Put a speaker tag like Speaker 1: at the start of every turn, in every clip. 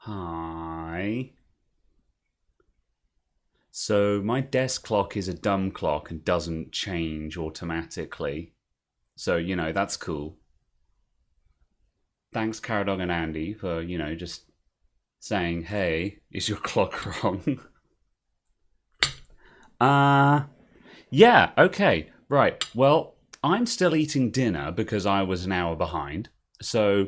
Speaker 1: Hi. So my desk clock is a dumb clock and doesn't change automatically. So, that's cool. Thanks, Caradog and Andy, for, just saying, hey, is your clock wrong? uh, yeah, okay, right. Well, I'm still eating dinner because I was an hour behind. So,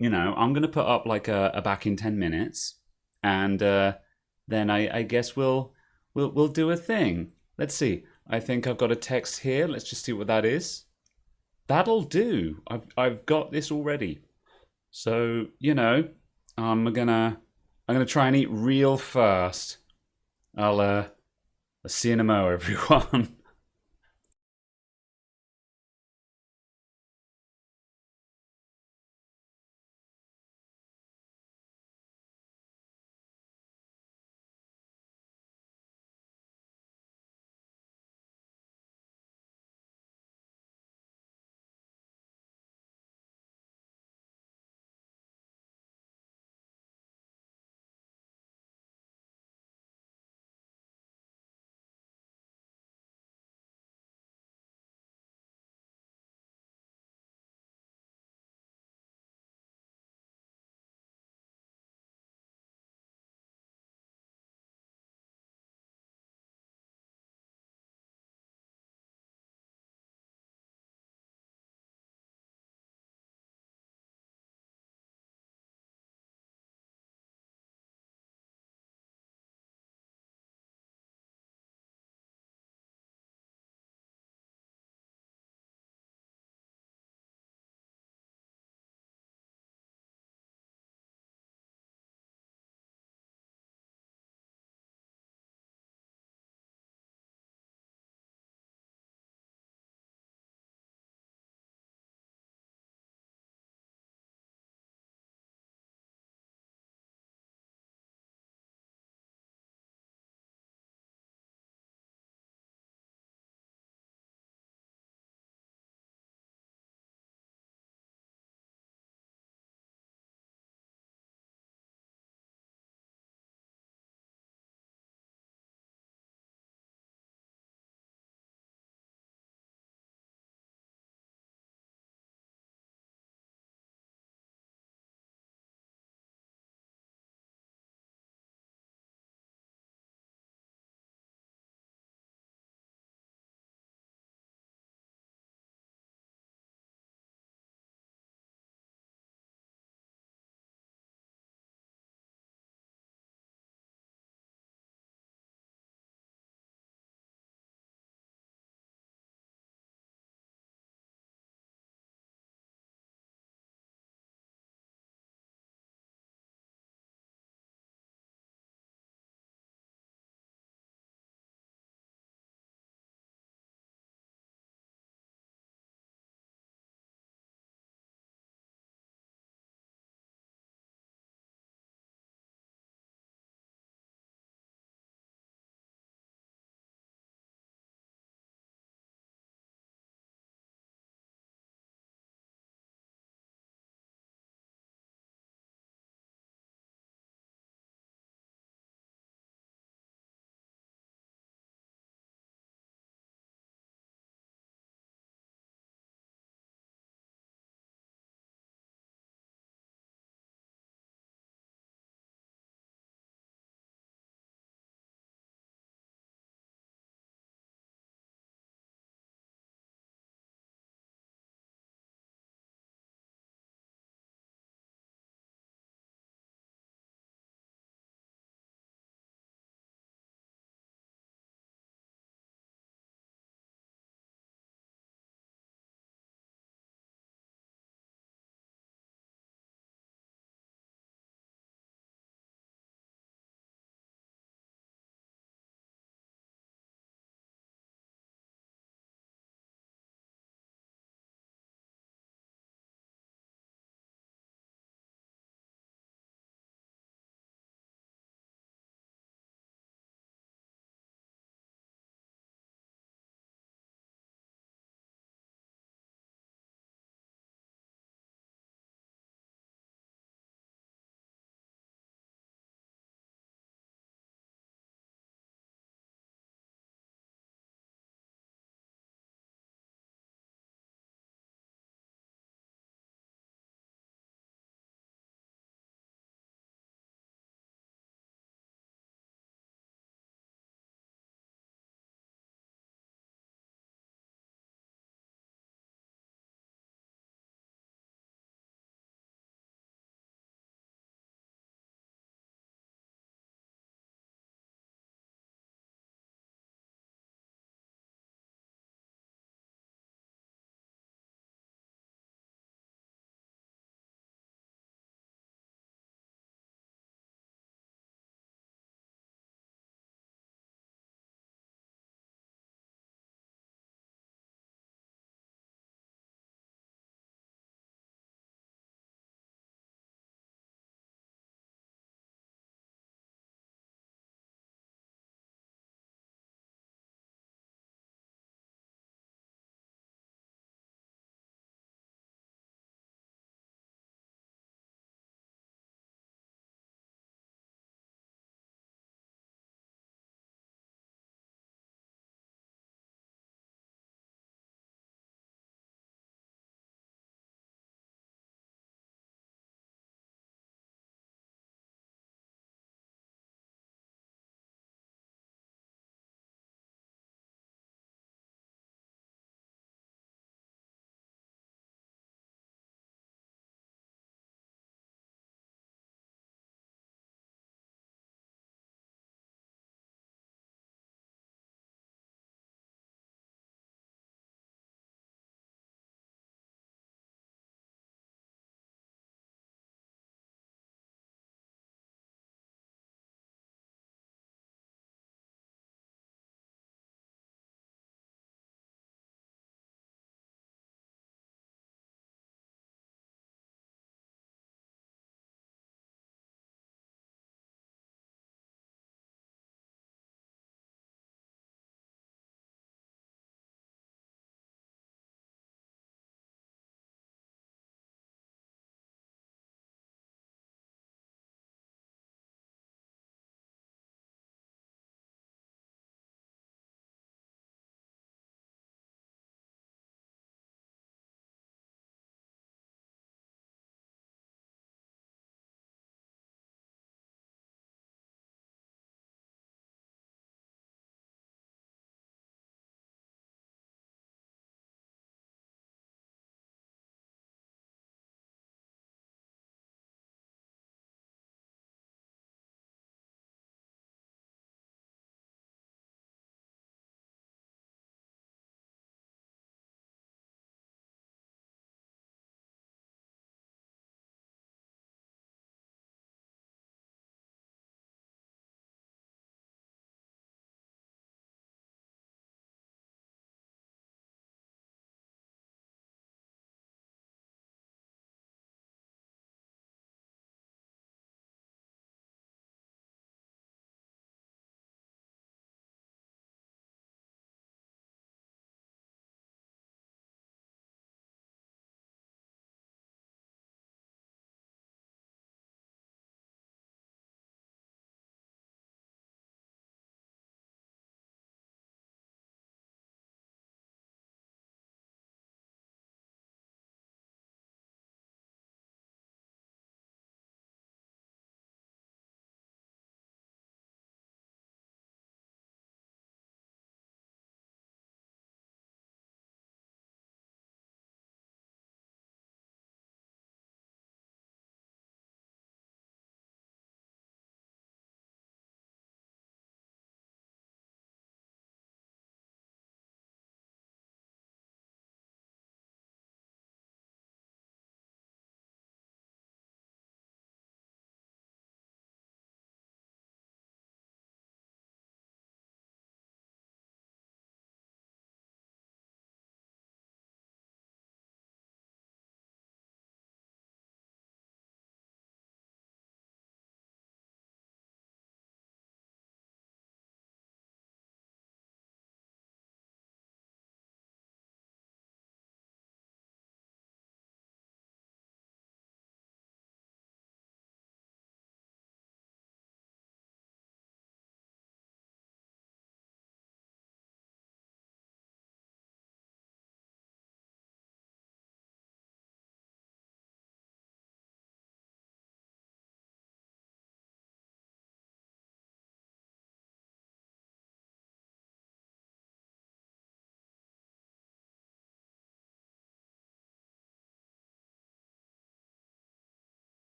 Speaker 1: I'm going to put up like a back in 10 minutes. And then I guess we'll do a thing. Let's see. I think I've got a text here. Let's just see what that is. That'll do. I've got this already. So, I'm gonna try and eat real fast. I'll see you in a mo, everyone.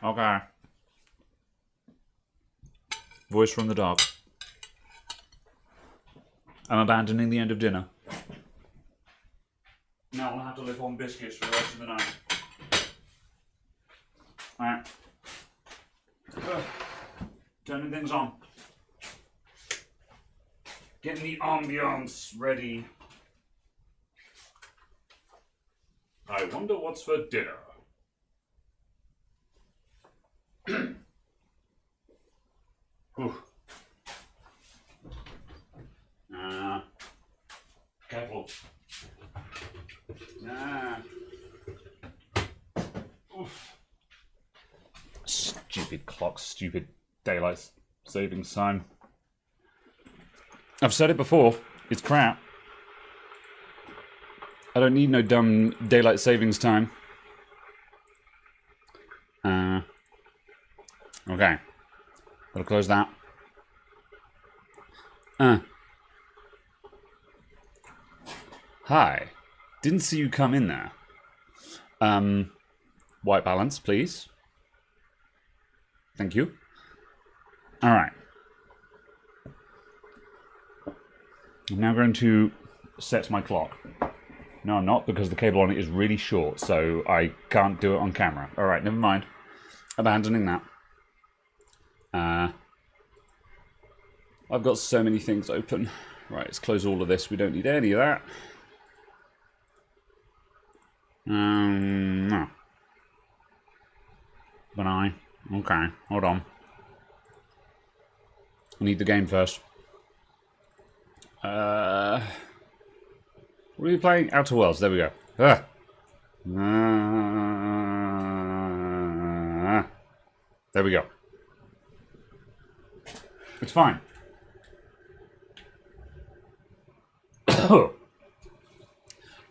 Speaker 1: Okay. Voice from the dark. I'm abandoning the end of dinner. Now I'll have to live on biscuits for the rest of the night. Alright. Turning things on. Getting the ambiance ready. I wonder what's for dinner. Careful. Oof. Stupid clock, stupid daylight savings time. I've said it before, it's crap. I don't need no dumb daylight savings time. Okay. Gotta close that. Hi. Didn't see you come in there. White balance, please. Thank you. Alright. I'm now going to set my clock. No, I'm not, because the cable on it is really short, so I can't do it on camera. Alright, never mind. Abandoning that. I've got so many things open. Right, let's close all of this. We don't need any of that. No. But okay, hold on. I need the game first. What are you playing? Outer Worlds, there we go. There we go. It's fine.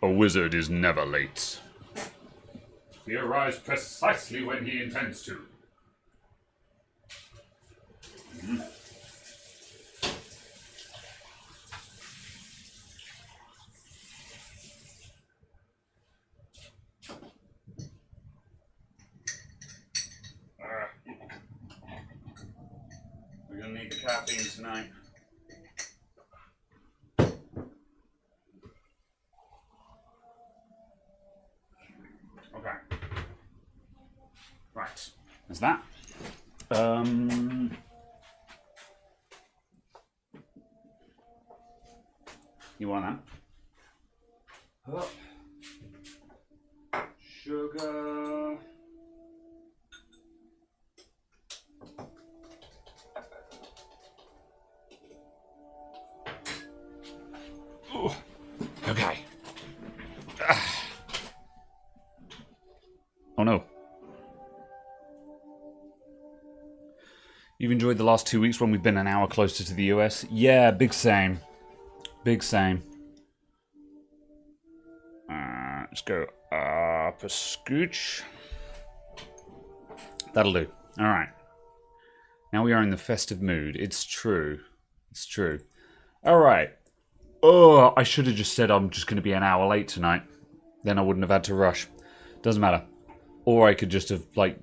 Speaker 1: A wizard is never late. He arrives precisely when he intends to. We're gonna need the caffeine tonight. Okay. Right. There's that. You want that? Up. Sugar. Ooh. Okay. Oh no. You've enjoyed the last 2 weeks when we've been an hour closer to the US? Yeah, big same. Big same. Let's go up a scooch. That'll do. Alright. Now we are in the festive mood. It's true. It's true. Alright. Oh, I should have just said I'm just going to be an hour late tonight. Then I wouldn't have had to rush. Doesn't matter. Or I could just have, like,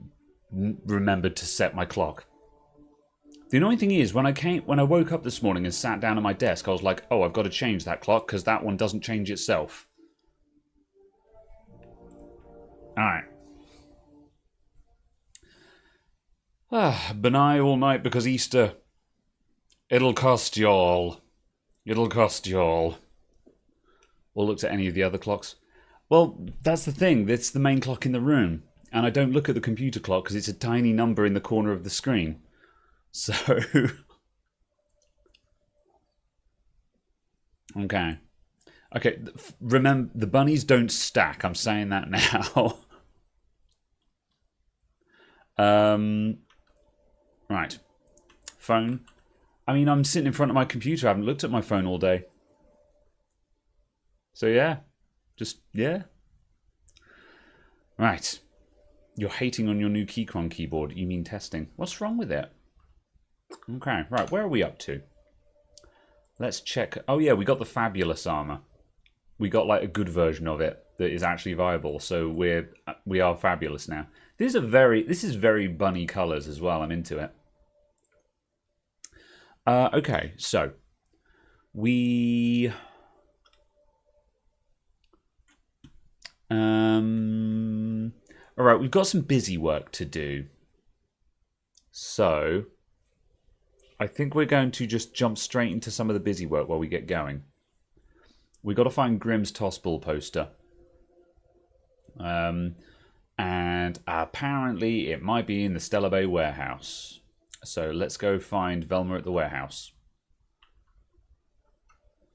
Speaker 1: remembered to set my clock. The annoying thing is, when I woke up this morning and sat down at my desk, I was like, oh, I've got to change that clock because that one doesn't change itself. Alright. Benign all night because Easter. It'll cost y'all. It'll cost y'all. Or looked at any of the other clocks. Well, that's the thing. It's the main clock in the room. And I don't look at the computer clock because it's a tiny number in the corner of the screen. So... Okay. Okay, remember, the bunnies don't stack. I'm saying that now. Right. Phone. I mean, I'm sitting in front of my computer. I haven't looked at my phone all day. So, yeah. Just, yeah. Right. You're hating on your new Keychron keyboard. You mean testing. What's wrong with it? Okay, right. Where are we up to? Let's check. Oh, yeah, we got the fabulous armor. We got like a good version of it that is actually viable. So we are fabulous now. This is very bunny colors as well. I'm into it. Okay, so we all right, we've got some busy work to do. So I think we're going to just jump straight into some of the busy work while we get going. We got to find Grimm's Tossball poster. And apparently it might be in the Stella Bay warehouse. So let's go find Velma at the warehouse.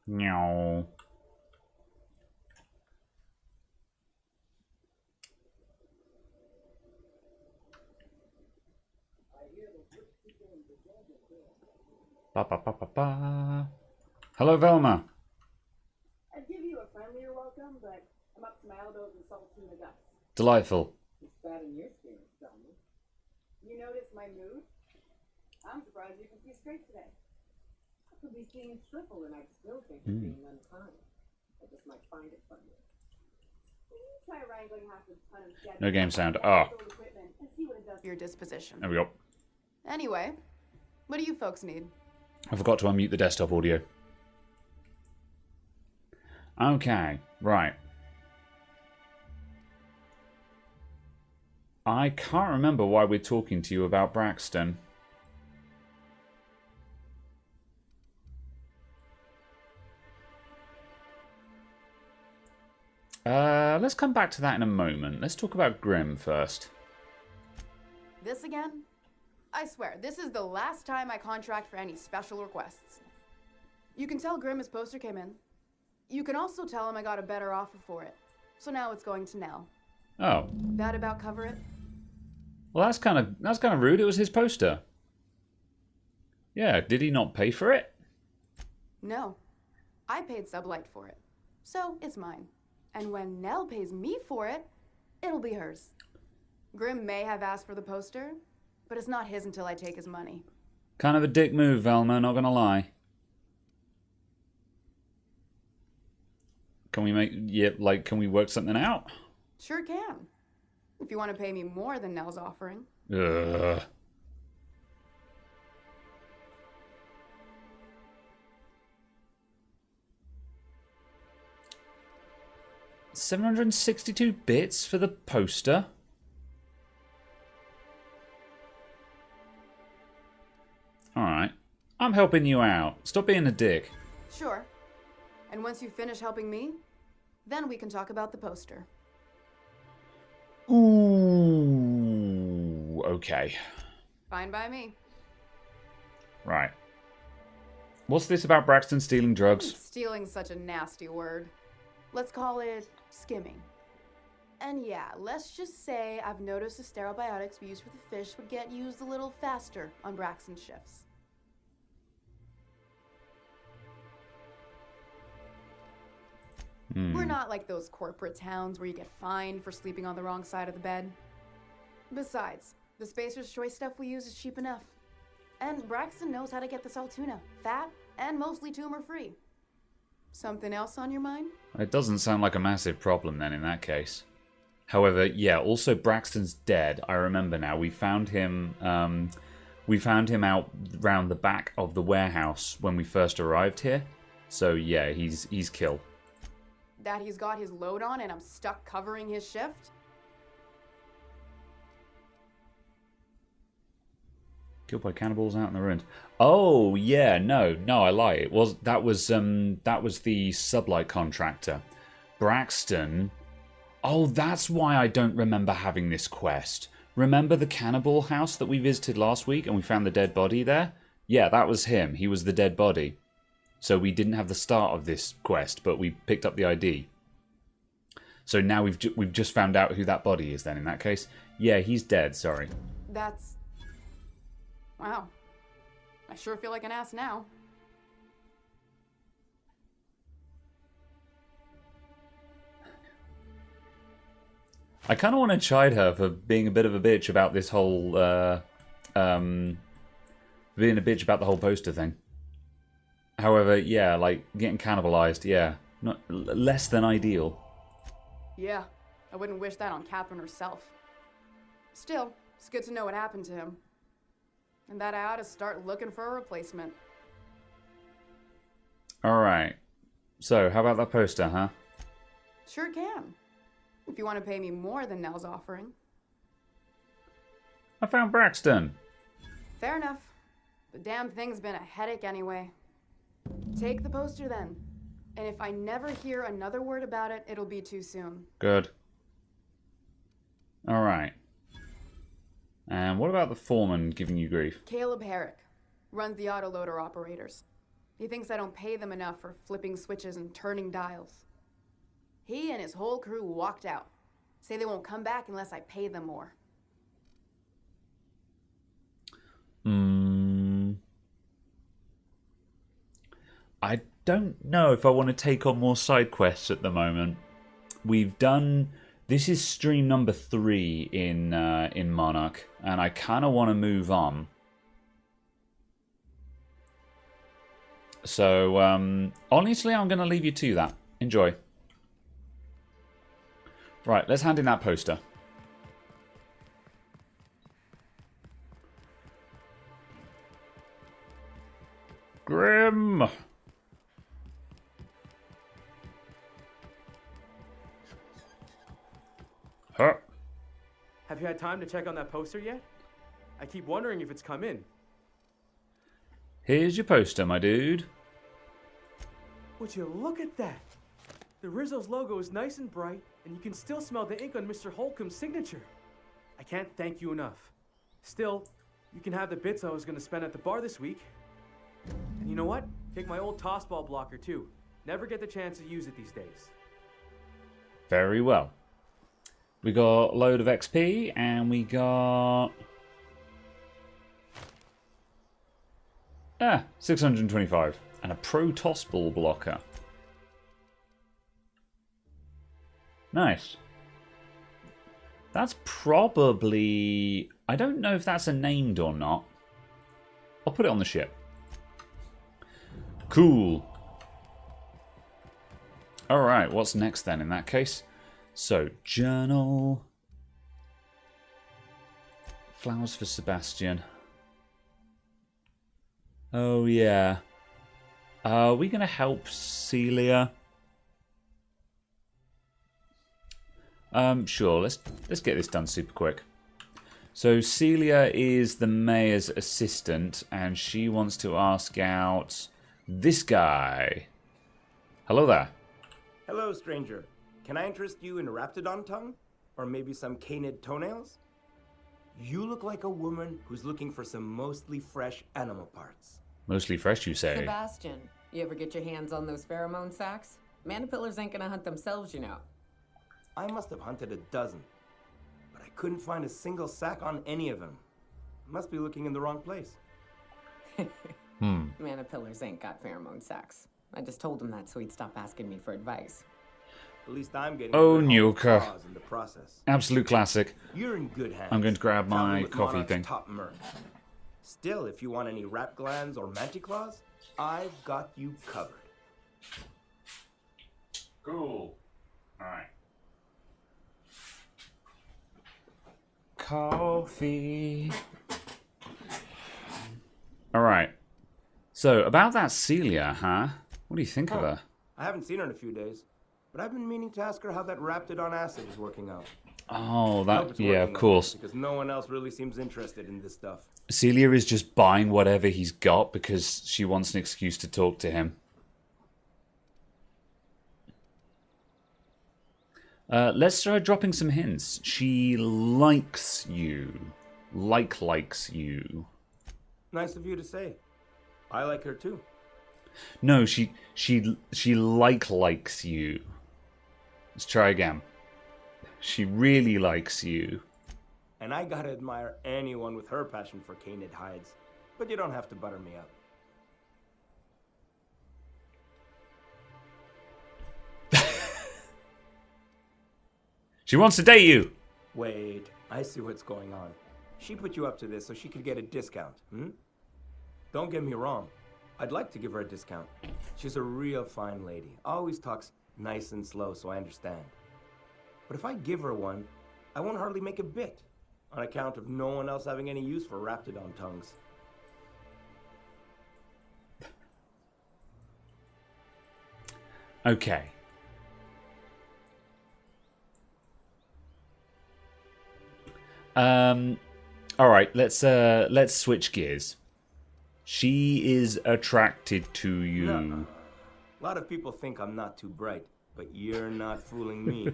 Speaker 1: Meow. Ba, ba, ba, ba, ba. Hello, Velma.
Speaker 2: I'd give you a friendlier welcome, but I'm up to my elbows in saltine guts.
Speaker 1: Delightful.
Speaker 2: It's bad in your experience, Velma. You notice my mood? I'm surprised you can see straight today. I could be seeing triple and I'd still think you're being unkind. I just might find it funny. Try wrangling half a ton of dead
Speaker 1: No game sound. Ah.
Speaker 2: equipment and see what it does to your disposition.
Speaker 1: There we go.
Speaker 2: Anyway, what do you folks need?
Speaker 1: I forgot to unmute the desktop audio. Okay, right. I can't remember why we're talking to you about Braxton. Let's come back to that in a moment. Let's talk about Grimm first.
Speaker 2: This again? I swear, this is the last time I contract for any special requests. You can tell Grimm his poster came in. You can also tell him I got a better offer for it. So now it's going to Nell.
Speaker 1: Oh.
Speaker 2: That about cover it?
Speaker 1: Well, that's kind of rude. It was his poster. Yeah, did he not pay for it?
Speaker 2: No. I paid Sublight for it. So it's mine. And when Nell pays me for it, it'll be hers. Grimm may have asked for the poster, but it's not his until I take his money.
Speaker 1: Kind of a dick move, Velma, not gonna lie. Can we work something out?
Speaker 2: Sure can. If you want to pay me more than Nell's offering.
Speaker 1: Ugh. $762 for the poster. Alright. I'm helping you out. Stop being a dick.
Speaker 2: Sure. And once you finish helping me, then we can talk about the poster.
Speaker 1: Ooh. Okay.
Speaker 2: Fine by me.
Speaker 1: Right. What's this about Braxton stealing drugs?
Speaker 2: Stealing's such a nasty word. Let's call it skimming. And yeah, let's just say I've noticed the sterile biotics we use for the fish would get used a little faster on Braxton's shifts. We're not like those corporate towns where you get fined for sleeping on the wrong side of the bed. Besides, the Spacer's Choice stuff we use is cheap enough. And Braxton knows how to get the Saltuna, fat and mostly tumor-free. Something else on your mind?
Speaker 1: It doesn't sound like a massive problem then in that case. However, yeah, also Braxton's dead. I remember now. We found him out round the back of the warehouse when we first arrived here. So yeah, he's killed.
Speaker 2: That he's got his load on and I'm stuck covering his shift?
Speaker 1: Killed by cannibals out in the ruins. Oh yeah, no, I lie. That was the sublight contractor, Braxton. Oh, that's why I don't remember having this quest. Remember the cannibal house that we visited last week and we found the dead body there? Yeah, that was him. He was the dead body. So we didn't have the start of this quest, but we picked up the ID. So now we've just found out who that body is then in that case. Yeah, he's dead, sorry.
Speaker 2: That's... Wow. I sure feel like an ass now.
Speaker 1: I kind of want to chide her for being a bit of a bitch about this whole... being a bitch about the whole poster thing. However, yeah, like, getting cannibalized, yeah. less than ideal.
Speaker 3: Yeah, I wouldn't wish that on Catherine herself. Still, it's good to know what happened to him. And that I ought to start looking for a replacement.
Speaker 1: Alright. So, how about that poster, huh?
Speaker 3: Sure can. If you want to pay me more than Nell's offering.
Speaker 1: I found Braxton.
Speaker 3: Fair enough. The damn thing's been a headache anyway. Take the poster then. And if I never hear another word about it, it'll be too soon.
Speaker 1: Good. Alright. And what about the foreman giving you grief?
Speaker 3: Caleb Herrick runs the autoloader operators. He thinks I don't pay them enough for flipping switches and turning dials. He and his whole crew walked out. Say they won't come back unless I pay them more.
Speaker 1: I don't know if I want to take on more side quests at the moment. We've done... This is stream number 3 in Monarch, and I kind of want to move on. So, honestly, I'm going to leave you to that. Enjoy. Right, let's hand in that poster. Grim! Huh?
Speaker 4: Have you had time to check on that poster yet? I keep wondering if it's come in.
Speaker 1: Here's your poster, my dude.
Speaker 4: Would you look at that? The Rizzo's logo is nice and bright, and you can still smell the ink on Mr. Holcomb's signature. I can't thank you enough. Still, you can have the bits I was going to spend at the bar this week. And you know what? Take my old tossball blocker too. Never get the chance to use it these days.
Speaker 1: Very well. We got a load of XP, and we got... 625. And a pro tossball blocker. Nice. That's probably... I don't know if that's a named or not. I'll put it on the ship. Cool. Alright, what's next then in that case? So, journal. Flowers for Sebastian. Oh, yeah. Are we going to help Celia? Sure, let's get this done super quick. So, Celia is the mayor's assistant, and she wants to ask out this guy. Hello there.
Speaker 5: Hello, stranger. Can I interest you in Raptidon tongue? Or maybe some canid toenails? You look like a woman who's looking for some mostly fresh animal parts.
Speaker 1: Mostly fresh, you say?
Speaker 2: Sebastian, you ever get your hands on those pheromone sacs? Manipillars ain't gonna hunt themselves, you know.
Speaker 5: I must have hunted a dozen, but I couldn't find a single sack on any of them. Must be looking in the wrong place.
Speaker 2: Manipillars ain't got pheromone sacs. I just told him that so he'd stop asking me for advice.
Speaker 5: At least I'm getting
Speaker 1: Oh,
Speaker 5: a good
Speaker 1: Nuka.
Speaker 5: cause in the process.
Speaker 1: Absolute classic.
Speaker 5: You're in good hands.
Speaker 1: I'm going to grab my
Speaker 5: Traveling with
Speaker 1: coffee
Speaker 5: Monarch's
Speaker 1: thing.
Speaker 5: Top merc. Still, if you want any rat glands or manticlaws, I've got you covered.
Speaker 1: Cool. Alright. Coffee. Alright. So, about that Celia, huh? What do you think of her?
Speaker 5: I haven't seen her in a few days, but I've been meaning to ask her how that Raptidon acid is working out.
Speaker 1: Oh,
Speaker 5: I hope
Speaker 1: that...
Speaker 5: it's
Speaker 1: Yeah, of
Speaker 5: working out,
Speaker 1: course.
Speaker 5: because no one else really seems interested in this stuff.
Speaker 1: Celia is just buying whatever he's got because she wants an excuse to talk to him. Let's try dropping some hints. She likes you. Likes you.
Speaker 5: Nice of you to say. I like her too.
Speaker 1: No, she likes you. Let's try again. She really likes you.
Speaker 5: And I gotta admire anyone with her passion for canid hides. But you don't have to butter me up.
Speaker 1: She wants to date you.
Speaker 5: Wait, I see what's going on. She put you up to this so she could get a discount, hmm? Don't get me wrong. I'd like to give her a discount. She's a real fine lady. Always talks nice and slow, so I understand. But if I give her one, I won't hardly make a bit, on account of no one else having any use for Raptidon tongues.
Speaker 1: Okay. All right, let's switch gears. She is attracted to you.
Speaker 5: No. A lot of people think I'm not too bright, but you're not fooling me.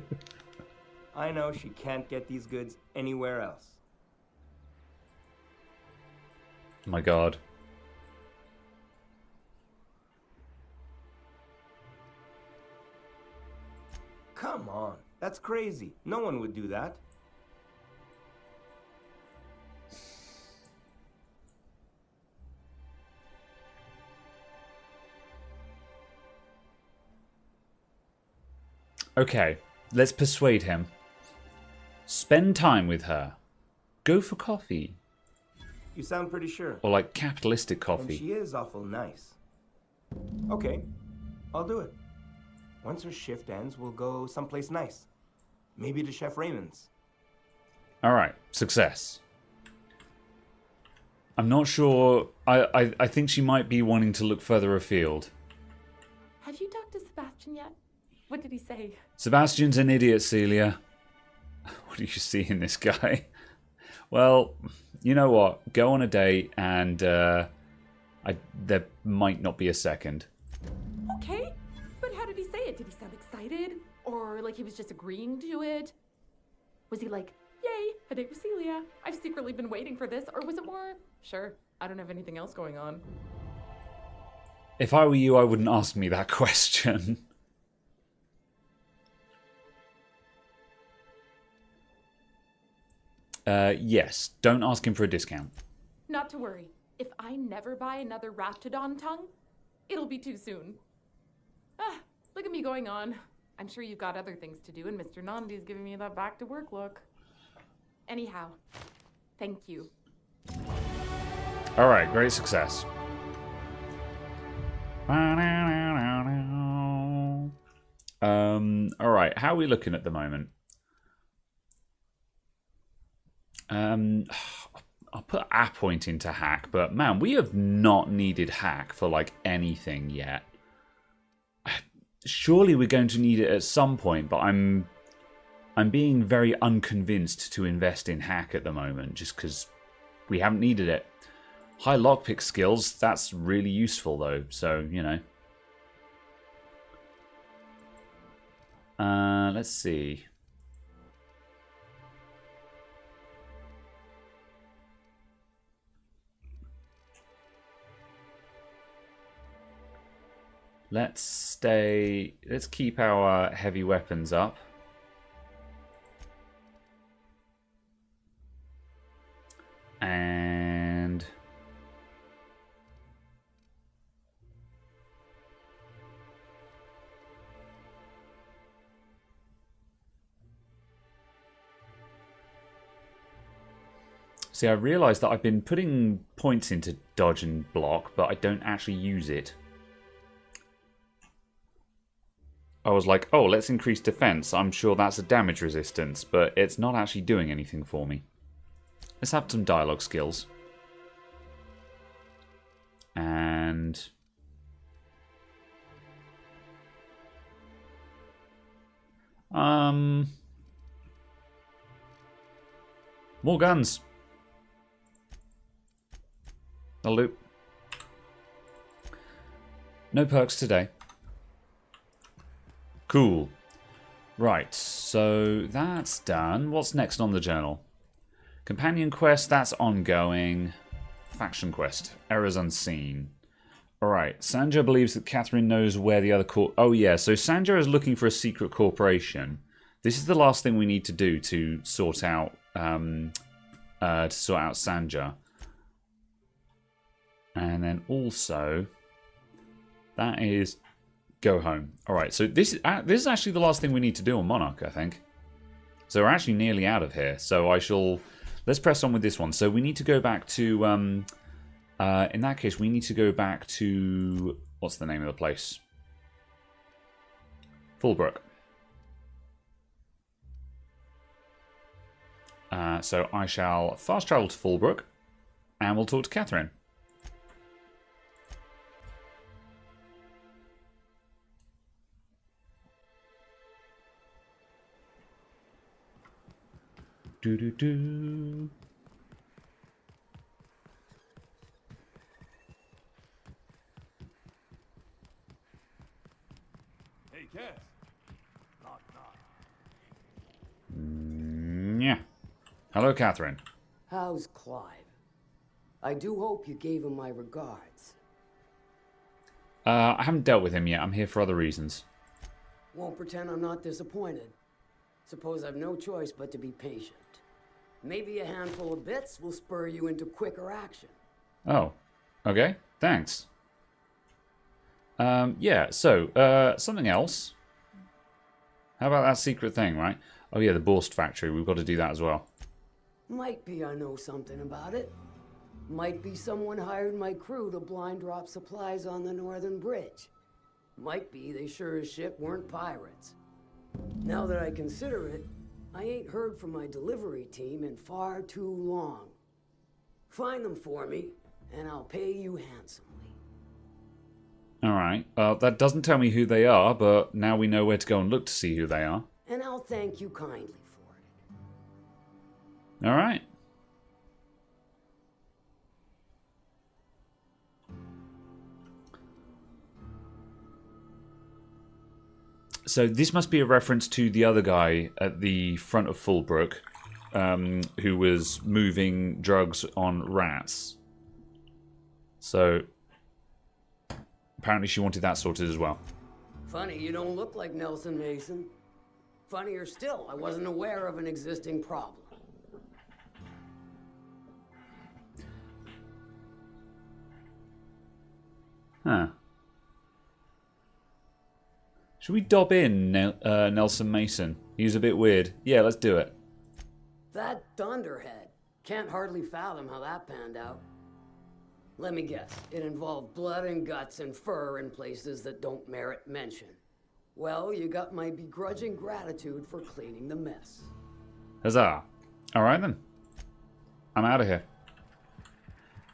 Speaker 5: I know she can't get these goods anywhere else.
Speaker 1: Oh my god.
Speaker 5: Come on, that's crazy. No one would do that.
Speaker 1: Okay, let's persuade him. Spend time with her. Go for coffee.
Speaker 5: You sound pretty sure.
Speaker 1: Or like capitalistic
Speaker 5: And
Speaker 1: coffee.
Speaker 5: she is awful nice. Okay, I'll do it. Once her shift ends, we'll go someplace nice. Maybe to Chef Raymond's.
Speaker 1: Alright, success. I'm not sure. I think she might be wanting to look further afield.
Speaker 6: Have you talked to Sebastian yet? What did he say?
Speaker 1: Sebastian's an idiot, Celia. What do you see in this guy? Well, you know what? Go on a date and there might not be a second.
Speaker 6: Okay, but how did he say it? Did he sound excited? Or like he was just agreeing to it? Was he like, yay, a date with Celia. I've secretly been waiting for this. Or was it more, sure, I don't have anything else going on?
Speaker 1: If I were you, I wouldn't ask me that question. Yes, don't ask him for a discount.
Speaker 6: Not to worry. If I never buy another Raptidon tongue, it'll be too soon. Ah, look at me going on. I'm sure you've got other things to do, and Mr. Nandi's giving me that back to work look. Anyhow, thank you.
Speaker 1: Alright, great success. Alright, how are we looking at the moment? I'll put a point into hack, but man, we have not needed hack for like anything yet. Surely we're going to need it at some point, but I'm being very unconvinced to invest in hack at the moment, just because we haven't needed it. High lockpick skills, that's really useful though, so, you know. Let's see. Let's keep our heavy weapons up. And see, I realized that I've been putting points into dodge and block, but I don't actually use it. I was like, oh, let's increase defense. I'm sure that's a damage resistance, but it's not actually doing anything for me. Let's have some dialogue skills. And more guns. A loop. No perks today. Cool. Right, so that's done. What's next on the journal? Companion quest, that's ongoing. Faction quest, errors unseen. Alright, Sanja believes that Catherine knows where the other Oh yeah, so Sanja is looking for a secret corporation. This is the last thing we need to do to sort out Sanja. And then also, that is go home. Alright, so this is actually the last thing we need to do on Monarch, I think. So we're actually nearly out of here. So let's press on with this one. So we need to go back to In that case, we need to go back to... What's the name of the place? Fullbrook. So I shall fast travel to Fullbrook, and we'll talk to Catherine. Do-do-do.
Speaker 7: Hey, Cass. Knock, knock.
Speaker 1: Yeah. Hello, Catherine.
Speaker 8: How's Clive? I do hope you gave him my regards.
Speaker 1: I haven't dealt with him yet. I'm here for other reasons.
Speaker 8: Won't pretend I'm not disappointed. Suppose I've no choice but to be patient. Maybe a handful of bits will spur you into quicker action.
Speaker 1: Oh. Okay. Thanks. Yeah, so, something else. How about that secret thing, right? Oh yeah, the Borst factory. We've got to do that as well.
Speaker 8: Might be I know something about it. Might be someone hired my crew to blind drop supplies on the northern bridge. Might be they sure as shit weren't pirates. Now that I consider it, I ain't heard from my delivery team in far too long. Find them for me, and I'll pay you handsomely.
Speaker 1: Alright. That doesn't tell me who they are, but now we know where to go and look to see who they are.
Speaker 8: And I'll thank you kindly for it.
Speaker 1: Alright. So this must be a reference to the other guy at the front of Fullbrook, who was moving drugs on rats. So apparently she wanted that sorted as well.
Speaker 8: Funny, you don't look like Nelson Mason. Funnier still, I wasn't aware of an existing problem.
Speaker 1: Huh. Should we dob in Nelson Mason? He was a bit weird. Yeah, let's do it.
Speaker 8: That dunderhead. Can't hardly fathom how that panned out. Let me guess, it involved blood and guts and fur in places that don't merit mention. Well, you got my begrudging gratitude for cleaning the mess.
Speaker 1: Huzzah. Alright then. I'm out of here.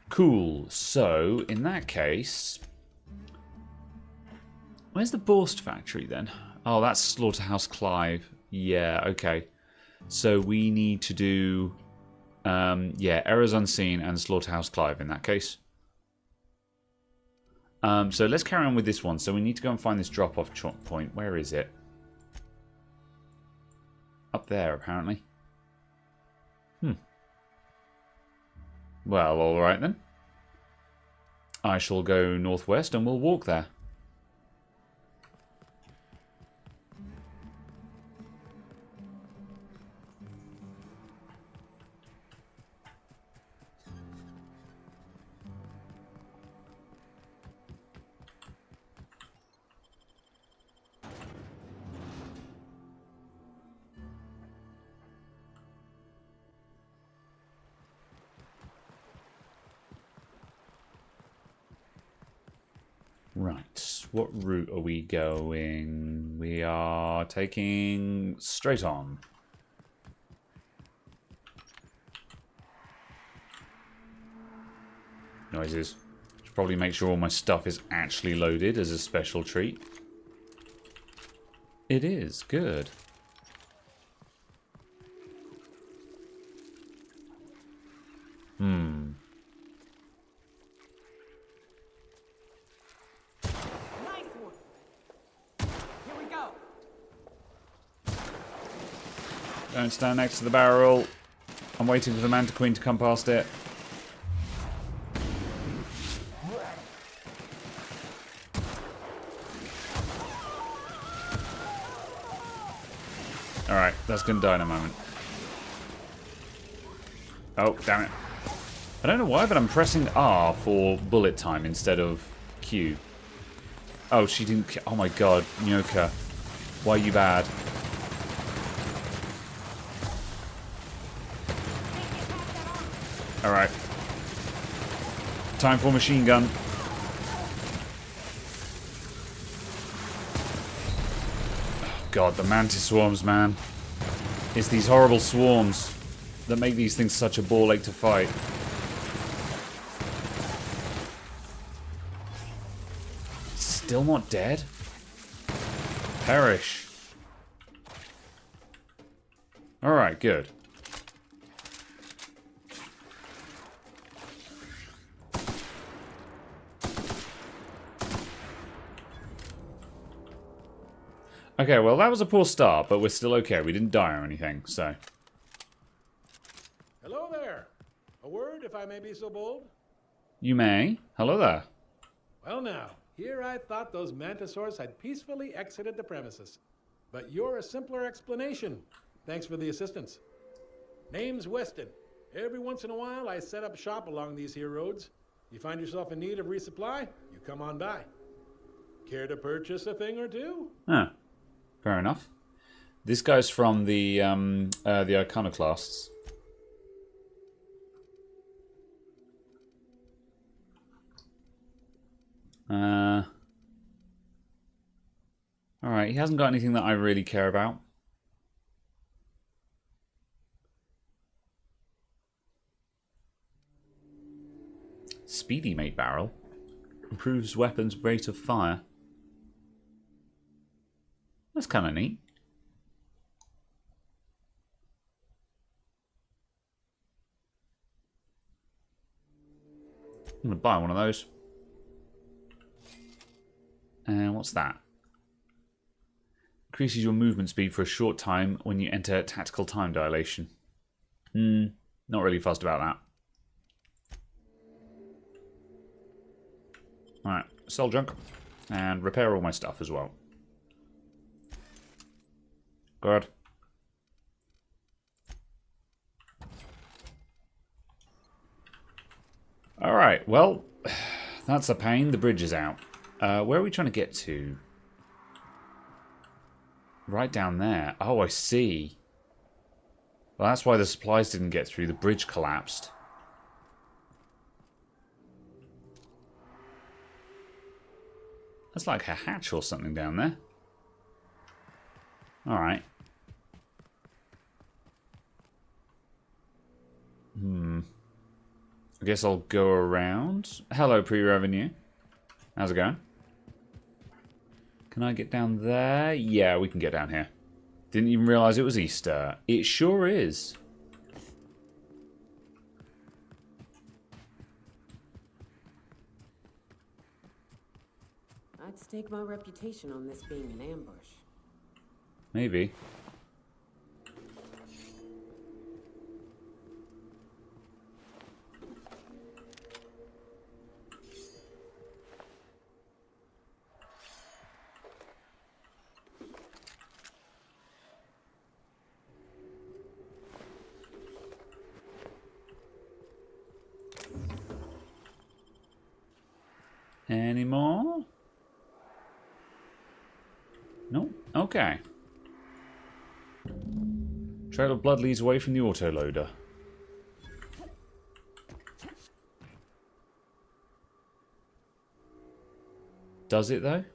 Speaker 1: Cool. So, in that case... Where's the Borst factory then? Oh, that's Slaughterhouse Clive. Yeah, okay. So we need to do... yeah, Errors Unseen and Slaughterhouse Clive in that case. So let's carry on with this one. So we need to go and find this drop-off point. Where is it? Up there, apparently. Well, alright then. I shall go northwest and we'll walk there. Right, what route are we going? We are taking straight on. Noises. Should probably make sure all my stuff is actually loaded as a special treat. It is, good. Don't stand next to the barrel. I'm waiting for the Manta Queen to come past it. Alright, that's gonna die in a moment. Oh, damn it. I don't know why, but I'm pressing R for bullet time instead of Q. Oh, she didn't... Oh my god, Nyoka. Why are you bad? Alright. Time for machine gun. Oh, God, the mantis swarms, man. It's these horrible swarms that make these things such a ball ache to fight. Still not dead? Perish. Alright, good. Okay, well that was a poor start, but we're still okay. We didn't die or anything, so...
Speaker 7: Hello there. A word, if I may be so bold?
Speaker 1: You may. Hello there.
Speaker 7: Well now, here I thought those mantisaurs had peacefully exited the premises. But you're a simpler explanation. Thanks for the assistance. Name's Weston. Every once in a while I set up shop along these here roads. You find yourself in need of resupply, you come on by. Care to purchase a thing or two?
Speaker 1: Huh. Fair enough. This guy's from the Iconoclasts. Alright, he hasn't got anything that I really care about. Speedy mate barrel. Improves weapons rate of fire. That's kind of neat. I'm going to buy one of those. And what's that? Increases your movement speed for a short time when you enter tactical time dilation. Not really fussed about that. Alright, sell junk. And repair all my stuff as well. Good. Alright, well, that's a pain. The bridge is out. Where are we trying to get to? Right down there. Oh, I see. Well, that's why the supplies didn't get through. The bridge collapsed. That's like a hatch or something down there. Alright. I guess I'll go around. Hello, pre-revenue. How's it going? Can I get down there? Yeah, we can get down here. Didn't even realize it was Easter. It sure is.
Speaker 8: I'd stake my reputation on this being an ambush.
Speaker 1: Maybe. Any more? No? Okay. Trail of blood leads away from the autoloader. Does it though?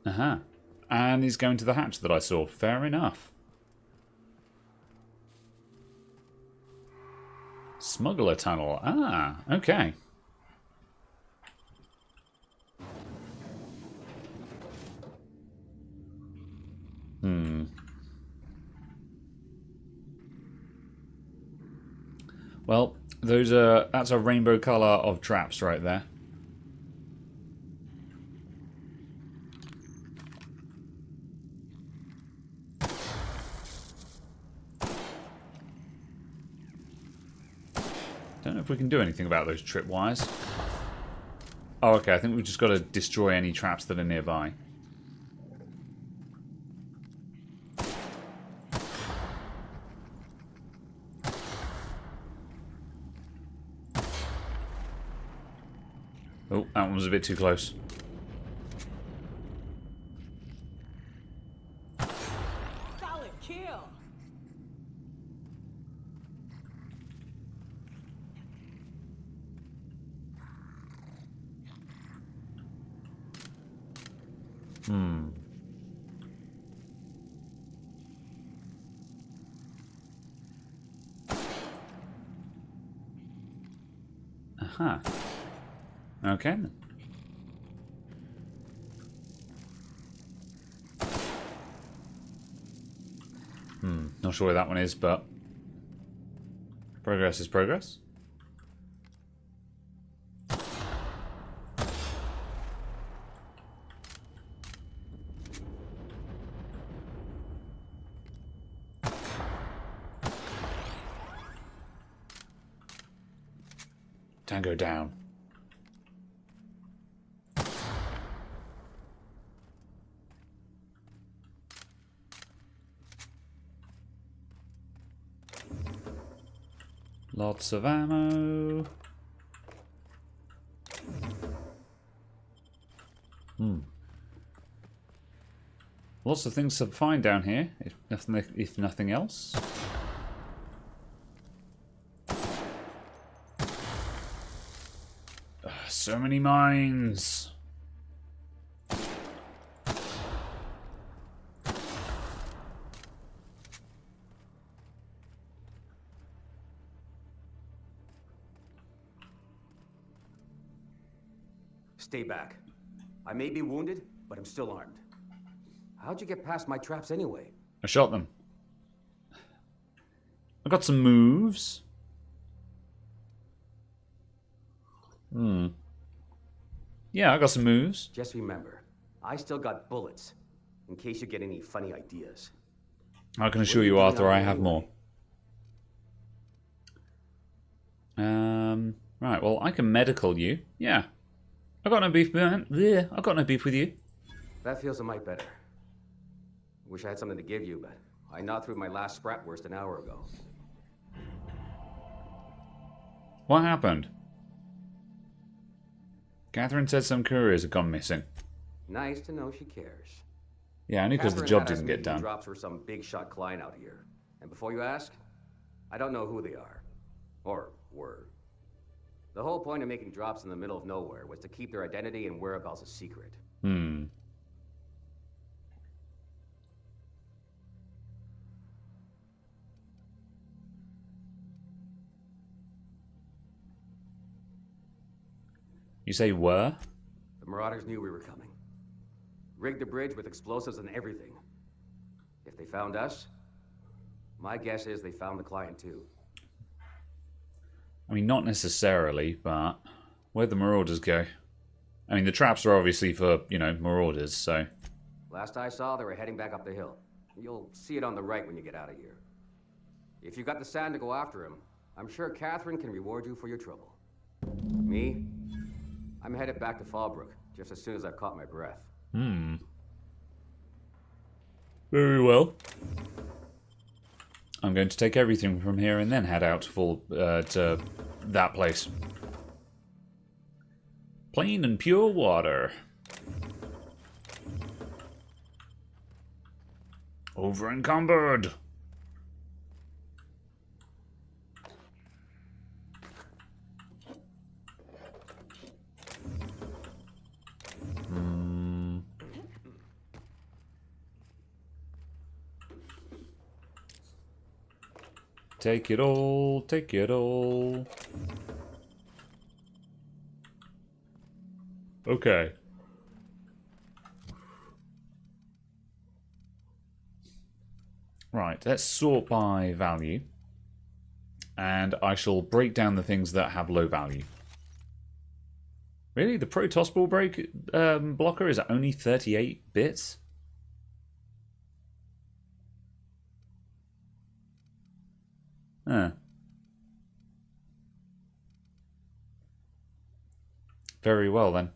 Speaker 1: Uh-huh. And he's going to the hatch that I saw. Fair enough. Smuggler tunnel. Ah, okay. Well, that's a rainbow color of traps right there. Don't know if we can do anything about those tripwires. Oh, okay. I think we've just got to destroy any traps that are nearby. Oh, that one was a bit too close. Aha. Okay then. Not sure where that one is, but progress is progress. Tango down. Lots of ammo. Lots of things to find down here, if nothing else. So many mines.
Speaker 5: Stay back. I may be wounded, but I'm still armed. How'd you get past my traps anyway?
Speaker 1: I shot them. I got some moves. Yeah, I got some moves.
Speaker 5: Just remember, I still got bullets, in case you get any funny ideas.
Speaker 1: I can assure you, Arthur, I have more. Right, well, I can medical you. Yeah. I got no beef, man. Yeah, I got no beef with you.
Speaker 5: That feels a mite better. Wish I had something to give you, but I gnawed through my last Spratwurst an hour ago.
Speaker 1: What happened? Catherine said some couriers had gone missing.
Speaker 5: Nice to know she cares.
Speaker 1: Yeah, only because the
Speaker 5: Catherine
Speaker 1: job
Speaker 5: had us
Speaker 1: didn't get
Speaker 5: making
Speaker 1: done.
Speaker 5: drops for some big shot client out here. And before you ask, I don't know who they are. Or were. The whole point of making drops in the middle of nowhere was to keep their identity and whereabouts a secret.
Speaker 1: You say were?
Speaker 5: The Marauders knew we were coming. Rigged the bridge with explosives and everything. If they found us, my guess is they found the client too.
Speaker 1: I mean, not necessarily, but where'd the Marauders go? I mean, the traps are obviously for, you know, Marauders, so...
Speaker 5: Last I saw, they were heading back up the hill. You'll see it on the right when you get out of here. If you've got the sand to go after him, I'm sure Catherine can reward you for your trouble. Me? I'm headed back to Fallbrook, just as soon as I've caught my breath.
Speaker 1: Very well. I'm going to take everything from here and then head out to that place. Plain and pure water. Over encumbered. Take it all, take it all. Okay. Right, let's sort by value. And I shall break down the things that have low value. Really? The Protoss ball break blocker is only 38 bits? Huh. Very well then.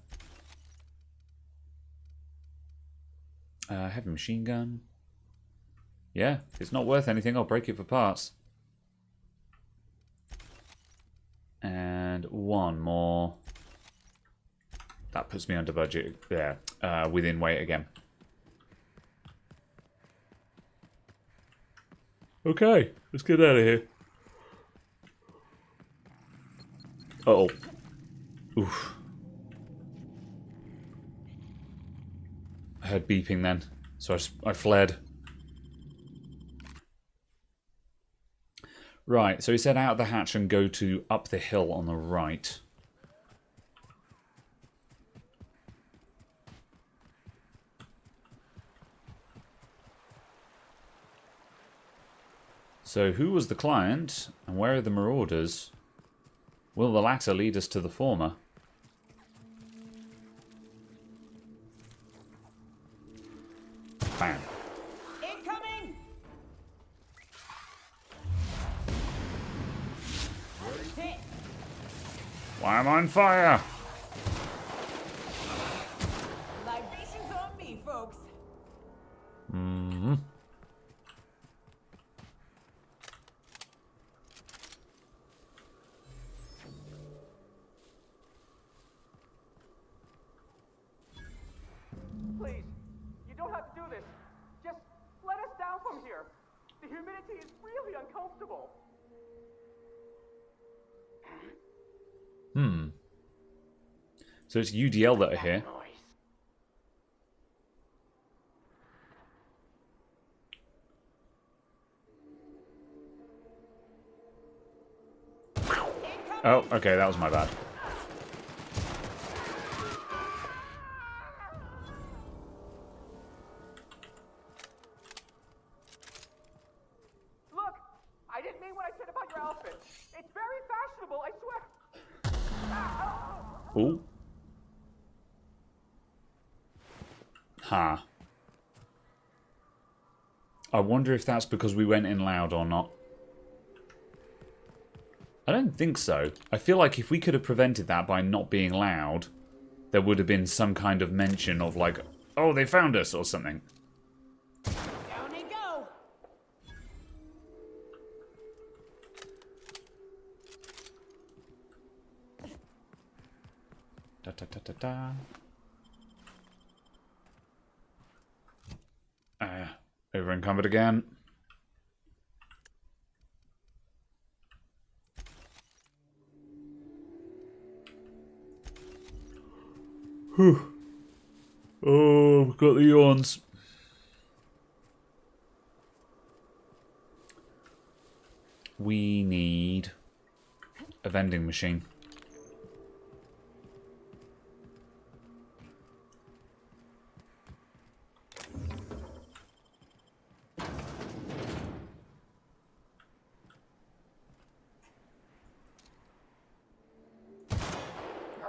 Speaker 1: Heavy machine gun. Yeah, if it's not worth anything, I'll break it for parts. And one more. That puts me under budget. Yeah, within weight again. Okay, let's get out of here. Uh-oh. Oof. I heard beeping then, so I fled. Right, so he said out the hatch and go to up the hill on the right. So who was the client, and where are the marauders? Will the latter lead us to the former? Bam.
Speaker 2: Incoming! Hit!
Speaker 1: Why am I on fire?
Speaker 2: Libations on me, folks.
Speaker 1: Mm-hmm.
Speaker 4: Please, you don't have to do this. Just let us down from here. The humidity is really uncomfortable.
Speaker 1: So it's UDL that are here. Oh, okay, that was my bad.
Speaker 4: Look, I didn't mean what I said about your outfit. It's very fashionable, I swear.
Speaker 1: Ooh. Ha. I wonder if that's because we went in loud or not. I don't think so. I feel like if we could have prevented that by not being loud, there would have been some kind of mention of like, oh, they found us or something.
Speaker 2: Down they go.
Speaker 1: Da da da da da. Over encumbered again. Whew. Oh, we've got the yawns. We need a vending machine.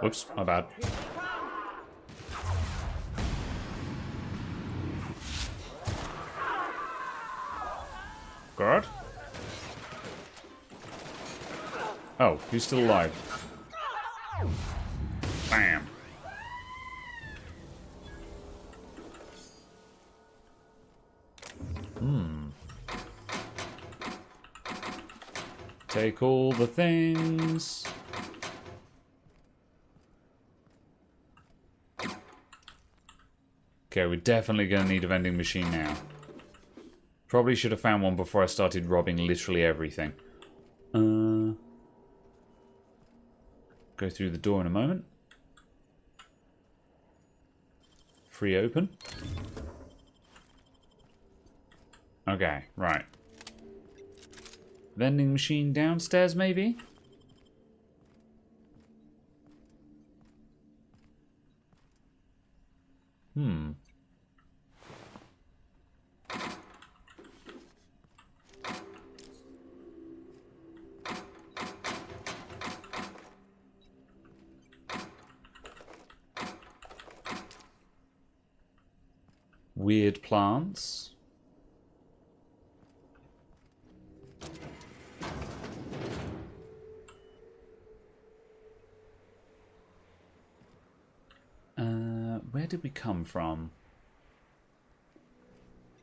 Speaker 1: Whoops, my bad. Guard? Oh, he's still alive. Bam. Take all the things. Okay, we're definitely going to need a vending machine now. Probably should have found one before I started robbing literally everything. Go through the door in a moment. Free open. Okay, right. Vending machine downstairs, maybe? Weird plants. Where did we come from?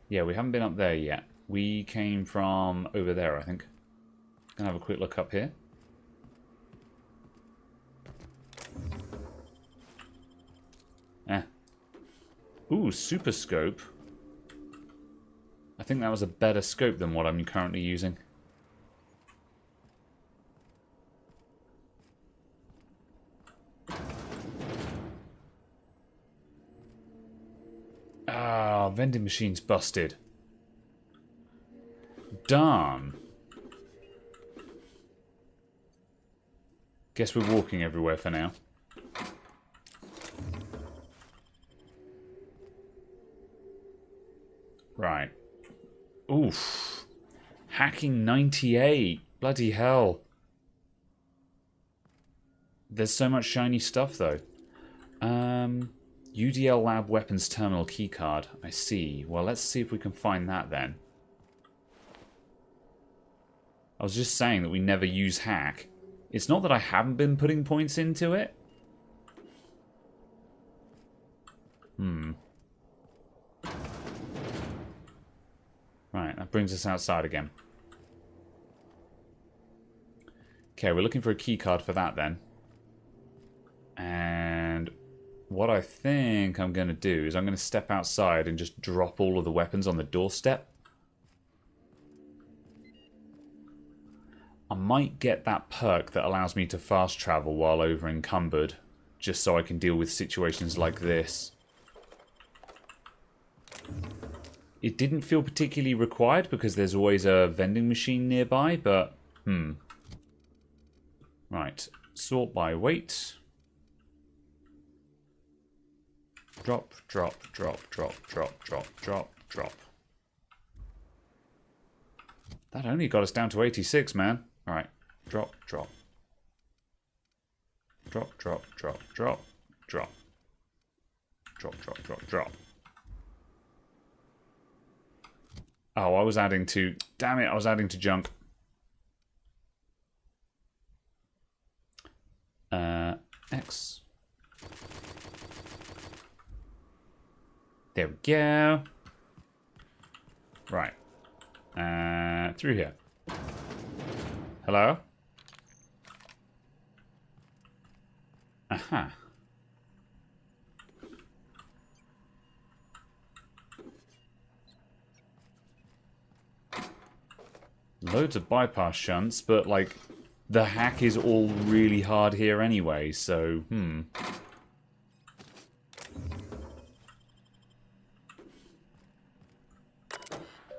Speaker 1: Yeah, we haven't been up there yet. We came from over there, I think. Gonna have a quick look up here. Ooh, super scope. I think that was a better scope than what I'm currently using. Oh, vending machine's busted. Darn. Guess we're walking everywhere for now. Right. Oof. Hacking 98. Bloody hell. There's so much shiny stuff, though. UDL Lab Weapons Terminal keycard. I see. Well, let's see if we can find that then. I was just saying that we never use hack. It's not that I haven't been putting points into it. Right, that brings us outside again. Okay, we're looking for a keycard for that then. And what I think I'm going to do is I'm going to step outside and just drop all of the weapons on the doorstep. I might get that perk that allows me to fast travel while over encumbered, just so I can deal with situations like this. It didn't feel particularly required because there's always a vending machine nearby, but Right, sort by weight. Drop, drop, drop, drop, drop, drop, drop, drop. That only got us down to 86, man. Alright, drop, drop. Drop, drop, drop, drop, drop. Drop, drop, drop, drop. Oh, I was adding to... Damn it, I was adding to junk. X. There we go. Right. Through here. Hello? Aha. Loads of bypass shunts, but like the hack is all really hard here anyway, so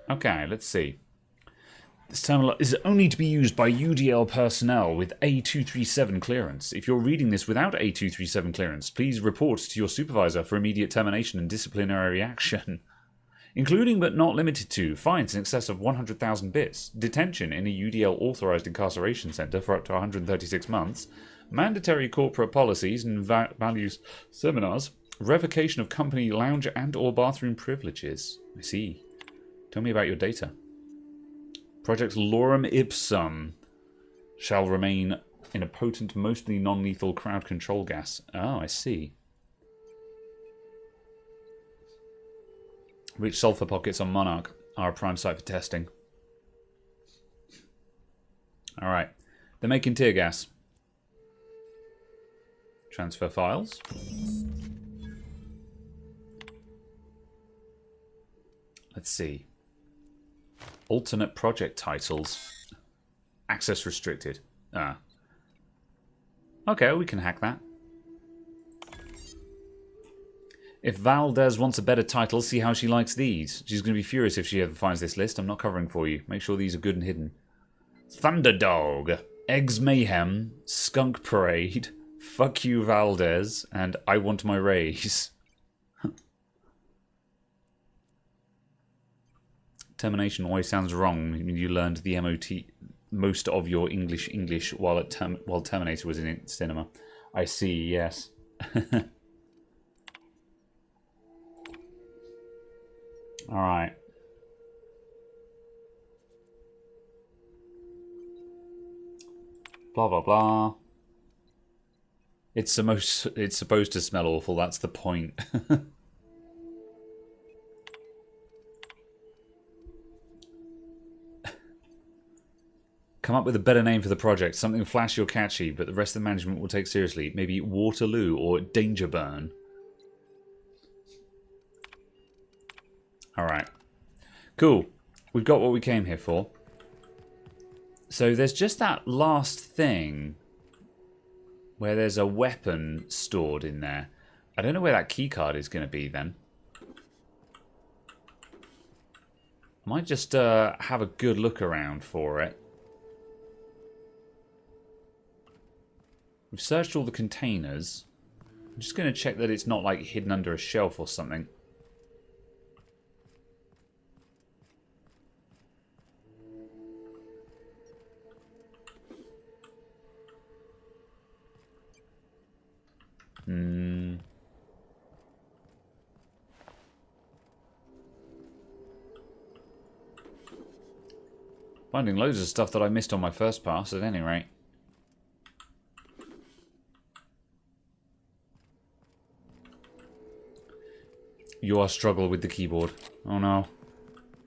Speaker 1: Okay, let's see. This terminal is only to be used by UDL personnel with A237 clearance. If you're reading this without A237 clearance, please report to your supervisor for immediate termination and disciplinary action. Including but not limited to fines in excess of 100,000 bits, detention in a UDL authorized incarceration center for up to 136 months, mandatory corporate policies and values seminars, revocation of company lounge and or bathroom privileges. I see. Tell me about your data. Project Lorem Ipsum shall remain in a potent, mostly non-lethal crowd control gas. Oh, I see. Rich sulfur pockets on Monarch are a prime site for testing. Alright. They're making tear gas. Transfer files. Let's see. Alternate project titles. Access restricted. Ah. Okay, we can hack that. If Valdez wants a better title, see how she likes these. She's going to be furious if she ever finds this list. I'm not covering for you. Make sure these are good and hidden. Thunderdog, Eggs Mayhem, Skunk Parade, Fuck You Valdez, and I Want My Raise. Termination always sounds wrong when you learned the MOT, most of your English while Terminator was in cinema. I see, yes. Alright. Blah, blah, blah. It's supposed to smell awful, that's the point. Come up with a better name for the project, something flashy or catchy, but the rest of the management will take seriously. Maybe Waterloo or Danger Burn. Alright. Cool. We've got what we came here for. So there's just that last thing where there's a weapon stored in there. I don't know where that keycard is going to be then. Might just have a good look around for it. We've searched all the containers. I'm just going to check that it's not like hidden under a shelf or something. Finding loads of stuff that I missed on my first pass, at any rate. You are struggle with the keyboard. Oh no.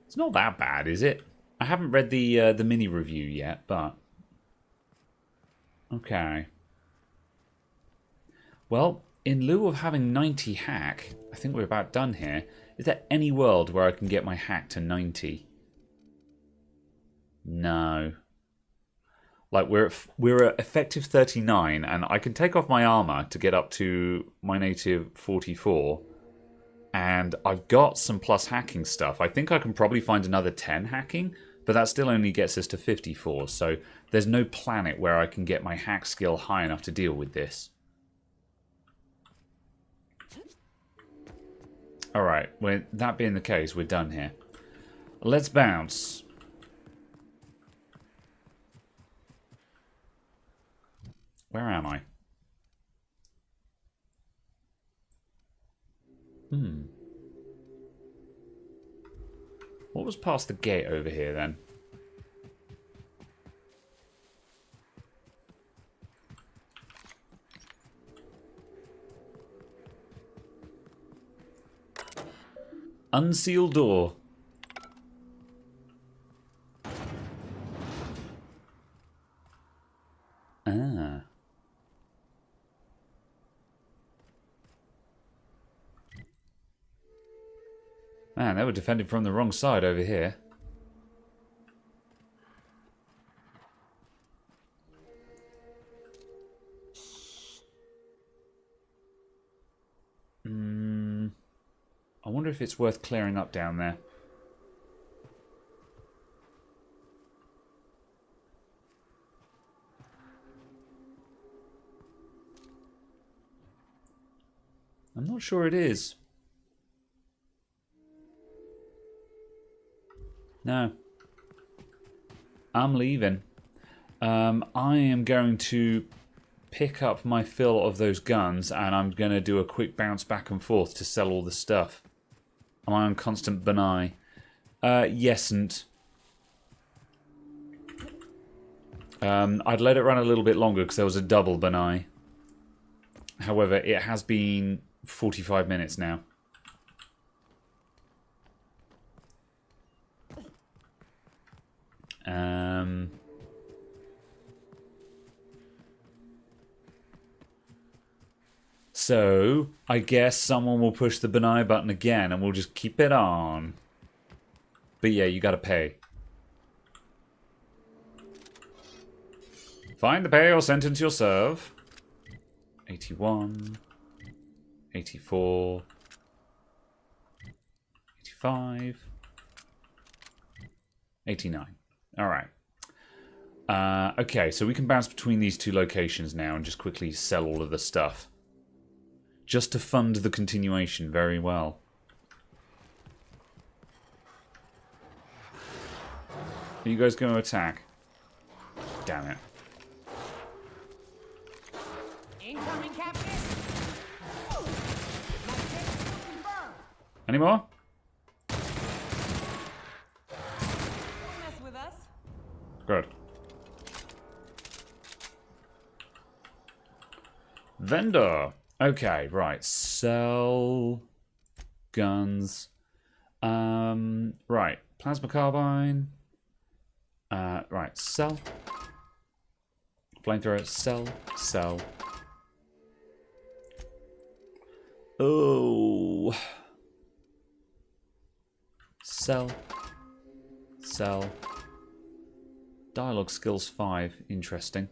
Speaker 1: It's not that bad, is it? I haven't read the mini review yet, but... Okay. Well, in lieu of having 90 hack, I think we're about done here. Is there any world where I can get my hack to 90? No. Like, we're at effective 39, and I can take off my armor to get up to my native 44. And I've got some plus hacking stuff. I think I can probably find another 10 hacking, but that still only gets us to 54. So there's no planet where I can get my hack skill high enough to deal with this. Alright, well, that being the case, we're done here. Let's bounce. Where am I? What was past the gate over here then? Unsealed door. Ah. Man, they were defended from the wrong side over here. I wonder if it's worth clearing up down there. I'm not sure it is. No. I'm leaving. I am going to pick up my fill of those guns, and I'm going to do a quick bounce back and forth to sell all the stuff. Am I on constant benign? Yesn't. I'd let it run a little bit longer because there was a double benign. However, it has been 45 minutes now. So, I guess someone will push the benign button again and we'll just keep it on. But yeah, you gotta pay. Find the pay or sentence you'll serve. 81. 84. 85. 89. Alright. Okay, so we can bounce between these two locations now and just quickly sell all of the stuff. Just to fund the continuation very well. Are you guys going to attack? Damn it.
Speaker 2: Incoming, Captain.
Speaker 1: Any more?
Speaker 2: Don't mess with us.
Speaker 1: Good. Vendor. Okay, right. Sell guns. Right. Plasma carbine. Right. Sell. Flamethrower. Sell. Sell. Oh. Sell. Sell. Dialogue skills 5. Interesting.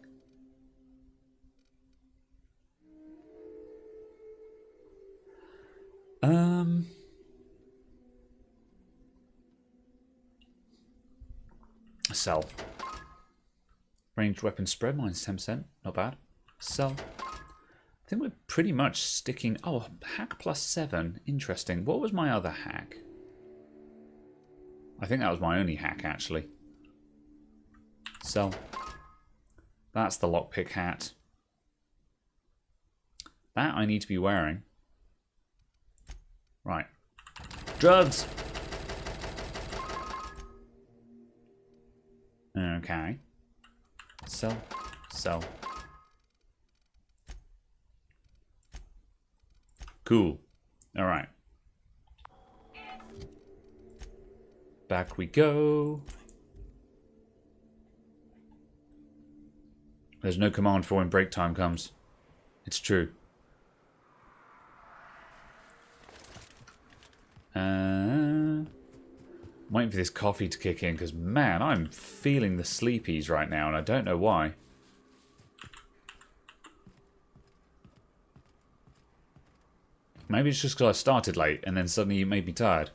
Speaker 1: Sell. Ranged weapon spread, minus 10%. Not bad. Sell. I think we're pretty much sticking... Oh, hack plus 7. Interesting. What was my other hack? I think that was my only hack, actually. Sell. That's the lockpick hat. That I need to be wearing. Right. Drugs! Okay. Sell. Sell. Cool. Alright. Back we go. There's no command for when break time comes. It's true. I'm waiting for this coffee to kick in because, man, I'm feeling the sleepies right now and I don't know why. Maybe it's just because I started late and then suddenly it made me tired.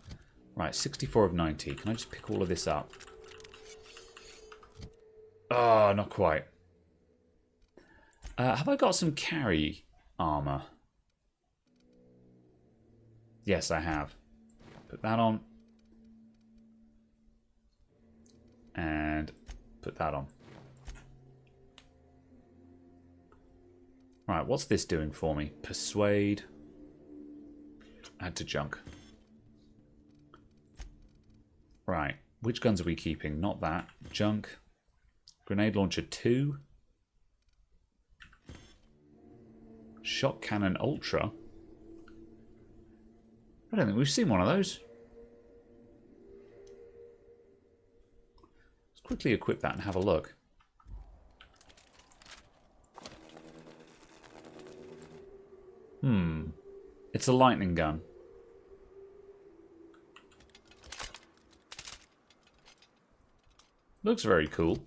Speaker 1: Right, 64 of 90. Can I just pick all of this up? Oh, not quite. Have I got some carry armor? Yes, I have. Put that on. And put that on. Right, what's this doing for me? Persuade. Add to junk. Right, which guns are we keeping? Not that. Junk. Grenade launcher 2. Shot cannon ultra. I don't think we've seen one of those. Let's quickly equip that and have a look. It's a lightning gun. Looks very cool.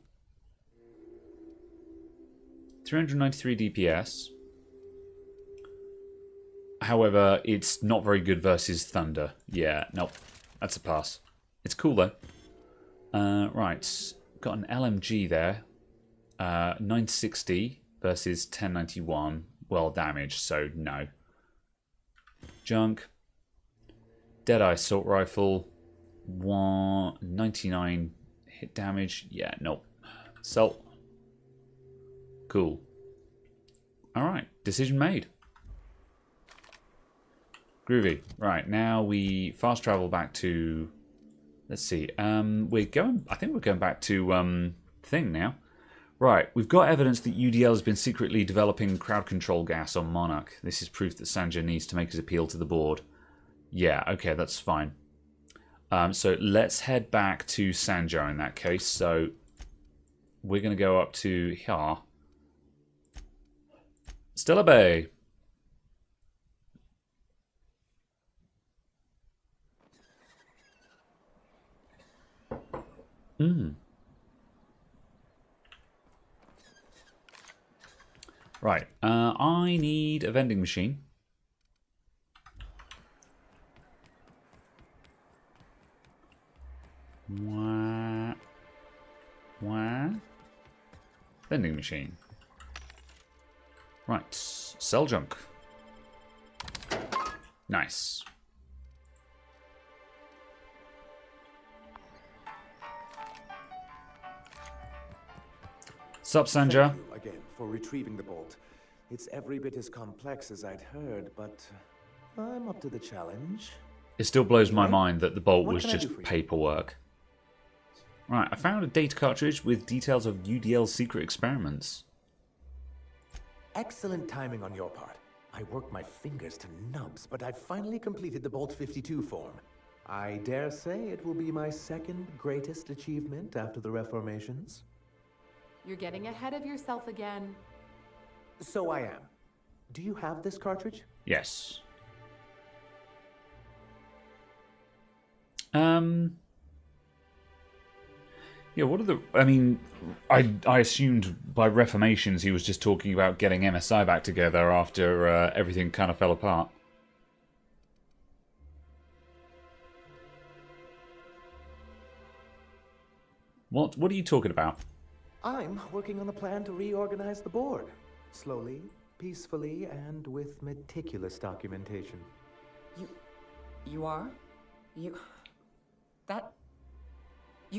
Speaker 1: 393 DPS. However, it's not very good versus Thunder. Yeah, nope. That's a pass. It's cool though. Right. Got an LMG there. 960 versus 1091. Well damaged, so no. Junk. Deadeye assault rifle. 199 hit damage. Yeah, nope. Sell. Cool. Alright, decision made. Groovy. Right, now we fast travel back to... Let's see. We're going... I think we're going back to thing now. Right, we've got evidence that UDL has been secretly developing crowd control gas on Monarch. This is proof that Sanjo needs to make his appeal to the board. Yeah, okay, that's fine. So let's head back to Sanjo in that case. So we're going to go up to here. Stella Bay. Right, I need a vending machine. Wah. Vending machine. Right, sell junk. Nice. Sup, Sanja?
Speaker 9: Thank you again for retrieving the bolt. It's every bit as complex as I'd heard, but I'm up to the challenge.
Speaker 1: It still blows my
Speaker 9: Anyway,
Speaker 1: mind that the bolt
Speaker 9: what
Speaker 1: was
Speaker 9: can I
Speaker 1: just
Speaker 9: do for you?
Speaker 1: paperwork. Right, I found a data cartridge with details of UDL's secret experiments.
Speaker 9: Excellent timing on your part. I worked my fingers to nubs, but I finally completed the Bolt 52 form. I dare say it will be my second greatest achievement after the reformations.
Speaker 6: You're getting ahead of yourself again.
Speaker 9: So I am. Do you have this cartridge?
Speaker 1: Yes. Yeah, what are the... I mean, I assumed by reformations he was just talking about getting MSI back together after everything kind of fell apart. What are you talking about?
Speaker 9: I'm working on a plan to reorganize the board. Slowly, peacefully, and with meticulous documentation.
Speaker 10: You are? You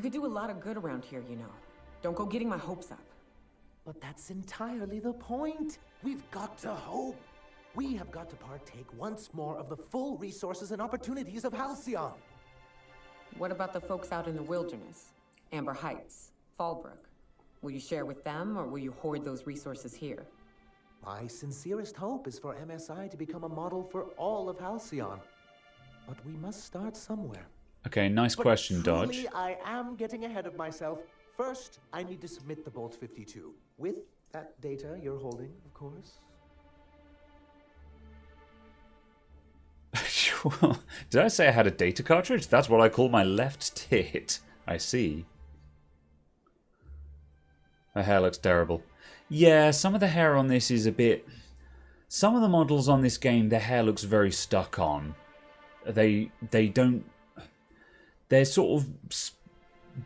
Speaker 10: could do a lot of good around here, you know. Don't go getting my hopes up.
Speaker 9: But that's entirely the point. We've got to hope. We have got to partake once more of the full resources and opportunities of Halcyon.
Speaker 10: What about the folks out in the wilderness? Amber Heights, Fallbrook. Will you share with them, or will you hoard those resources here?
Speaker 9: My sincerest hope is for MSI to become a model for all of Halcyon. But we must start somewhere.
Speaker 1: Okay, nice question, Dodge.
Speaker 9: Truly, I am getting ahead of myself. First, I need to submit the Bolt 52. With that data you're holding, of course.
Speaker 1: Did I say I had a data cartridge? That's what I call my left tit. I see. The hair looks terrible. Yeah, some of the hair on this is a bit... Some of the models on this game, their hair looks very stuck on. They don't... They're sort of...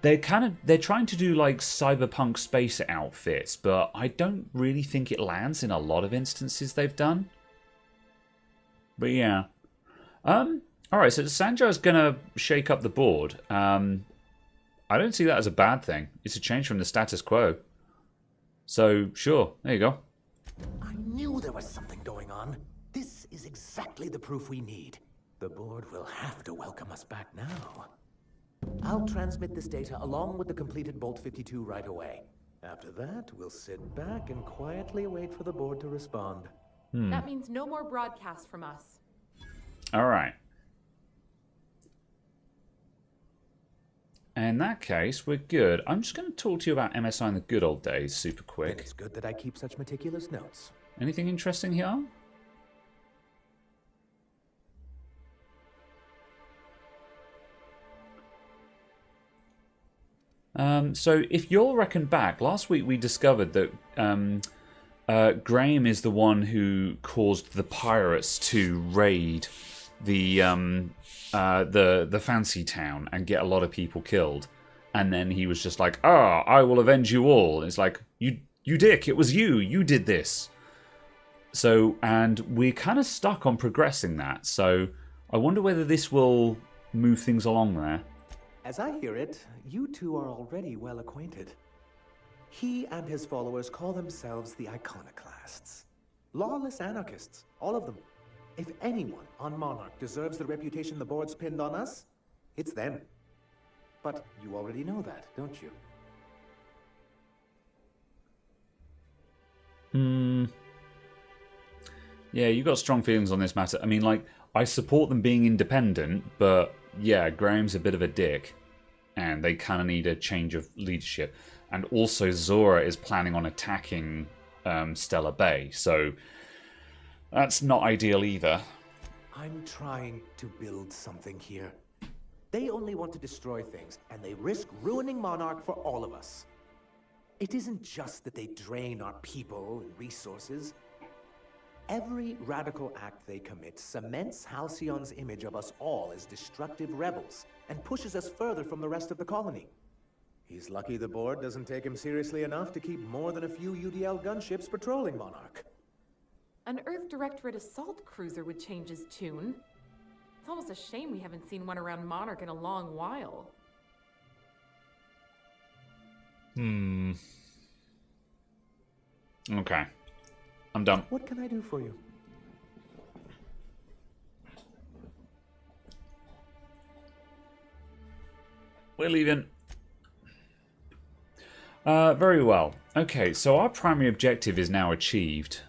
Speaker 1: They're trying to do like cyberpunk space outfits, but I don't really think it lands in a lot of instances they've done. But yeah. Alright, so Sanjo's gonna shake up the board. I don't see that as a bad thing. It's a change from the status quo. So, sure, there you go.
Speaker 9: I knew there was something going on. This is exactly the proof we need. The board will have to welcome us back now. I'll transmit this data along with the completed Bolt 52 right away. After that, we'll sit back and quietly wait for the board to respond.
Speaker 6: That means no more broadcasts from us.
Speaker 1: Alright. In that case, we're good. I'm just going to talk to you about MSI in the good old days super
Speaker 9: Then
Speaker 1: quick.
Speaker 9: it's good that I keep such meticulous notes.
Speaker 1: Anything interesting here? So if you'll reckon back, last week we discovered that Graham is the one who caused the pirates to raid the fancy town and get a lot of people killed, and then he was just like, I will avenge you all. And it's like, you dick, it was you did this. So, and we're kind of stuck on progressing that, so I wonder whether this will move things along there.
Speaker 9: As I hear it, you two are already well acquainted. He and his followers call themselves the Iconoclasts. Lawless anarchists, all of them. If anyone on Monarch deserves the reputation the board's pinned on us, it's them. But you already know that, don't you?
Speaker 1: Yeah, you got strong feelings on this matter. I mean, like, I support them being independent, but yeah, Graham's a bit of a dick, and they kind of need a change of leadership. And also, Zora is planning on attacking Stellar Bay, so that's not ideal either.
Speaker 9: I'm trying to build something here. They only want to destroy things, and they risk ruining Monarch for all of us. It isn't just that they drain our people and resources. Every radical act they commit cements Halcyon's image of us all as destructive rebels and pushes us further from the rest of the colony. He's lucky the board doesn't take him seriously enough to keep more than a few UDL gunships patrolling Monarch.
Speaker 6: An Earth Directorate assault cruiser would change his tune. It's almost a shame we haven't seen one around Monarch in a long while.
Speaker 1: Okay. I'm done.
Speaker 9: What can I do for you?
Speaker 1: We're leaving. Very well. Okay, so our primary objective is now achieved.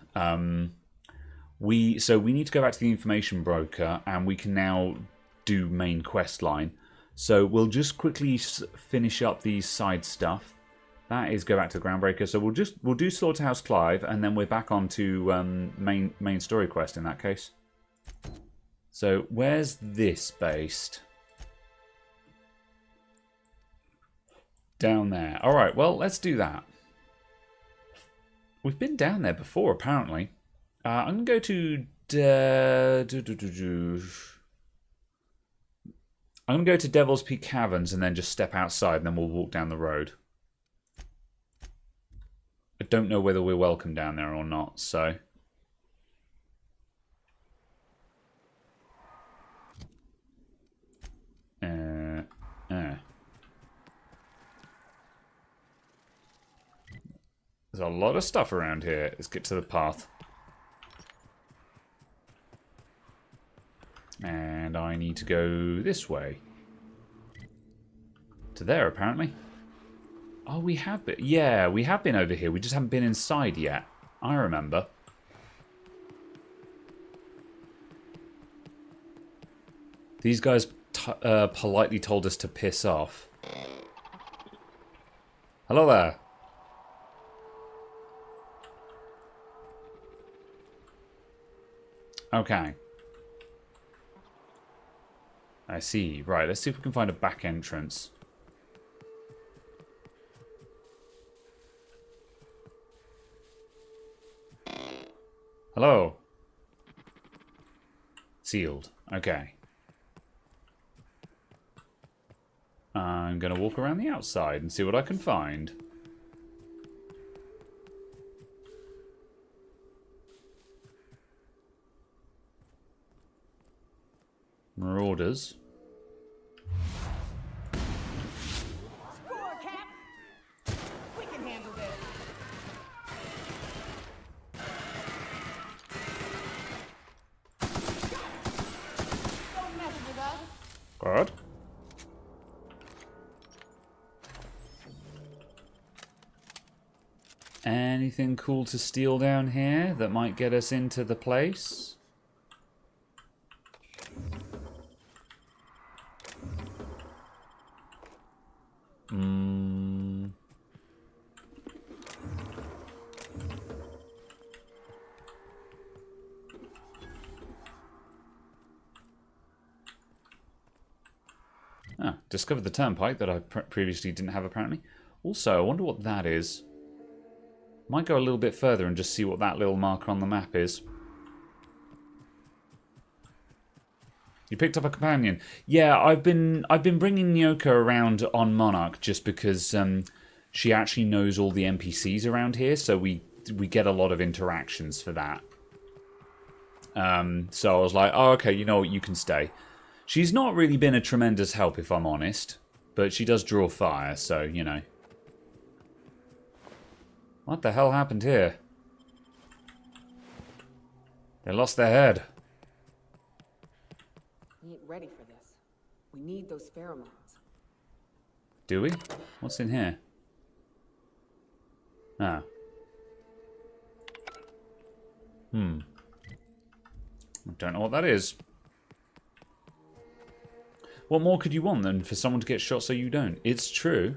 Speaker 1: We need to go back to the information broker, and we can now do main quest line. So we'll just quickly finish up these side stuff. That is go back to the Groundbreaker. So we'll do Slaughterhouse Clive, and then we're back on to main story quest in that case. So where's this based? Down there. All right. Well, let's do that. We've been down there before, apparently. I'm gonna go to I'm going to go to Devil's Peak Caverns and then just step outside and then we'll walk down the road. I don't know whether we're welcome down there or not, so... There's a lot of stuff around here. Let's get to the path. And I need to go this way. To there, apparently. Oh, we have been... Yeah, we have been over here. We just haven't been inside yet. I remember. These guys politely told us to piss off. Hello there. Okay. I see. Right, let's see if we can find a back entrance. Hello. Sealed. Okay. I'm going to walk around the outside and see what I can find. Marauders.
Speaker 2: Score, Cap! We can handle this. Don't mess with us.
Speaker 1: Good. Anything cool to steal down here that might get us into the place? Ah, discovered the turnpike that I previously didn't have apparently. Also, I wonder what that is. Might go a little bit further and just see what that little marker on the map is. You picked up a companion. Yeah, I've been bringing Nyoka around on Monarch just because she actually knows all the NPCs around here, so we get a lot of interactions for that. So I was like, oh, okay, you know what, you can stay. She's not really been a tremendous help, if I'm honest, but she does draw fire, so, you know. What the hell happened here? They lost their head.
Speaker 10: We ain't ready for this. We need those pheromones.
Speaker 1: Do we? What's in here? Ah. I don't know what that is. What more could you want than for someone to get shot so you don't? It's true.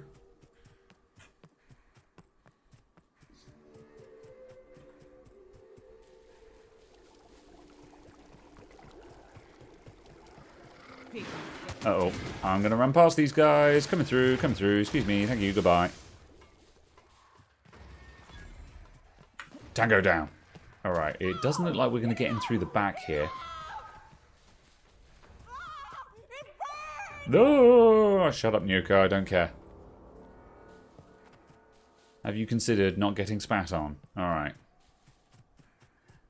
Speaker 1: Uh-oh. I'm going to run past these guys. Coming through, Excuse me. Thank you. Goodbye. Tango down. Alright. It doesn't look like we're going to get in through the back here. No! Shut up, Nuka. I don't care. Have you considered not getting spat on? Alright.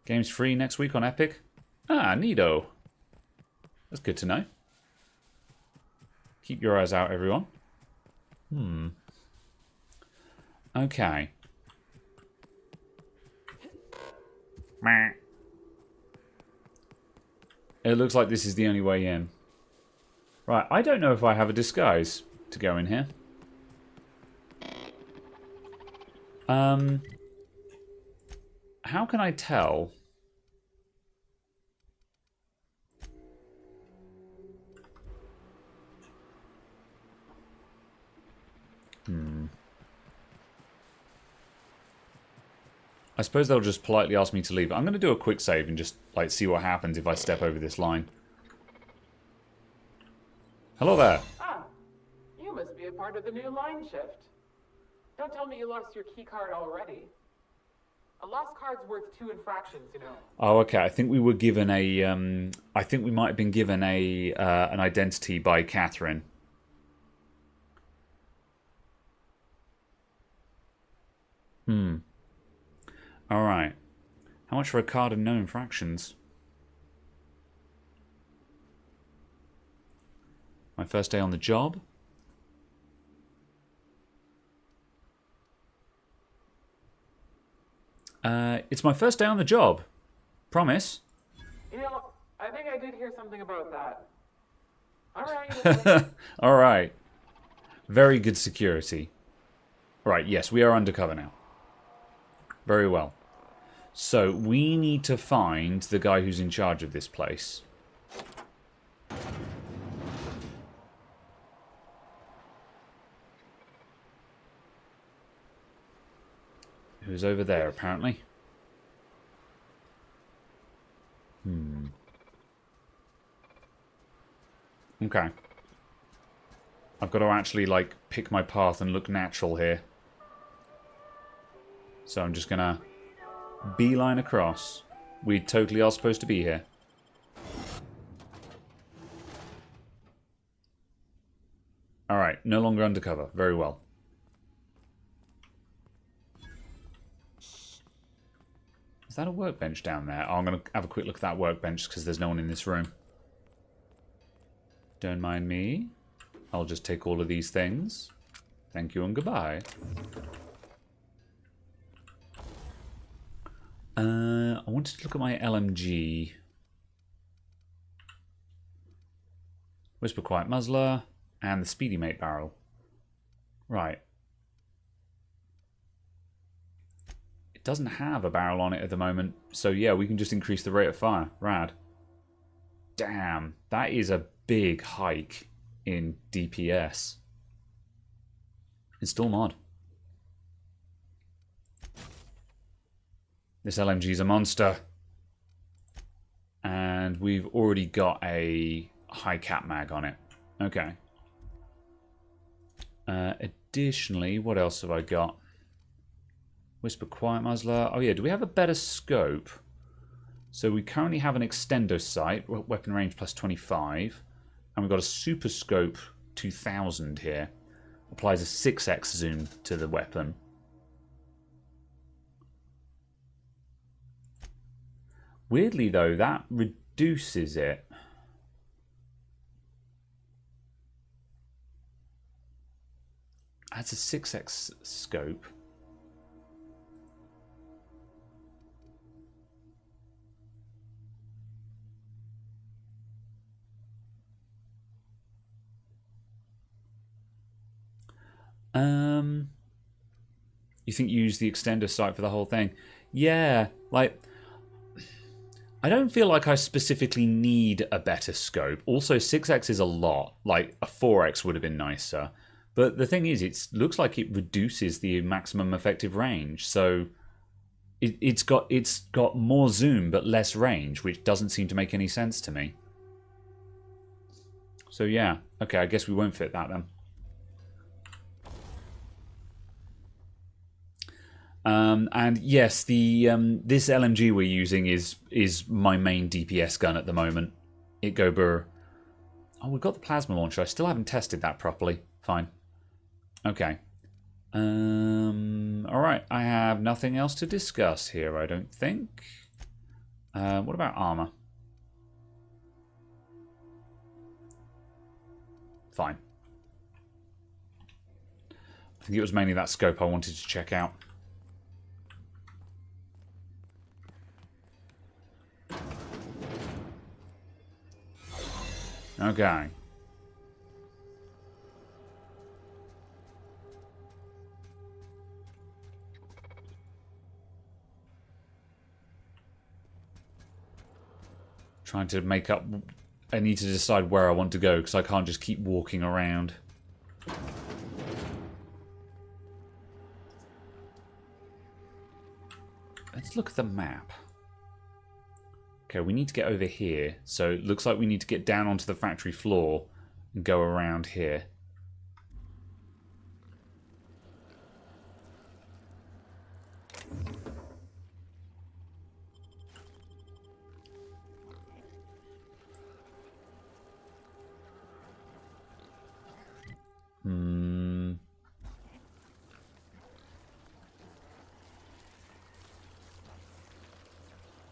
Speaker 1: Game's free next week on Epic? Ah, neato. That's good to know. Keep your eyes out, everyone. Okay. Meh. It looks like this is the only way in. Right, I don't know if I have a disguise to go in here. How can I tell? I suppose they'll just politely ask me to leave. I'm going to do a quick save and just like see what happens if I step over this line. Hello there.
Speaker 11: Ah, you must be a part of the new line shift. Don't tell me you lost your key card already. A lost card's worth 2 infractions, you know.
Speaker 1: Oh, okay. I think we were given a. I think we might have been given a an identity by Catherine. All right. How much for a card and no infractions? My first day on the job. It's my first day on the job. Promise.
Speaker 11: You know, I think I did hear something about that. Alright.
Speaker 1: All right. Very good security. Right, yes, we are undercover now. Very well. So, we need to find the guy who's in charge of this place. Who's over there, apparently. Okay. I've got to actually, like, pick my path and look natural here. So I'm just gonna beeline across. We totally are supposed to be here. Alright, no longer undercover. Very well. Is that a workbench down there? Oh, I'm going to have a quick look at that workbench because there's no one in this room. Don't mind me. I'll just take all of these things. Thank you and goodbye. I wanted to look at my LMG. Whisper Quiet Muzzler and the Speedy Mate barrel. Right. It doesn't have a barrel on it at the moment, so yeah, we can just increase the rate of fire. Rad. Damn, that is a big hike in DPS. Install mod. This LMG is a monster. And we've already got a high cap mag on it. Okay. Additionally, what else have I got? Whisper Quiet Muzzler. Oh yeah, do we have a better scope? So we currently have an extendo sight, weapon range plus 25. And we've got a super scope 2000 here. Applies a 6x zoom to the weapon. Weirdly though, that reduces it. That's a 6x scope. You think you use the extender sight for the whole thing? Yeah, like, I don't feel like I specifically need a better scope. Also, 6x is a lot. Like, a 4x would have been nicer. But the thing is, it looks like it reduces the maximum effective range. So it's got more zoom but less range, which doesn't seem to make any sense to me. So yeah, okay, I guess we won't fit that then. And yes, the this LMG we're using is my main DPS gun at the moment. It go burr. Oh, we've got the plasma launcher. I still haven't tested that properly. Fine. Okay. Alright, I have nothing else to discuss here, I don't think. What about armor? Fine. I think it was mainly that scope I wanted to check out. Okay. Trying to make up... I need to decide where I want to go, because I can't just keep walking around. Let's look at the map. Okay, we need to get over here. So it looks like we need to get down onto the factory floor and go around here.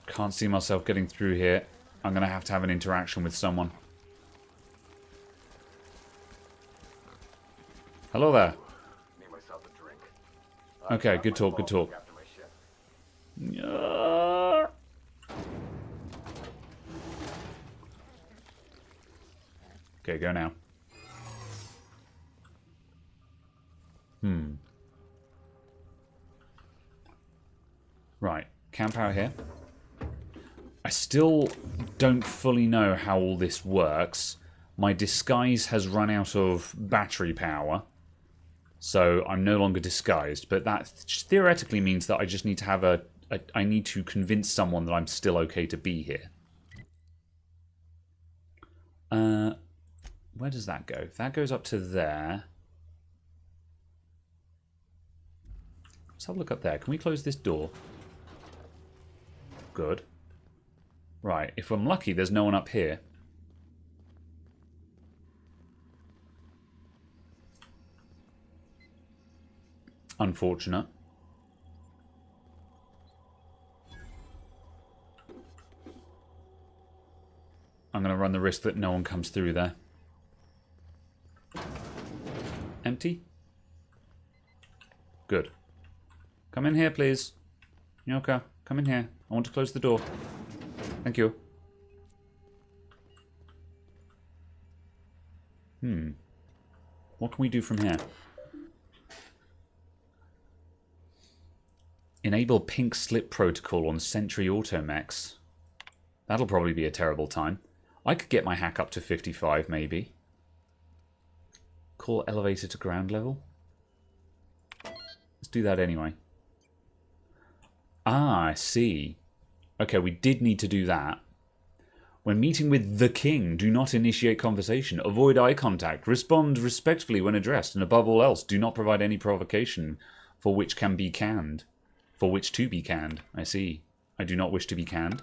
Speaker 1: Can't see myself getting through here. I'm going to have an interaction with someone. Hello there. Okay, good talk, good talk. Okay, go now. Right, camp out here. I still don't fully know how all this works. My disguise has run out of battery power, so I'm no longer disguised. But that theoretically means that I just need to have I need to convince someone that I'm still okay to be here. Where does that go? That goes up to there. Let's have a look up there. Can we close this door? Good. Right, if I'm lucky, there's no one up here. Unfortunate. I'm going to run the risk that no one comes through there. Empty? Good. Come in here, please. Nyoka, come in here. I want to close the door. Thank you. What can we do from here? Enable pink slip protocol on Sentry automechs. That'll probably be a terrible time. I could get my hack up to 55, maybe. Call elevator to ground level. Let's do that anyway. Ah, I see. Okay, we did need to do that. When meeting with the king, do not initiate conversation. Avoid eye contact. Respond respectfully when addressed. And above all else, do not provide any provocation for which can be canned. For which to be canned. I see. I do not wish to be canned.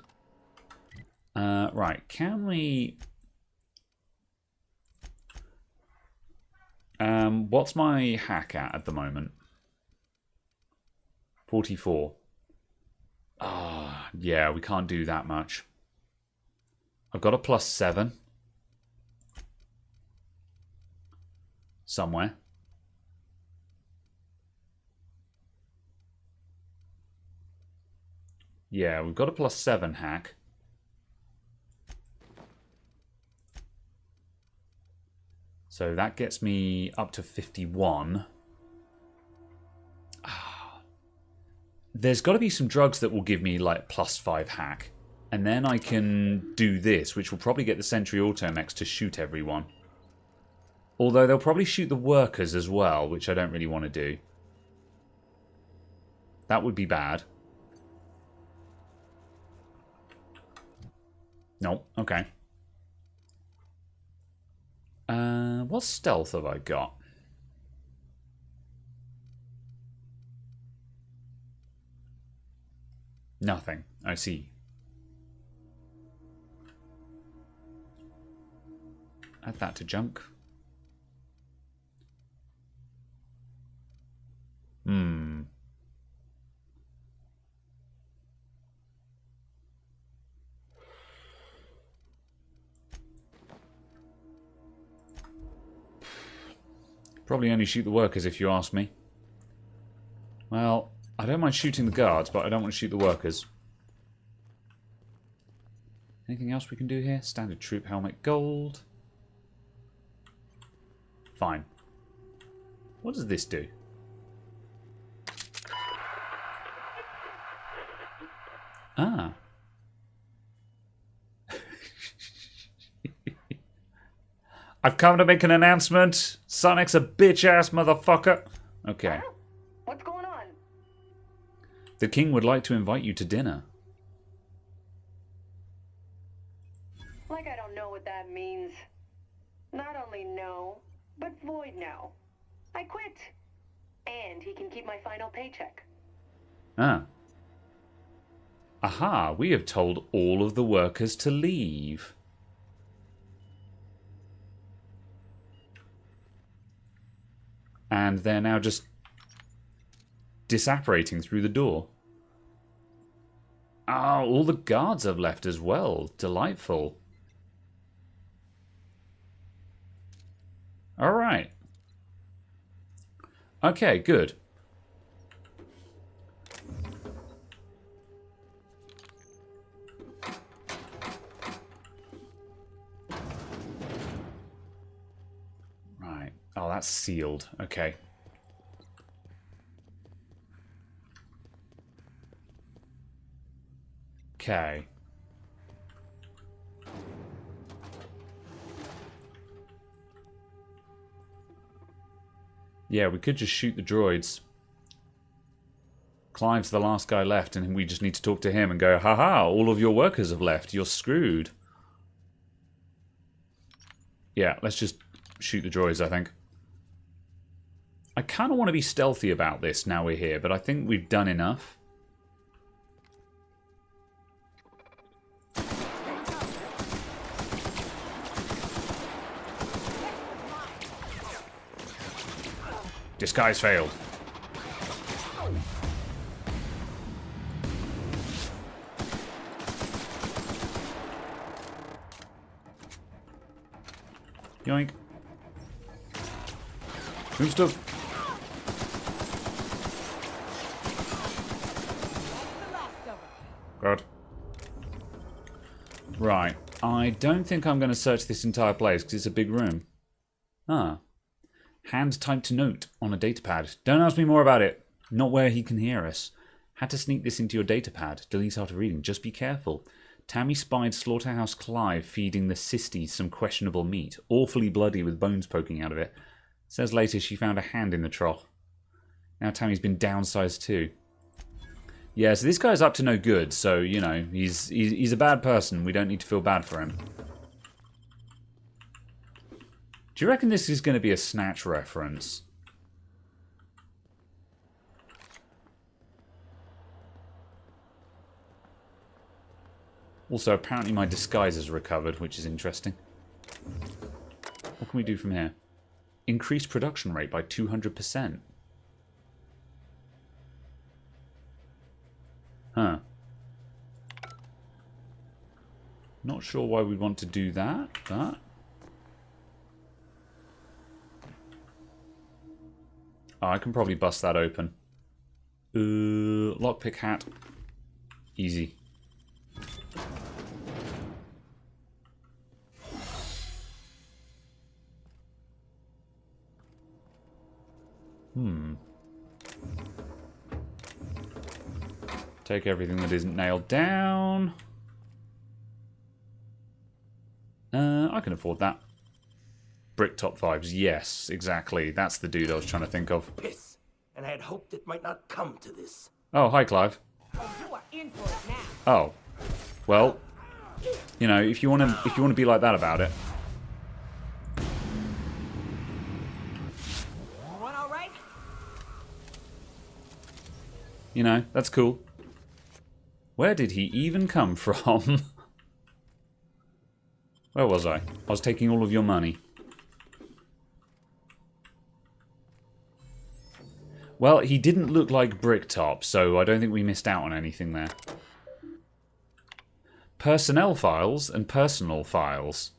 Speaker 1: Right, can we... what's my hack at the moment? 44. Ah, yeah, we can't do that much. I've got a +7. Somewhere. Yeah, we've got a +7 hack. So that gets me up to 51. There's got to be some drugs that will give me like +5 hack. And then I can do this, which will probably get the Sentry automechs to shoot everyone. Although they'll probably shoot the workers as well, which I don't really want to do. That would be bad. Nope, okay. What stealth have I got? Nothing, I see. Add that to junk. Probably only shoot the workers if you ask me. Well, I don't mind shooting the guards, but I don't want to shoot the workers. Anything else we can do here? Standard troop helmet gold. Fine. What does this do? Ah. I've come to make an announcement. Sonic's a bitch-ass motherfucker. Okay.
Speaker 2: Huh? What's going on?
Speaker 1: The king would like to invite you to dinner.
Speaker 2: Like I don't know what that means. Not only no, but void no. I quit. And he can keep my final paycheck.
Speaker 1: Ah. Aha, we have told all of the workers to leave. And they're now just disapparating through the door. Oh, all the guards have left as well. Delightful. Alright. Okay, good. Right. Oh, that's sealed. Okay. Okay. Yeah, we could just shoot the droids. Clive's the last guy left, and we just need to talk to him and go, haha, all of your workers have left. You're screwed. Yeah, let's just shoot the droids, I think. I kind of want to be stealthy about this now we're here, but I think we've done enough. Disguise failed. Yoink. Move stuff. God. Right. I don't think I'm going to search this entire place because it's a big room. Ah. Hand-typed note on a datapad. Don't ask me more about it. Not where he can hear us. Had to sneak this into your datapad. Delete after reading. Just be careful. Tammy spied Slaughterhouse Clive feeding the Sisty some questionable meat. Awfully bloody with bones poking out of it. Says later she found a hand in the trough. Now Tammy's been downsized too. Yeah, so this guy's up to no good. So, you know, he's a bad person. We don't need to feel bad for him. Do you reckon this is going to be a Snatch reference? Also, apparently my disguise has recovered, which is interesting. What can we do from here? Increase production rate by 200%. Huh. Not sure why we'd want to do that, but... Oh, I can probably bust that open. Lockpick hat. Easy. Take everything that isn't nailed down. I can afford that. Bricktop vibes. Yes, exactly. That's the dude I was trying to think of.
Speaker 5: Piss. And I had hoped it might not come to this.
Speaker 1: Oh, hi, Clive.
Speaker 2: Oh, you are in for it now.
Speaker 1: Oh. Well, you know, if you want to be like that about it.
Speaker 2: Everyone all right?
Speaker 1: You know, that's cool. Where did he even come from? Where was I? I was taking all of your money. Well, he didn't look like Bricktop, so I don't think we missed out on anything there. Personnel files and personal files.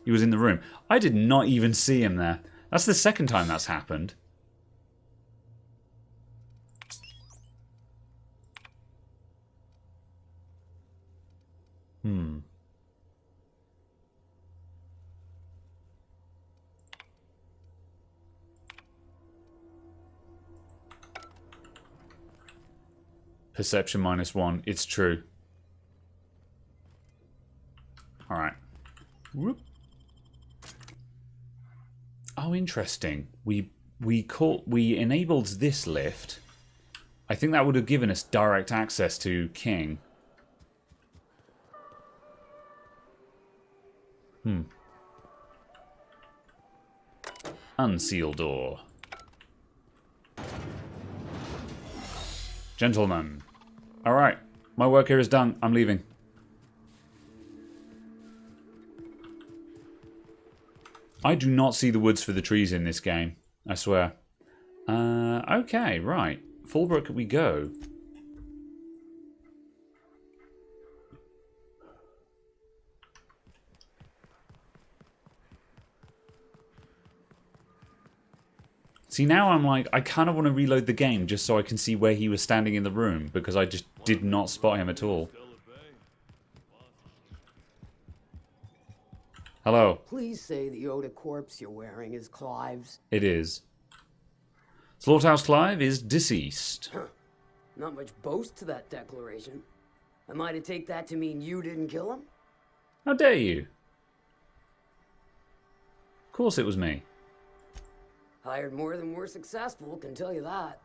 Speaker 1: He was in the room. I did not even see him there. That's the second time that's happened. Perception -1. It's true. Alright. Whoop. Oh, interesting. We enabled this lift. I think that would have given us direct access to King. Unseal door. Gentlemen. Alright. My work here is done. I'm leaving. I do not see the woods for the trees in this game. I swear. Okay, right. Fallbrook we go. See, now I'm like, I kind of want to reload the game just so I can see where he was standing in the room, because I just did not spot him at all. Hello.
Speaker 8: Please say the Oda corpse you're wearing is Clive's.
Speaker 1: It is. Slaughterhouse Clive is deceased.
Speaker 8: Not much boast to that declaration. Am I to take that to mean you didn't kill him?
Speaker 1: How dare you? Of course it was me.
Speaker 8: Hired more than we're successful, can tell you that.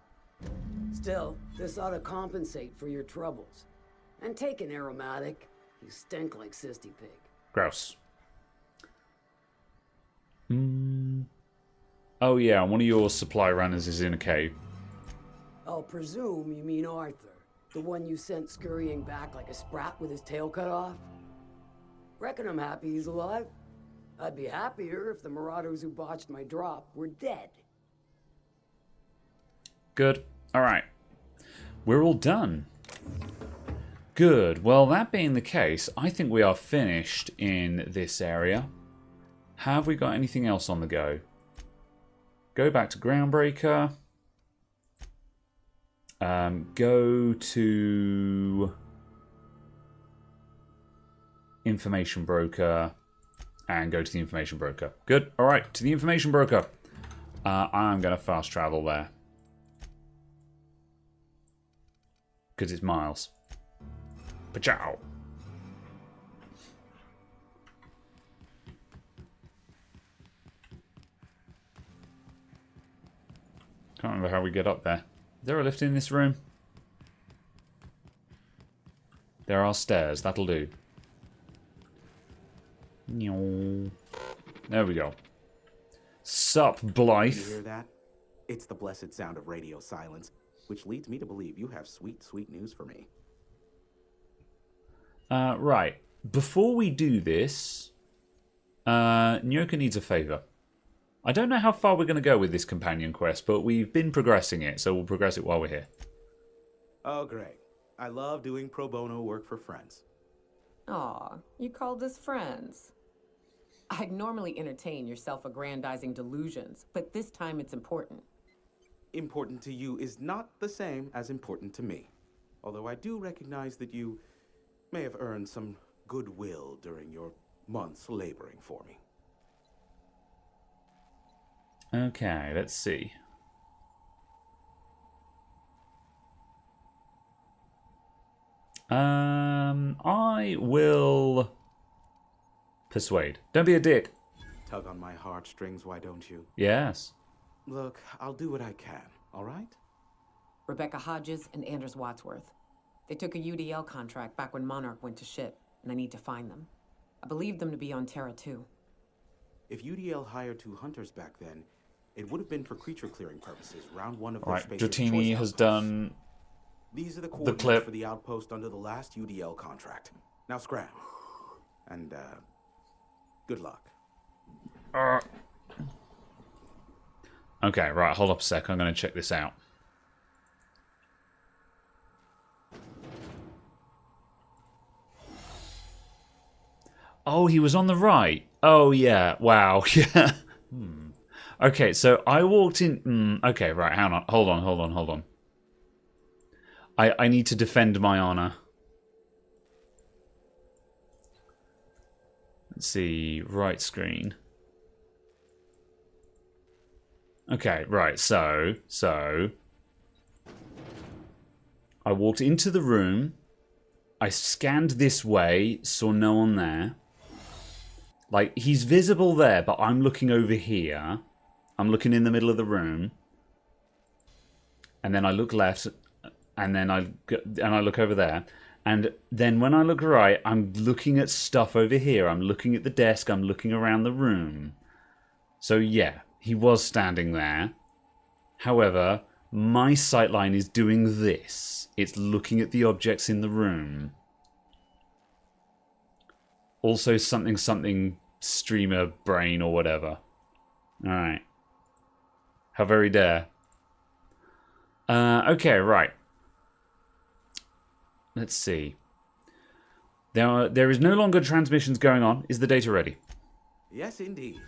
Speaker 8: Still, this ought to compensate for your troubles. And take an aromatic. You stink like Sisty Pig.
Speaker 1: Grouse. Oh yeah, one of your supply runners is in a cave.
Speaker 8: I'll presume you mean Arthur, the one you sent scurrying back like a sprat with his tail cut off? Reckon I'm happy he's alive. I'd be happier if the marauders who botched my drop were dead.
Speaker 1: Good. Alright. We're all done. Good. Well, that being the case, I think we are finished in this area. Have we got anything else on the go? Go back to Groundbreaker. Go to Information Broker. And go to the Information Broker. Good. Alright, to the Information Broker. I'm going to fast travel there. Because it's miles. Pachow. Can't remember how we get up there. Is there a lift in this room? There are stairs. That'll do. There we go. Sup, Blythe?
Speaker 12: You hear that? It's the blessed sound of radio silence, which leads me to believe you have sweet, sweet news for me.
Speaker 1: Right. Before we do this, Nyoka needs a favour. I don't know how far we're going to go with this companion quest, but we've been progressing it, so we'll progress it while we're here.
Speaker 12: Oh, great. I love doing pro bono work for friends.
Speaker 10: Aw, you called us friends. I'd normally entertain your self-aggrandizing delusions, but this time it's important.
Speaker 12: Important to you is not the same as important to me. Although I do recognize that you may have earned some goodwill during your months laboring for me.
Speaker 1: Okay, let's see. I will persuade. Don't be a dick.
Speaker 12: Tug on my heartstrings, why don't you?
Speaker 1: Yes.
Speaker 12: Look, I'll do what I can, all right?
Speaker 10: Rebecca Hodges and Anders Wadsworth. They took a UDL contract back when Monarch went to ship, and I need to find them. I believe them to be on Terra 2.
Speaker 12: If UDL hired 2 hunters back then, it would have been for creature clearing purposes, round 1 of their
Speaker 1: Right,
Speaker 12: space's
Speaker 1: Dratini
Speaker 12: choice
Speaker 1: has
Speaker 12: outposts.
Speaker 1: done
Speaker 12: These are the
Speaker 1: the
Speaker 12: coordinates
Speaker 1: clip.
Speaker 12: for the outpost under the last UDL contract. Now scram. And, good luck.
Speaker 1: Okay, right, hold up a sec. I'm going to check this out. Oh, he was on the right. Oh, yeah. Wow. Yeah. Okay, so I walked in... okay, right, hang on. Hold on. I need to defend my honor. Let's see. Right screen. Okay, right, so... I walked into the room. I scanned this way, saw no one there. Like, he's visible there, but I'm looking over here. I'm looking in the middle of the room. And then I look left, and then I look over there. And then when I look right, I'm looking at stuff over here. I'm looking at the desk. I'm looking around the room. So yeah, he was standing there. However, my sightline is doing this. It's looking at the objects in the room. Also something streamer brain or whatever. Alright. How very dare. Okay, right. Let's see. There is no longer transmissions going on. Is the data ready?
Speaker 12: Yes, indeed.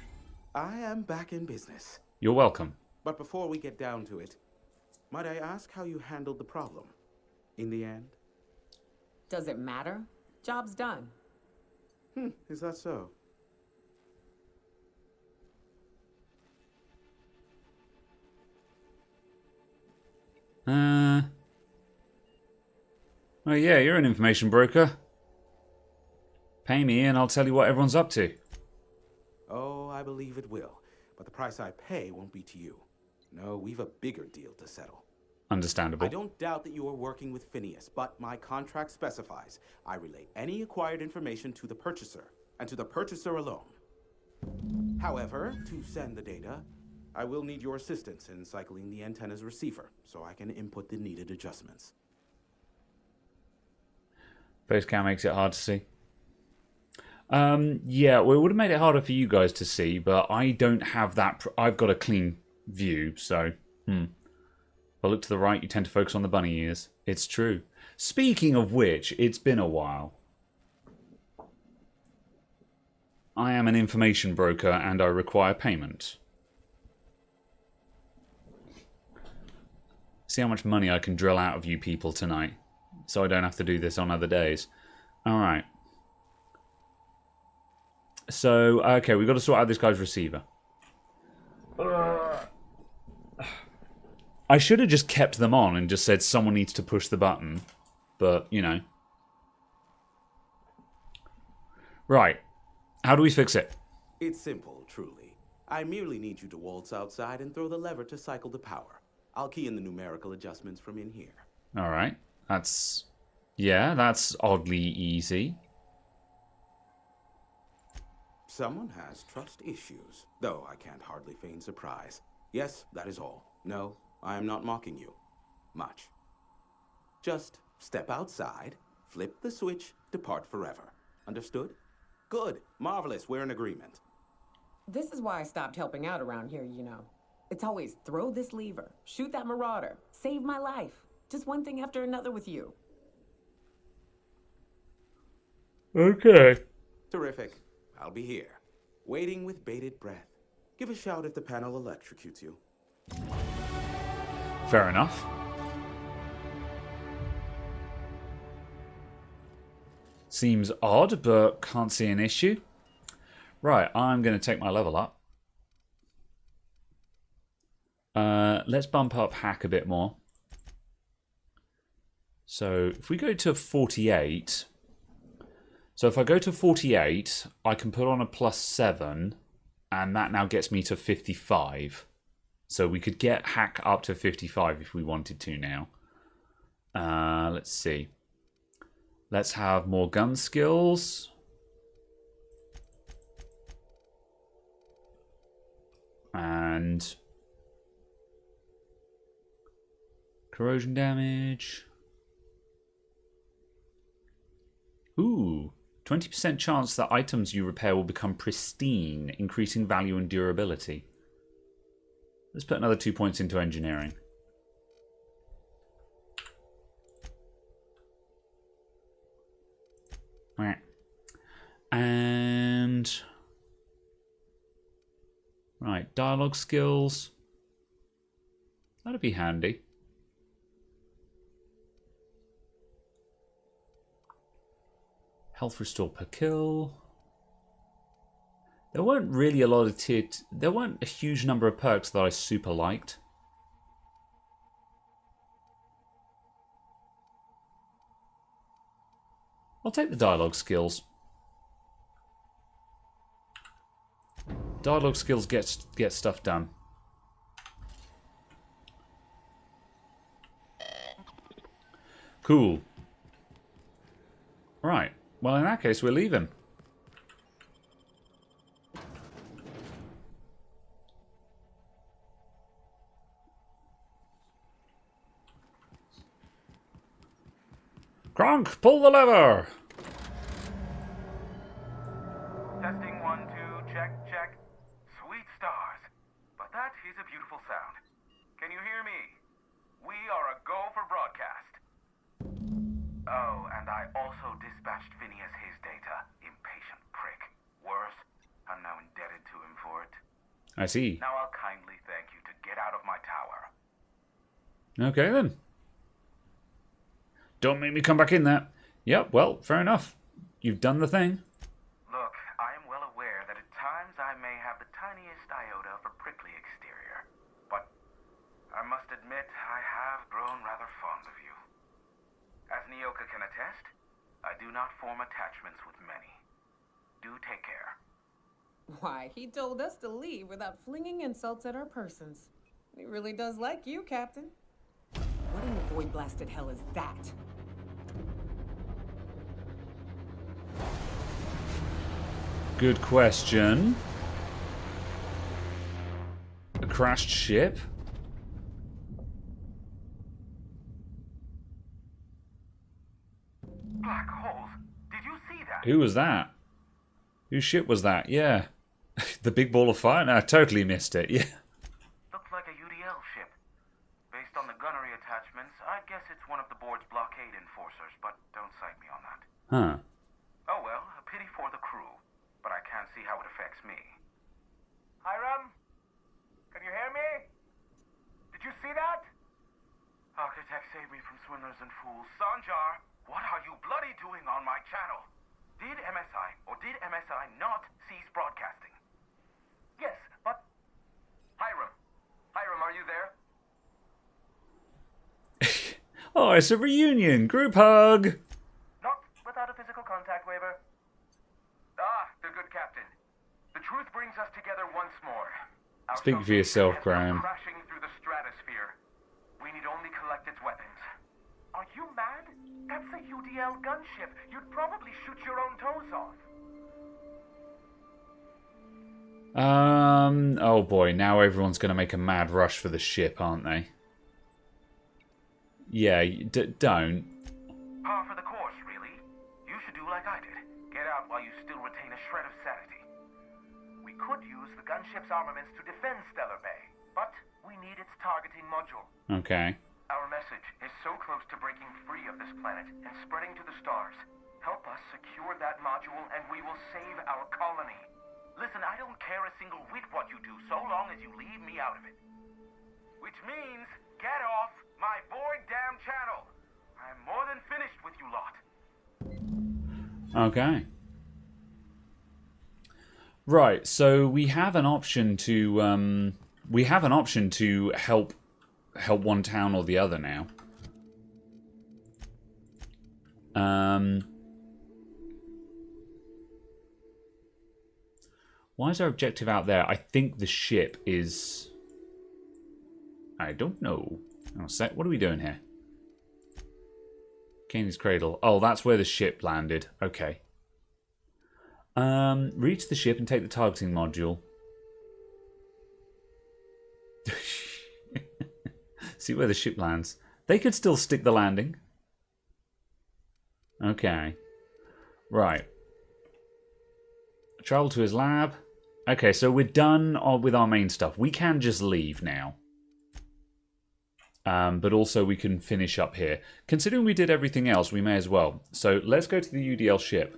Speaker 12: I am back in business.
Speaker 1: You're welcome.
Speaker 12: But before we get down to it, might I ask how you handled the problem? In the end?
Speaker 10: Does it matter? Job's done.
Speaker 12: Is that so?
Speaker 1: Oh yeah, you're an information broker. Pay me and I'll tell you what everyone's up to.
Speaker 12: Oh, I believe it will. But the price I pay won't be to you. No, we've a bigger deal to settle.
Speaker 1: Understandable.
Speaker 12: I don't doubt that you are working with Phineas, but my contract specifies I relay any acquired information to the purchaser, and to the purchaser alone. However, to send the data, I will need your assistance in cycling the antenna's receiver, so I can input the needed adjustments.
Speaker 1: Face cam makes it hard to see. Yeah, well, it would have made it harder for you guys to see, but I don't have that. I've got a clean view, so. If I look to the right, you tend to focus on the bunny ears. It's true. Speaking of which, it's been a while. I am an information broker and I require payment. See how much money I can drill out of you people tonight, so I don't have to do this on other days. Alright. So, okay, we've got to sort out this guy's receiver. I should have just kept them on and just said someone needs to push the button. But, you know. Right. How do we fix it?
Speaker 12: It's simple, truly. I merely need you to waltz outside and throw the lever to cycle the power. I'll key in the numerical adjustments from in here.
Speaker 1: Alright. That's... yeah, that's oddly easy.
Speaker 12: Someone has trust issues, though I can't hardly feign surprise. Yes, that is all. No, I am not mocking you. Much. Just step outside, flip the switch, depart forever. Understood? Good. Marvelous. We're in agreement.
Speaker 10: This is why I stopped helping out around here, you know. It's always throw this lever, shoot that marauder, save my life. Just one thing after another with you.
Speaker 1: Okay.
Speaker 12: Terrific. I'll be here, waiting with bated breath. Give a shout if the panel electrocutes you.
Speaker 1: Fair enough. Seems odd, but can't see an issue. Right, I'm going to take my level up. Let's bump up hack a bit more. So if we go to 48... So if I go to 48, I can put on a +7, and that now gets me to 55. So we could get hack up to 55 if we wanted to now. Let's see. Let's have more gun skills. And corrosion damage. Ooh. 20% chance that items you repair will become pristine, increasing value and durability. Let's put another 2 points into engineering. Right. And... right, dialogue skills. That'd be handy. Health restore per kill. There weren't really a lot of there weren't a huge number of perks that I super liked. I'll take the dialogue skills. Dialogue skills get stuff done. Cool. Right. Well, in that case, we're leaving. Gronk, pull the lever!
Speaker 13: Testing 1, 2, check, check. Sweet stars. But that is a beautiful sound.
Speaker 1: I see.
Speaker 12: Now I'll kindly thank you to get out of my tower.
Speaker 1: Okay then. Don't make me come back in there. Yep, well, fair enough. You've done the thing.
Speaker 12: Look, I am well aware that at times I may have the tiniest iota of a prickly exterior, but I must admit I have grown rather fond of you. As Nyoka can attest, I do not form attachments with many. Do take care.
Speaker 10: Why, he told us to leave without flinging insults at our persons. He really does like you, Captain. What in the void blasted hell is that?
Speaker 1: Good question. A crashed ship?
Speaker 12: Black holes? Did you see that?
Speaker 1: Who was that? Whose ship was that? Yeah. The big ball of fire? No, I totally missed it. Yeah.
Speaker 12: Looks like a UDL ship. Based on the gunnery attachments, I guess it's one of the board's blockade enforcers, but don't cite me on that.
Speaker 1: Huh.
Speaker 12: Oh well, a pity for the crew, but I can't see how it affects me. Hiram? Can you hear me? Did you see that? Architect, save me from swindlers and fools. Sanjar, what are you bloody doing on my channel? Did MSI or did MSI not cease broadcasting? Yes, but... Hiram, are you there?
Speaker 1: Oh, it's a reunion. Group hug.
Speaker 12: Not without a physical contact waiver. Ah, the good captain. The truth brings us together once more. Our
Speaker 1: Speak for yourself,
Speaker 12: has come
Speaker 1: Graham.
Speaker 12: crashing through the stratosphere. We need only collect its weapons. Are you mad? That's a UDL gunship. You'd probably shoot your own toes off.
Speaker 1: Oh boy, now everyone's going to make a mad rush for the ship, aren't they? Yeah, don't.
Speaker 12: Par for the course, really. You should do like I did. Get out while you still retain a shred of sanity. We could use the gunship's armaments to defend Stellar Bay, but we need its targeting module.
Speaker 1: Okay.
Speaker 12: Our message is so close to breaking free of this planet and spreading to the stars. Help us secure that module and we will save our colony. Listen, I don't care a single whit what you do so long as you leave me out of it. Which means, get off my void damn channel. I'm more than finished with you lot.
Speaker 1: Okay. Right, so we have an option to help one town or the other now. Why is our objective out there? I think the ship is... I don't know. Hang on a sec. What are we doing here? Kane's Cradle. Oh, that's where the ship landed. Okay. Reach the ship and take the targeting module. See where the ship lands. They could still stick the landing. Okay. Right. Travel to his lab. Okay, so we're done with our main stuff. We can just leave now. But also we can finish up here. Considering we did everything else, we may as well. So let's go to the UDL ship.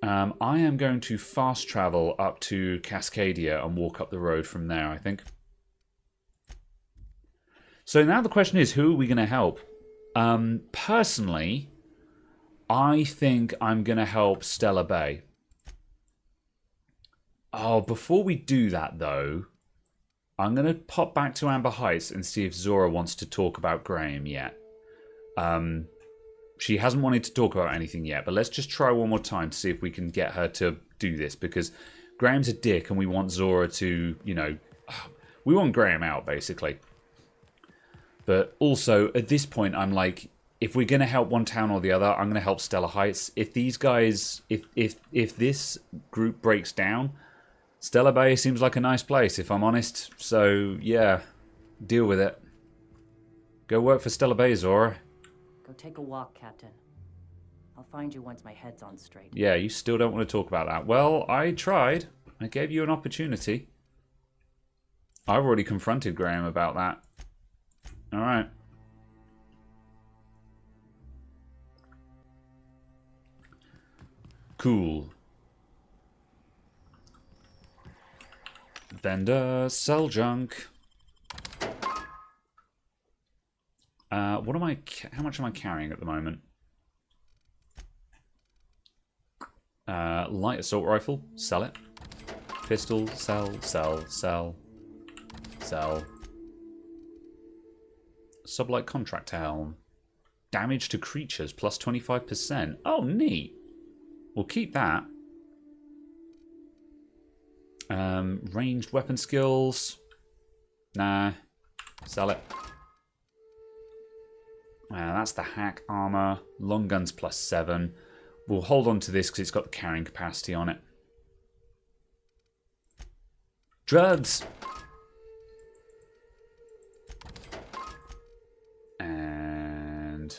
Speaker 1: I am going to fast travel up to Cascadia and walk up the road from there, I think. So now the question is, who are we going to help? Personally, I think I'm going to help Stellar Bay. Oh, before we do that, though, I'm going to pop back to Amber Heights and see if Zora wants to talk about Graham yet. She hasn't wanted to talk about anything yet, but let's just try one more time to see if we can get her to do this, because Graham's a dick and we want Zora to, you know... We want Graham out, basically. But also, at this point, I'm like, if we're going to help one town or the other, I'm going to help Stellar Heights. If these guys... If this group breaks down... Stellar Bay seems like a nice place, if I'm honest. So, yeah, deal with it. Go work for Stellar Bay, Zora.
Speaker 13: Go take a walk, Captain. I'll find you once my head's on straight.
Speaker 1: Yeah, you still don't want to talk about that. Well, I tried. I gave you an opportunity. I've already confronted Graham about that. Alright. Cool. Vendor, sell junk. What am I? How much am I carrying at the moment? Light assault rifle, sell it. Pistol, sell, sell, sell, sell. Sublight contract helm. Damage to creatures plus 25%. Oh, neat. We'll keep that. Ranged weapon skills. Nah. Sell it. That's the hack armor. Long guns plus 7. We'll hold on to this because it's got the carrying capacity on it. Drugs. And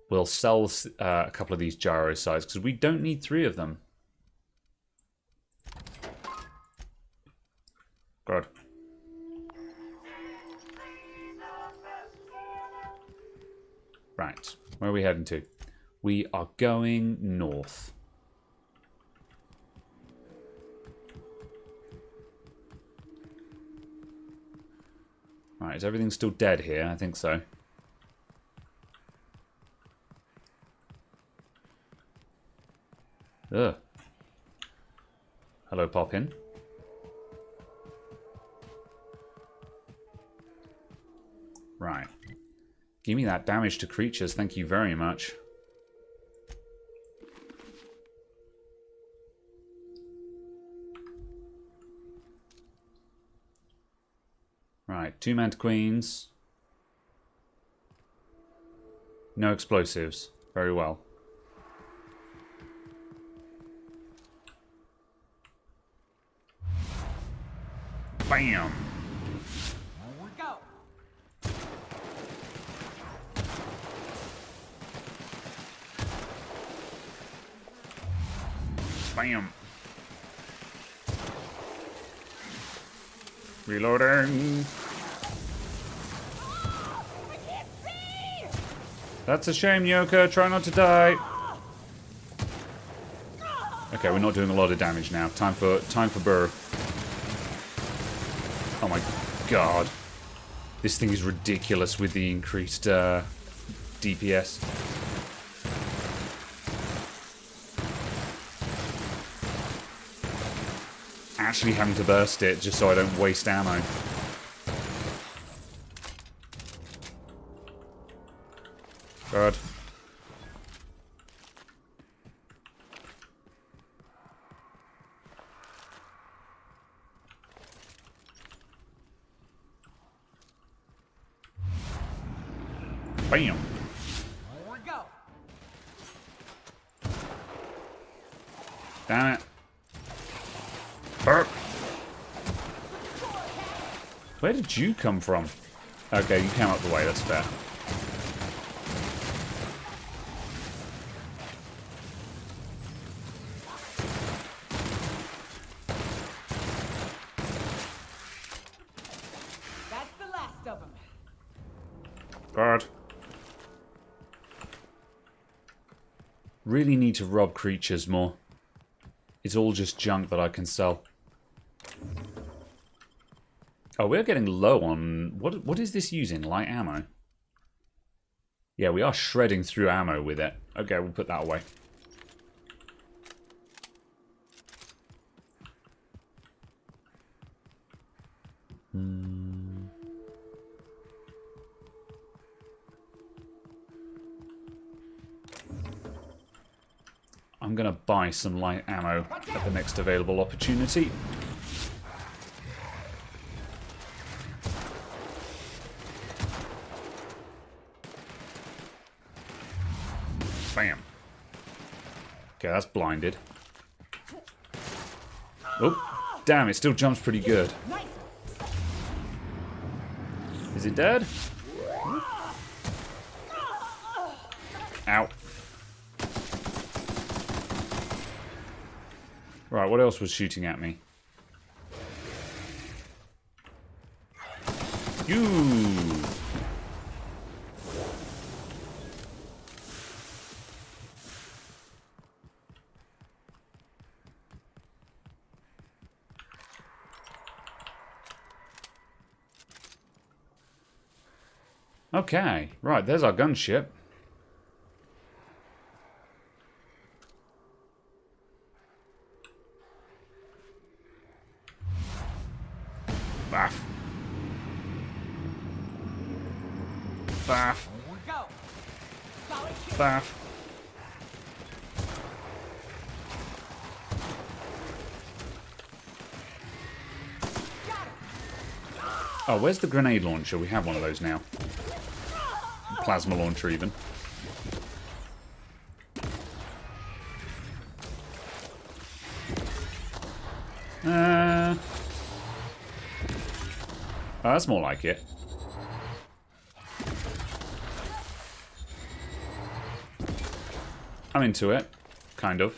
Speaker 1: we'll sell a couple of these gyro sites because we don't need 3 of them. God. Right, where are we heading to? We are going north. Right, is everything still dead here? I think so. Ugh. Hello, Poppin. Right. Give me that damage to creatures, thank you very much. Right, 2 Manta Queens. No explosives. Very well. Bam!
Speaker 10: Go.
Speaker 1: Bam! Reloading! That's a shame, Yoko. Try not to die. Okay, we're not doing a lot of damage now. Time for Burr. Oh my god. This thing is ridiculous with the increased DPS. Actually having to burst it just so I don't waste ammo. God. Bam.
Speaker 10: Go.
Speaker 1: Damn it. Burp. Where did you come from? Okay, you came up the way, that's fair.
Speaker 10: That's the last of them.
Speaker 1: God. Really need to rob creatures more. It's all just junk that I can sell. Oh, we're getting low on... What is this using? Light ammo? Yeah, we are shredding through ammo with it. Okay, we'll put that away. I'm going to buy some light ammo at the next available opportunity. Bam. Okay, that's blinded. Oh, damn, it still jumps pretty good. Is it dead? Ow. Right, what else was shooting at me? You. Okay, right, there's our gunship. Baff. Baff. Baff. Oh, where's the grenade launcher? We have one of those now. Plasma launcher, even. Oh, that's more like it. I'm into it. Kind of.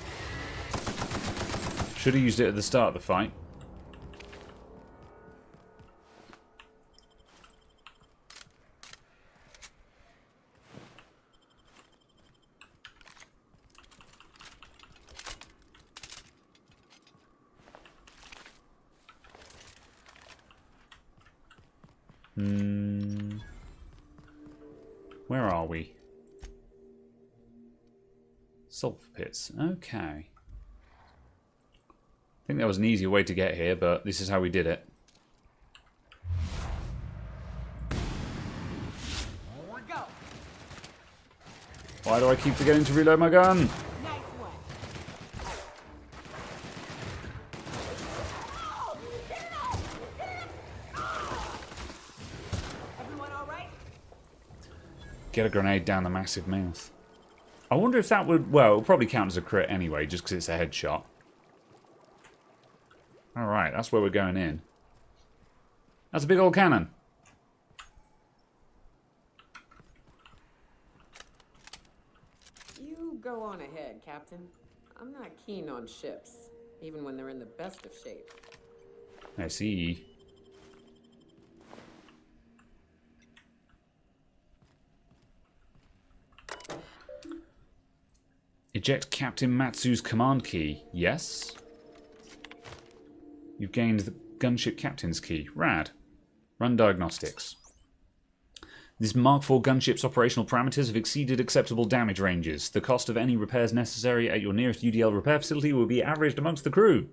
Speaker 1: Should have used it at the start of the fight. Where are we? Sulfur pits. Okay. I think there was an easier way to get here, but this is how we did it. Why do I keep forgetting to reload my gun? Get a grenade down the massive mouth. I wonder if that would... Well, it'll probably count as a crit anyway, just because it's a headshot. Alright, that's where we're going in. That's a big old cannon.
Speaker 10: You go on ahead, Captain. I'm not keen on ships, even when they're in the best of shape.
Speaker 1: I see. Eject Captain Matsu's command key. Yes. You've gained the gunship captain's key. Rad. Run diagnostics. This Mark IV gunship's operational parameters have exceeded acceptable damage ranges. The cost of any repairs necessary at your nearest UDL repair facility will be averaged amongst the crew.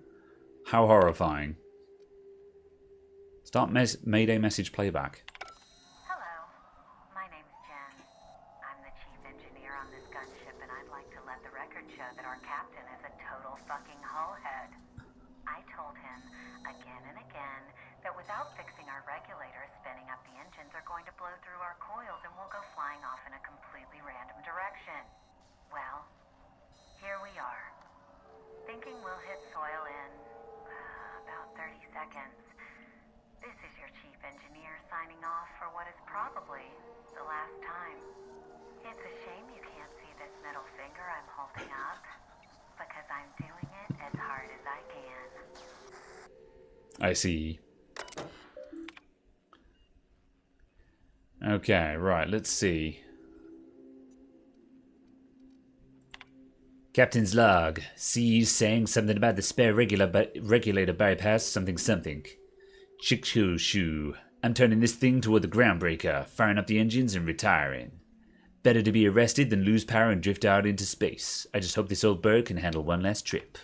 Speaker 1: How horrifying. Start Mayday message playback.
Speaker 14: Hello, my name's Jen. I'm the chief engineer on this gunship, and I'd like to let the record show that our captain is a total fucking hullhead. I told him again and again that without fixing our regulators, spinning up the engines are going to blow through our coils and we'll go flying off in a completely random direction. Well, here we are. Thinking we'll hit soil in about 30 seconds. This is your chief engineer signing off for what is probably the last time. It's a shame you can't see this middle finger I'm holding up, because I'm doing it as hard as I can.
Speaker 1: I see. Okay, right, let's see. Captain's log. See you saying something about the spare regulator bypass something something. Chick-shoo-shoo. I'm turning this thing toward the groundbreaker, firing up the engines and retiring. Better to be arrested than lose power and drift out into space. I just hope this old bird can handle one last trip.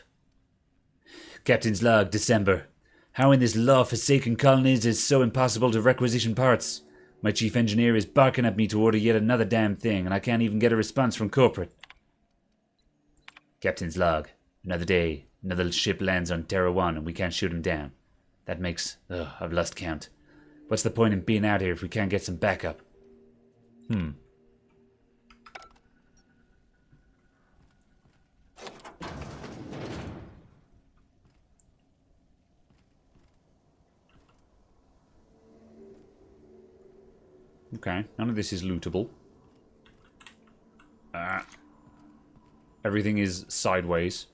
Speaker 1: Captain's log, December. How in this law-forsaken colony is it so impossible to requisition parts? My chief engineer is barking at me to order yet another damn thing, and I can't even get a response from corporate. Captain's log. Another day, another ship lands on Terra 1 and we can't shoot him down. That makes... I've lost count. What's the point in being out here if we can't get some backup? Okay, none of this is lootable. Everything is sideways.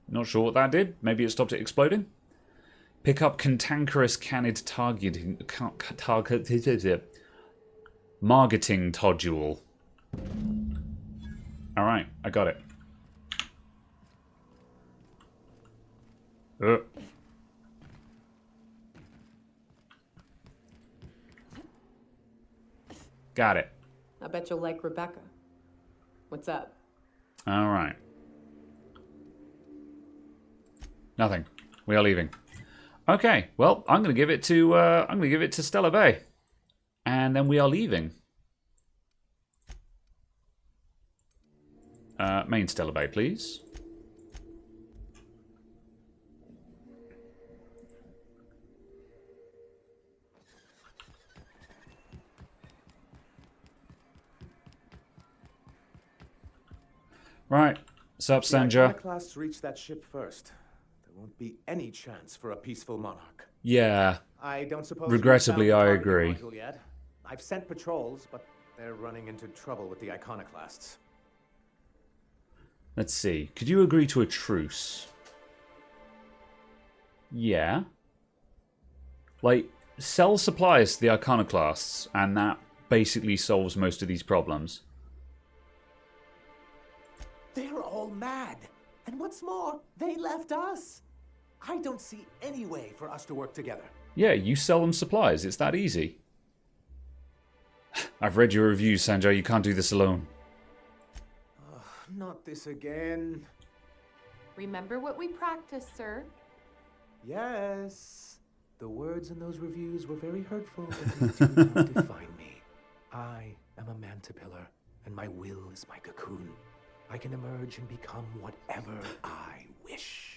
Speaker 1: Not sure what that did. Maybe it stopped it exploding. Pick up cantankerous cannid marketing todule. Alright, I got it. Got it.
Speaker 10: I bet you'll like Rebecca. What's up?
Speaker 1: Alright. Nothing. We are leaving. Okay, well, I'm gonna give it to Stella Bay. And then we are leaving. Main Stella Bay, please. Right. Sup, Sanja?
Speaker 9: Class reach that ship first. There won't be any chance for a peaceful monarch.
Speaker 1: Yeah.
Speaker 9: I don't suppose.
Speaker 1: Regrettably,
Speaker 9: you found the
Speaker 1: I
Speaker 9: targeting
Speaker 1: agree.
Speaker 9: module yet. I've sent patrols, but they're running into trouble with the iconoclasts.
Speaker 1: Let's see. Could you agree to a truce? Yeah. Like, sell supplies to the iconoclasts, and that basically solves most of these problems.
Speaker 9: They're all mad. And what's more, they left us. I don't see any way for us to work together.
Speaker 1: Yeah, you sell them supplies. It's that easy. I've read your reviews, Sanjay. You can't do this alone.
Speaker 9: Not this again.
Speaker 6: Remember what we practiced, sir.
Speaker 9: Yes. The words in those reviews were very hurtful, but they do not define me. I am a mantipillar, and my will is my cocoon. I can emerge and become whatever I wish.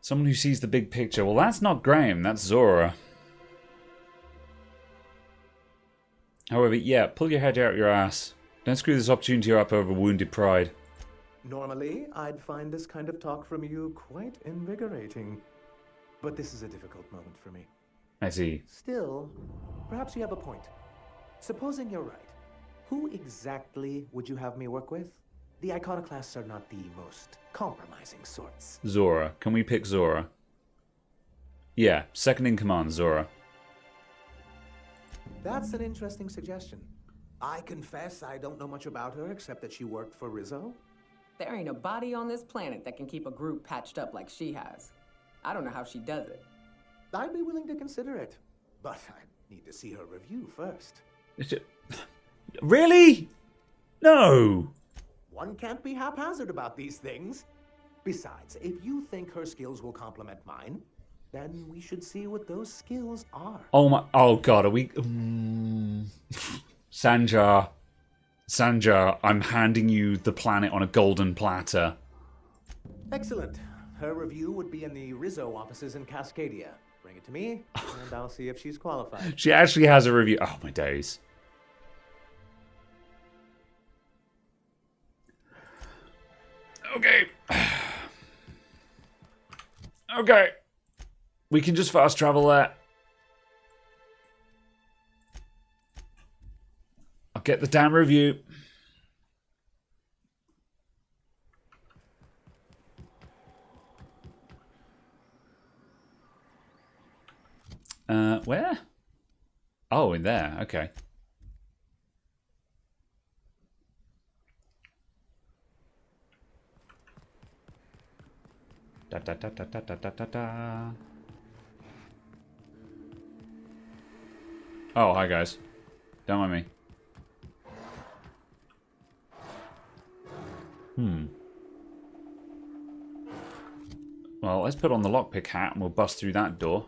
Speaker 1: Someone who sees the big picture. Well, that's not Graham. That's Zora. However, yeah, pull your head out your ass. Don't screw this opportunity up over wounded pride.
Speaker 9: Normally, I'd find this kind of talk from you quite invigorating. But this is a difficult moment for me.
Speaker 1: I see.
Speaker 9: Still, perhaps you have a point. Supposing you're right, who exactly would you have me work with? The iconoclasts are not the most compromising sorts.
Speaker 1: Zora. Can we pick Zora? Yeah, second in command, Zora.
Speaker 9: That's an interesting suggestion. I confess I don't know much about her except that she worked for Rizzo.
Speaker 10: There ain't a body on this planet that can keep a group patched up like she has. I don't know how she does it.
Speaker 9: I'd be willing to consider it, but I need to see her review first.
Speaker 1: Really? No.
Speaker 9: One can't be haphazard about these things. Besides, if you think her skills will complement mine, then we should see what those skills are.
Speaker 1: Oh my! Oh god, are we? Sanja, I'm handing you the planet on a golden platter.
Speaker 9: Excellent. Her review would be in the Rizzo offices in Cascadia. Bring it to me, and I'll see if she's qualified.
Speaker 1: She actually has a review. Oh my days. Okay. Okay. We can just fast travel there. I'll get the damn review. Where? Oh, in there. Okay. Da da da da da da da da. Oh, hi guys. Don't mind me. Well, let's put on the lockpick hat and we'll bust through that door.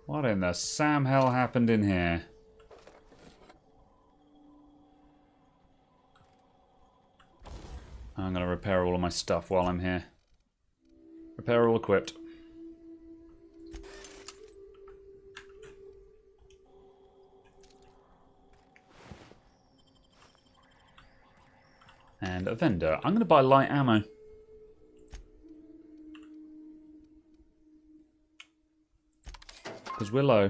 Speaker 1: What in the Sam hell happened in here? I'm going to repair all of my stuff while I'm here. Repair all equipped. And a vendor. I'm going to buy light ammo. Because we're low.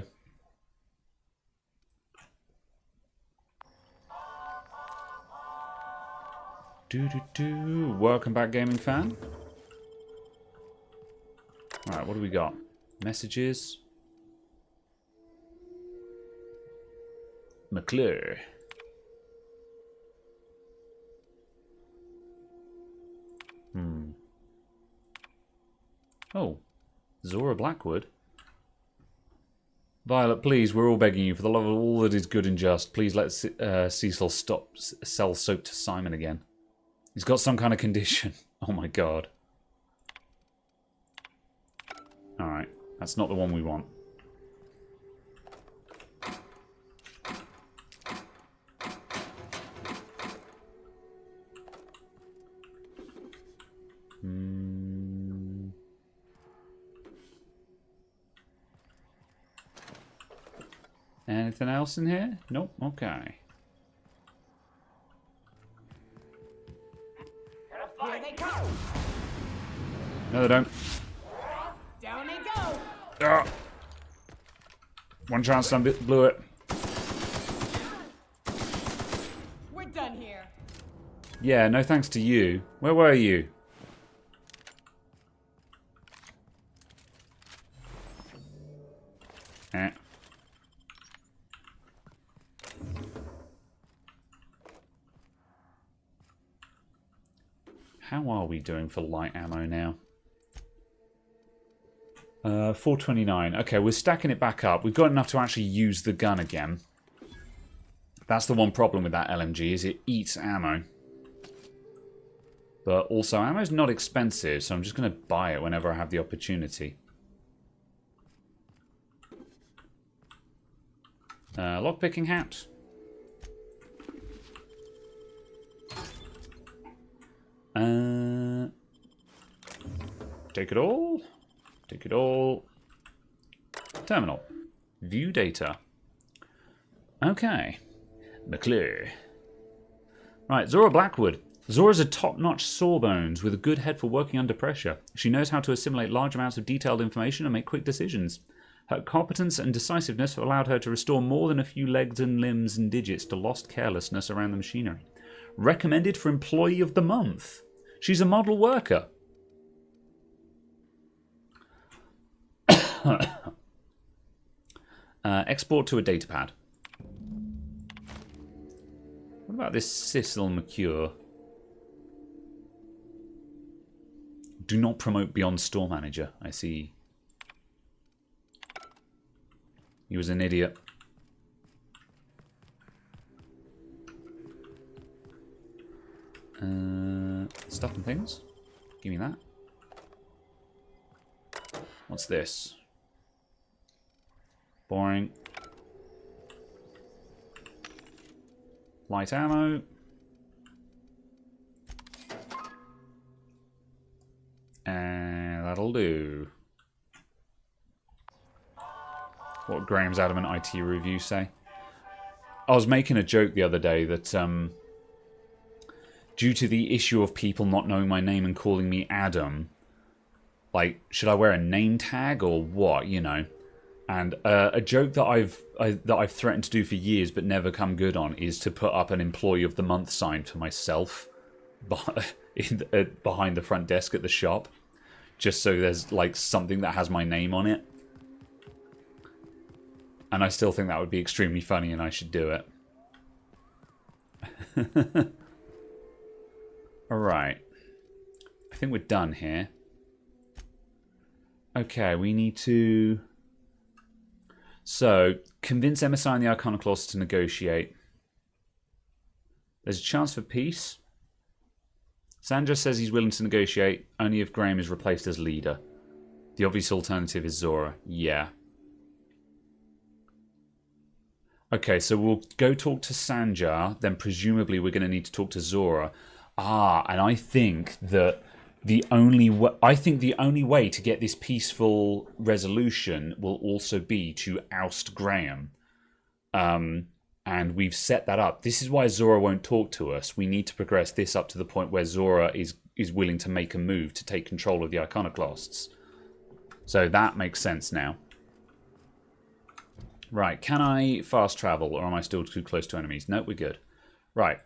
Speaker 1: Welcome back, gaming fan. Alright, what do we got? Messages. McClure. Oh. Zora Blackwood. Violet, please, we're all begging you, for the love of all that is good and just, please let Cecil stop sell soap to Simon again. He's got some kind of condition. Oh my god. Alright, that's not the one we want. Anything else in here? Nope, okay.
Speaker 10: Here they go.
Speaker 1: No, they don't.
Speaker 10: Down they go.
Speaker 1: Ah. One chance, I blew it.
Speaker 10: We're done here.
Speaker 1: Yeah, no thanks to you. Where were you? Eh. How are we doing for light ammo now? 429. Okay, we're stacking it back up. We've got enough to actually use the gun again. That's the one problem with that LMG, is it eats ammo. But also, ammo's not expensive, so I'm just going to buy it whenever I have the opportunity. Lockpicking hat. Take it all. Take it all. Terminal. View data. Okay. McClure. Right, Zora Blackwood. Zora's a top-notch sawbones with a good head for working under pressure. She knows how to assimilate large amounts of detailed information and make quick decisions. Her competence and decisiveness have allowed her to restore more than a few legs and limbs and digits to lost carelessness around the machinery. Recommended for Employee of the Month. She's a model worker. Export to a datapad. What about this Cecil McCure? Do not promote beyond store manager. I see. He was an idiot. Stuff and things. Give me that. What's this? Boring. Light ammo. And that'll do. What Graham's adamant IT review say? I was making a joke the other day that due to the issue of people not knowing my name and calling me Adam, like, should I wear a name tag or what, you know? And a joke that I've threatened to do for years but never come good on is to put up an Employee of the Month sign for myself behind the front desk at the shop, just so there's like something that has my name on it. And I still think that would be extremely funny and I should do it. Alright. I think we're done here. Okay, we need to... So, convince MSI and the Iconoclasts to negotiate. There's a chance for peace. Sandra says he's willing to negotiate, only if Graham is replaced as leader. The obvious alternative is Zora. Yeah. Okay, so we'll go talk to Sanjar, then presumably we're going to need to talk to Zora. And I think that the only way to get this peaceful resolution will also be to oust Graham. And we've set that up. This is why Zora won't talk to us. We need to progress this up to the point where Zora is willing to make a move to take control of the Iconoclasts. So that makes sense now. Right, can I fast travel, or am I still too close to enemies? No, we're good. Right,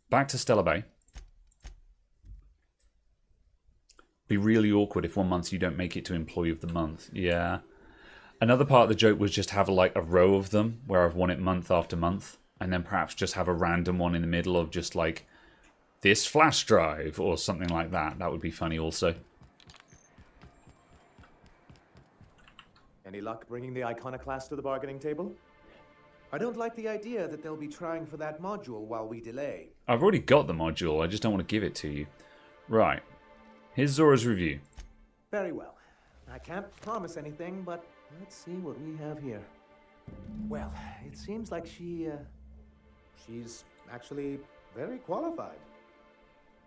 Speaker 1: back to Stellar Bay. Be really awkward if 1 month you don't make it to Employee of the Month. Yeah. Another part of the joke was just have like a row of them where I've won it month after month, and then perhaps just have a random one in the middle of just like this flash drive or something like that. That would be funny also.
Speaker 9: Any luck bringing the Iconoclast to the bargaining table? I don't like the idea that they'll be trying for that module while we delay.
Speaker 1: I've already got the module, I just don't want to give it to you. Right. Here's Zora's review.
Speaker 9: Very well. I can't promise anything, but let's see what we have here. Well, it seems like she's actually very qualified.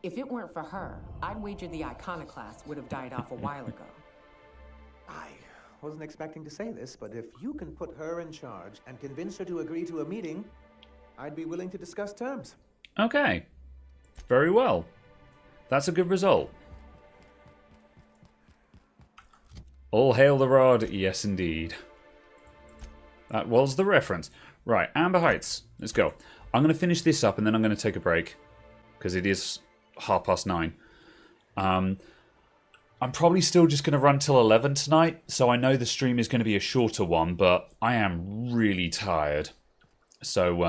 Speaker 10: If it weren't for her, I'd wager the Iconoclast would have died off a while ago.
Speaker 9: I wasn't expecting to say this, but if you can put her in charge and convince her to agree to a meeting, I'd be willing to discuss terms.
Speaker 1: Okay. Very well. That's a good result. All hail the rod. Yes, indeed. That was the reference. Right, Amber Heights. Let's go. I'm going to finish this up and then I'm going to take a break. Because it is 9:30. I'm probably still just going to run till 11 tonight. So I know the stream is going to be a shorter one, but I am really tired. So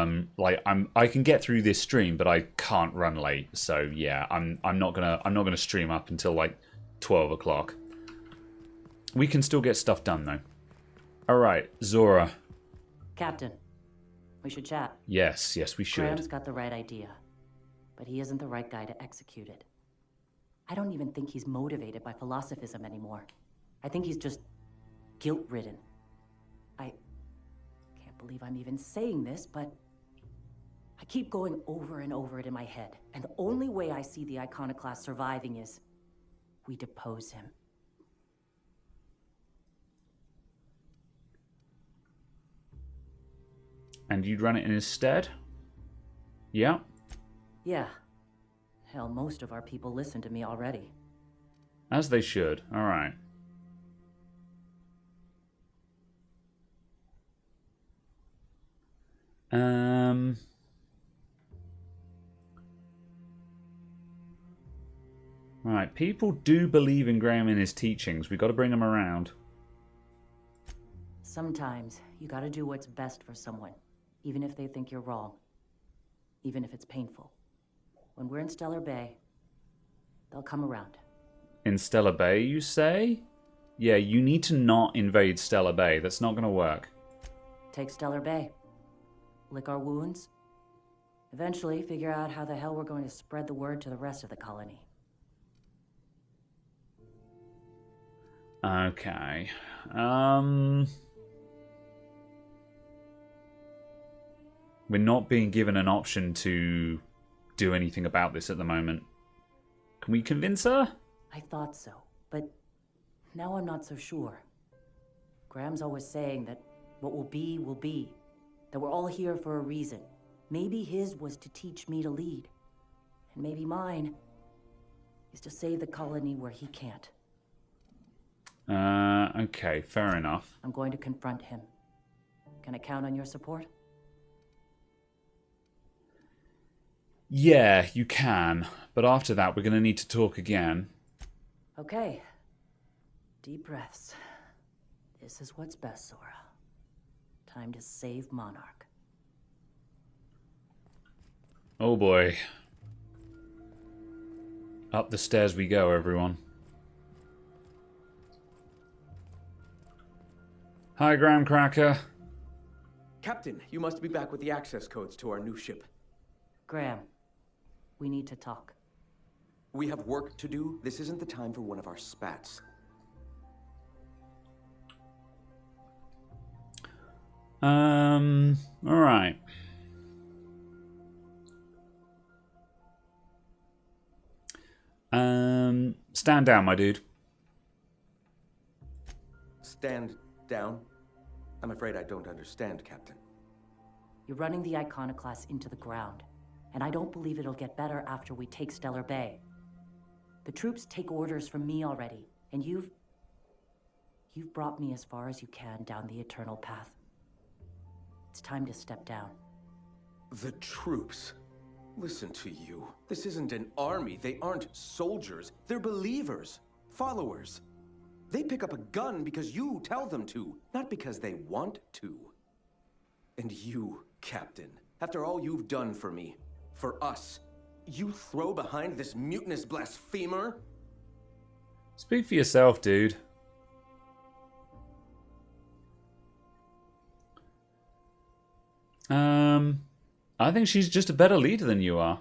Speaker 1: I can get through this stream, but I can't run late. So yeah, I'm not gonna stream up until like 12 o'clock. We can still get stuff done though. All right, Zora.
Speaker 13: Captain, we should chat.
Speaker 1: Yes, we should.
Speaker 13: Graham's got the right idea, but he isn't the right guy to execute it. I don't even think he's motivated by philosophism anymore. I think he's just guilt-ridden. I can't believe I'm even saying this, but I keep going over and over it in my head, and the only way I see the Iconoclast surviving is we depose him.
Speaker 1: And you'd run it in his stead? Yeah?
Speaker 13: Yeah. Hell, most of our people listen to me already.
Speaker 1: As they should. Alright. Right, people do believe in Graham and his teachings. We've got to bring them around.
Speaker 13: Sometimes you gotta do what's best for someone, even if they think you're wrong. Even if it's painful. When we're in Stellar Bay, they'll come around.
Speaker 1: In Stellar Bay, you say? Yeah, you need to not invade Stellar Bay. That's not going to work.
Speaker 13: Take Stellar Bay. Lick our wounds. Eventually, figure out how the hell we're going to spread the word to the rest of the colony.
Speaker 1: Okay. We're not being given an option to do anything about this at the moment. Can we convince her?
Speaker 13: I thought so, but now I'm not so sure. Graham's always saying that what will be, that we're all here for a reason. Maybe his was to teach me to lead, and maybe mine is to save the colony where he can't.
Speaker 1: Okay, fair enough.
Speaker 13: I'm going to confront him. Can I count on your support?
Speaker 1: Yeah, you can. But after that, we're going to need to talk again.
Speaker 13: Okay. Deep breaths. This is what's best, Zora. Time to save Monarch.
Speaker 1: Oh boy. Up the stairs we go, everyone. Hi, Graham Cracker.
Speaker 15: Captain, you must be back with the access codes to our new ship.
Speaker 13: Graham, we need to talk.
Speaker 15: We have work to do. This isn't the time for one of our spats.
Speaker 1: Alright. Stand down, my dude.
Speaker 15: Stand down? I'm afraid I don't understand, Captain.
Speaker 13: You're running the Iconoclast into the ground, and I don't believe it'll get better after we take Stellar Bay. The troops take orders from me already, and you've brought me as far as you can down the eternal path. It's time to step down.
Speaker 15: The troops? Listen to you. This isn't an army. They aren't soldiers. They're believers. Followers. They pick up a gun because you tell them to, not because they want to. And you, Captain, after all you've done for me, for us, you throw behind this mutinous blasphemer?
Speaker 1: Speak for yourself, dude. I think she's just a better leader than you are.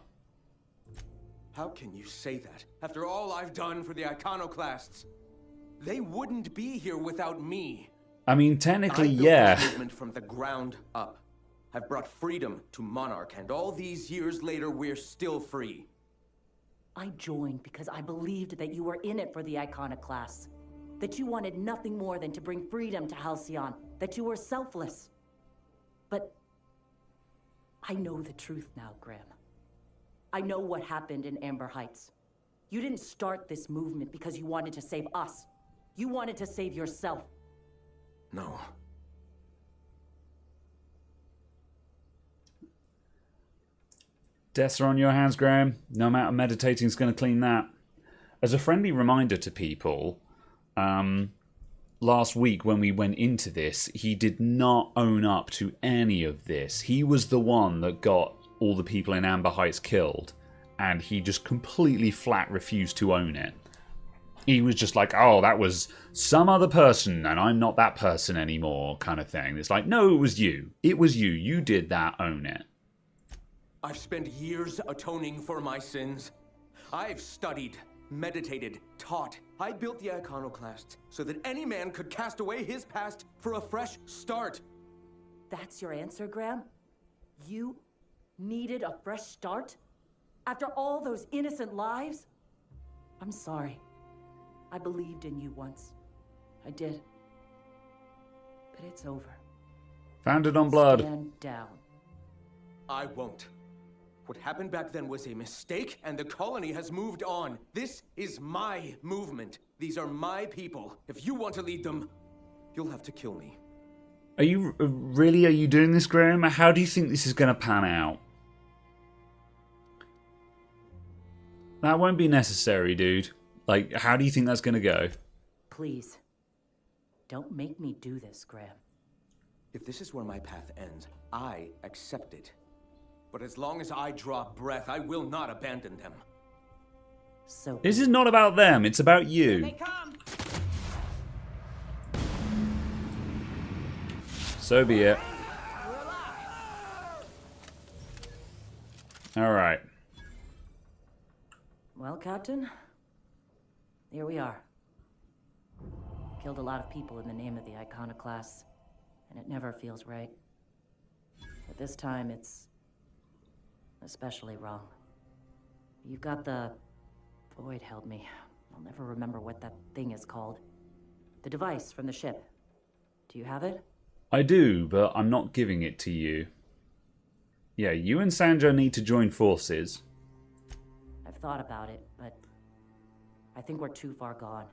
Speaker 15: How can you say that, after all I've done for the Iconoclasts? They wouldn't be here without me.
Speaker 1: I mean, technically,
Speaker 15: I built
Speaker 1: yeah.
Speaker 15: this movement from the ground up. I've brought freedom to Monarch, and all these years later, we're still free.
Speaker 13: I joined because I believed that you were in it for the Iconoclasts. That you wanted nothing more than to bring freedom to Halcyon. That you were selfless. But I know the truth now, Graham. I know what happened in Amber Heights. You didn't start this movement because you wanted to save us. You wanted to save yourself.
Speaker 15: No.
Speaker 1: Deaths are on your hands, Graham. No amount of meditating is going to clean that. As a friendly reminder to people, last week when we went into this, he did not own up to any of this. He was the one that got all the people in Amber Heights killed, and he just completely flat refused to own it. He was just like, oh, that was some other person, and I'm not that person anymore, kind of thing. It's like, no, it was you. It was you. You did that. Own it.
Speaker 15: I've spent years atoning for my sins. I've studied, meditated, taught. I built the Iconoclast so that any man could cast away his past for a fresh start.
Speaker 13: That's your answer, Graham? You needed a fresh start? After all those innocent lives? I'm sorry. I believed in you once. I did. But it's over.
Speaker 1: Founded on blood.
Speaker 13: Stand down.
Speaker 15: I won't. What happened back then was a mistake, and the colony has moved on. This is my movement. These are my people. If you want to lead them, you'll have to kill me.
Speaker 1: Are you doing this, Graham? How do you think this is going to pan out? That won't be necessary, dude. Like, how do you think that's going to go?
Speaker 13: Please, don't make me do this, Graham.
Speaker 15: If this is where my path ends, I accept it. But as long as I draw breath, I will not abandon them.
Speaker 13: So
Speaker 1: this is not about them, it's about you.
Speaker 10: Here they come.
Speaker 1: So be it. Alright.
Speaker 13: Well, Captain, here we are. Killed a lot of people in the name of the Iconoclasts, and it never feels right. But this time it's especially wrong. You've got the... Void held me. I'll never remember what that thing is called. The device from the ship. Do you have it?
Speaker 1: I do, but I'm not giving it to you. Yeah, you and Sanjo need to join forces.
Speaker 13: I've thought about it, but I think we're too far gone.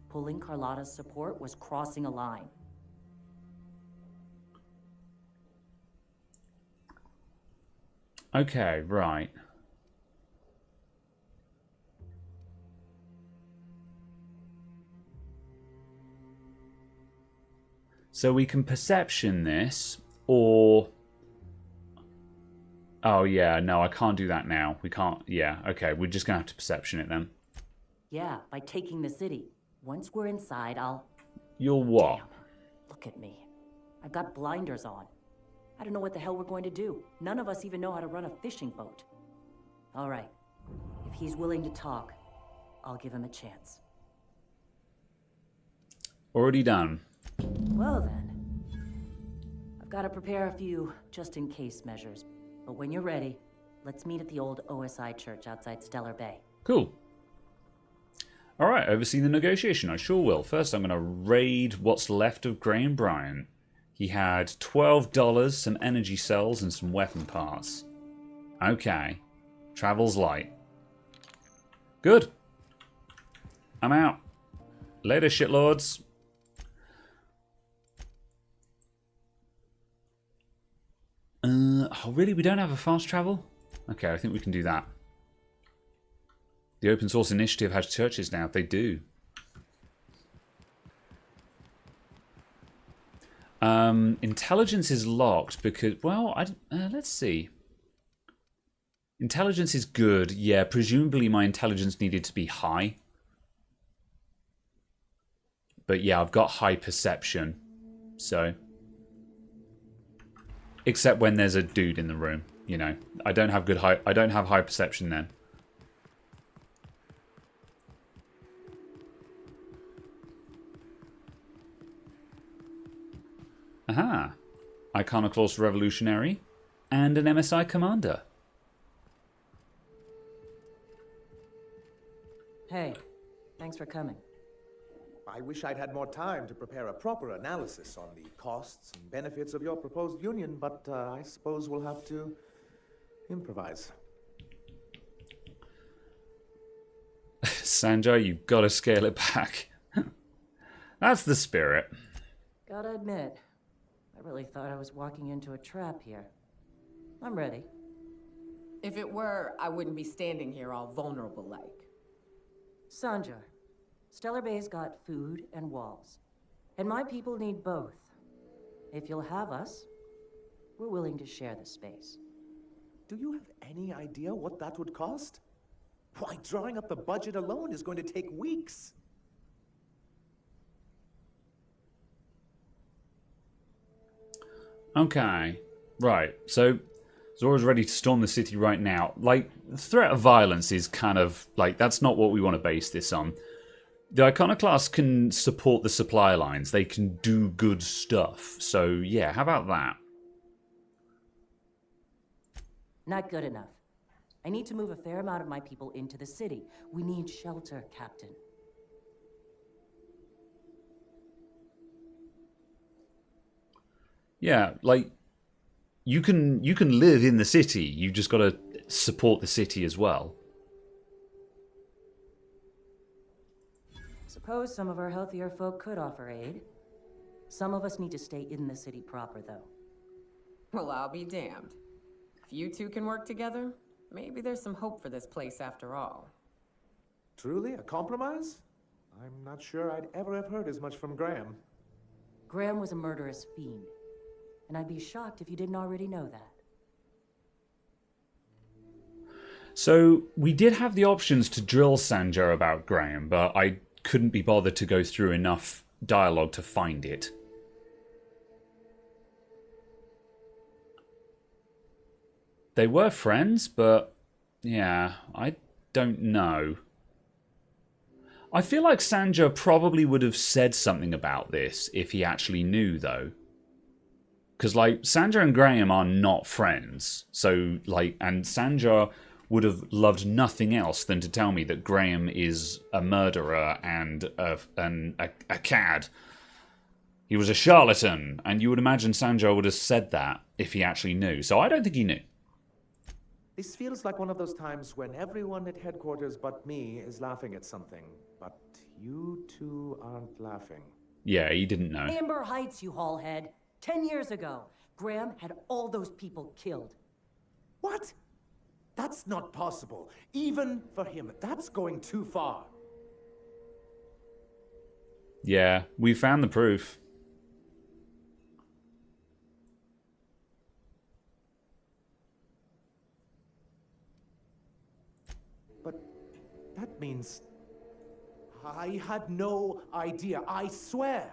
Speaker 13: Pulling Carlotta's support was crossing a line.
Speaker 1: Okay, right. So we can perception this, or... Oh, yeah, no, I can't do that now. We can't... Yeah, okay, we're just going to have to perception it then.
Speaker 13: Yeah, by taking the city. Once we're inside, I'll...
Speaker 1: You'll what?
Speaker 13: Damn. Look at me. I've got blinders on. I don't know what the hell we're going to do. None of us even know how to run a fishing boat. All right. If he's willing to talk, I'll give him a chance.
Speaker 1: Already done.
Speaker 13: Well then. I've got to prepare a few just-in-case measures. But when you're ready, let's meet at the old OSI church outside Stellar Bay.
Speaker 1: Cool. Alright, oversee the negotiation. I sure will. First, I'm going to raid what's left of Graham Bryant. He had $12, some energy cells, and some weapon parts. Okay. Travel's light. Good. I'm out. Later, shitlords. Oh, really? We don't have a fast travel? Okay, I think we can do that. The open source initiative has churches now. They do. Intelligence is locked because, well, let's see. Intelligence is good. Yeah, presumably my intelligence needed to be high. But yeah, I've got high perception. So. Except when there's a dude in the room, you know. I don't have high perception then. Aha. Iconoclast Revolutionary and an MSI Commander.
Speaker 13: Hey, thanks for coming.
Speaker 9: I wish I'd had more time to prepare a proper analysis on the costs and benefits of your proposed union, but I suppose we'll have to improvise.
Speaker 1: Sanjay, you've got to scale it back. That's the spirit.
Speaker 13: Gotta admit, I really thought I was walking into a trap here. I'm ready.
Speaker 10: If it were, I wouldn't be standing here all vulnerable like.
Speaker 13: Sanjar, Stellar Bay's got food and walls. And my people need both. If you'll have us, we're willing to share the space.
Speaker 9: Do you have any idea what that would cost? Why, drawing up the budget alone is going to take weeks.
Speaker 1: Okay. Right. So Zora's ready to storm the city right now. Like, the threat of violence is kind of like, that's not what we want to base this on. The Iconoclasts can support the supply lines. They can do good stuff. So, yeah, how about that?
Speaker 13: Not good enough. I need to move a fair amount of my people into the city. We need shelter, Captain.
Speaker 1: Yeah, like, you can live in the city. You've just got to support the city as well.
Speaker 13: Suppose some of our healthier folk could offer aid. Some of us need to stay in the city proper, though.
Speaker 10: Well, I'll be damned. If you two can work together, maybe there's some hope for this place after all.
Speaker 9: Truly, a compromise? I'm not sure I'd ever have heard as much from Graham.
Speaker 13: Graham was a murderous fiend, and I'd be shocked if you didn't already know that.
Speaker 1: So, we did have the options to drill Sanjar about Graham, but I couldn't be bothered to go through enough dialogue to find it. They were friends, but yeah, I don't know. I feel like Sanjar probably would have said something about this if he actually knew, though. Because, like, Sanjar and Graham are not friends. So, like, and Sanjar would have loved nothing else than to tell me that Graham is a murderer and a cad. He was a charlatan, and you would imagine Sanjar would have said that if he actually knew. So I don't think he knew.
Speaker 9: This feels like one of those times when everyone at headquarters but me is laughing at something, but you two aren't laughing.
Speaker 1: Yeah, he didn't know.
Speaker 13: Amber Heights, you haulhead. 10 years ago, Graham had all those people killed.
Speaker 9: What? That's not possible. Even for him, that's going too far.
Speaker 1: Yeah, we found the proof.
Speaker 9: But that means I had no idea, I swear.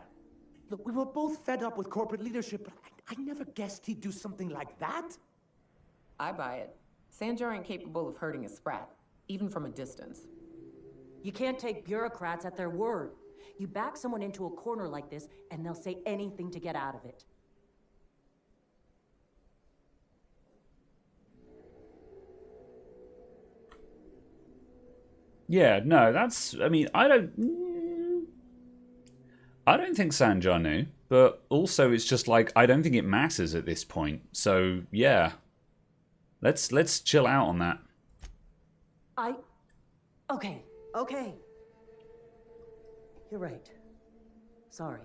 Speaker 9: Look, we were both fed up with corporate leadership, but I never guessed he'd do something like that.
Speaker 10: I buy it. Sanjar ain't capable of hurting a sprat, even from a distance.
Speaker 13: You can't take bureaucrats at their word. You back someone into a corner like this, and they'll say anything to get out of it.
Speaker 1: Yeah, no, that's. I mean, I don't think Sanjar knew, but also it's just like I don't think it matters at this point. So yeah, let's chill out on that.
Speaker 13: Okay, okay. You're right. Sorry.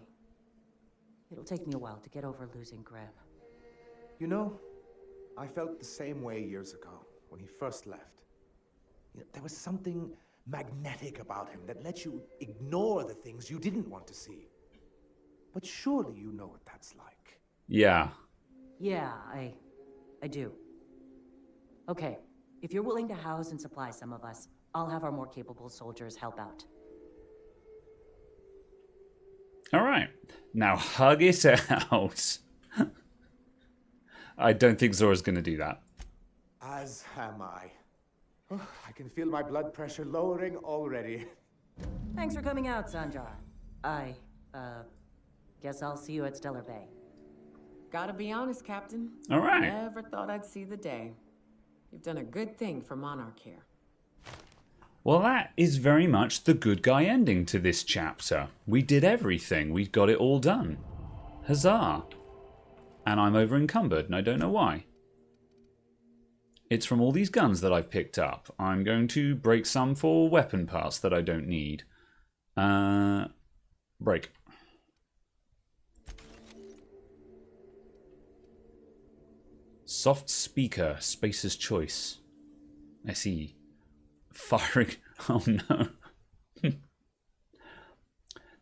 Speaker 13: It'll take me a while to get over losing Graham.
Speaker 9: You know, I felt the same way years ago when he first left. You know, there was something magnetic about him that let you ignore the things you didn't want to see. But surely you know what that's like.
Speaker 1: Yeah.
Speaker 13: Yeah, I do. Okay, if you're willing to house and supply some of us, I'll have our more capable soldiers help out.
Speaker 1: All right. Now hug it out. I don't think Zora's going to do that.
Speaker 9: As am I. Oh, I can feel my blood pressure lowering already.
Speaker 13: Thanks for coming out, Sanjar. I, guess I'll see you at Stellar Bay.
Speaker 10: Gotta be honest, Captain.
Speaker 1: All right.
Speaker 10: Never thought I'd see the day. You've done a good thing for Monarch here.
Speaker 1: Well, that is very much the good guy ending to this chapter. We did everything. We got it all done. Huzzah. And I'm over encumbered, and I don't know why. It's from all these guns that I've picked up. I'm going to break some for weapon parts that I don't need. Break. Soft speaker, Spacer's choice. I see. Firing. Oh no.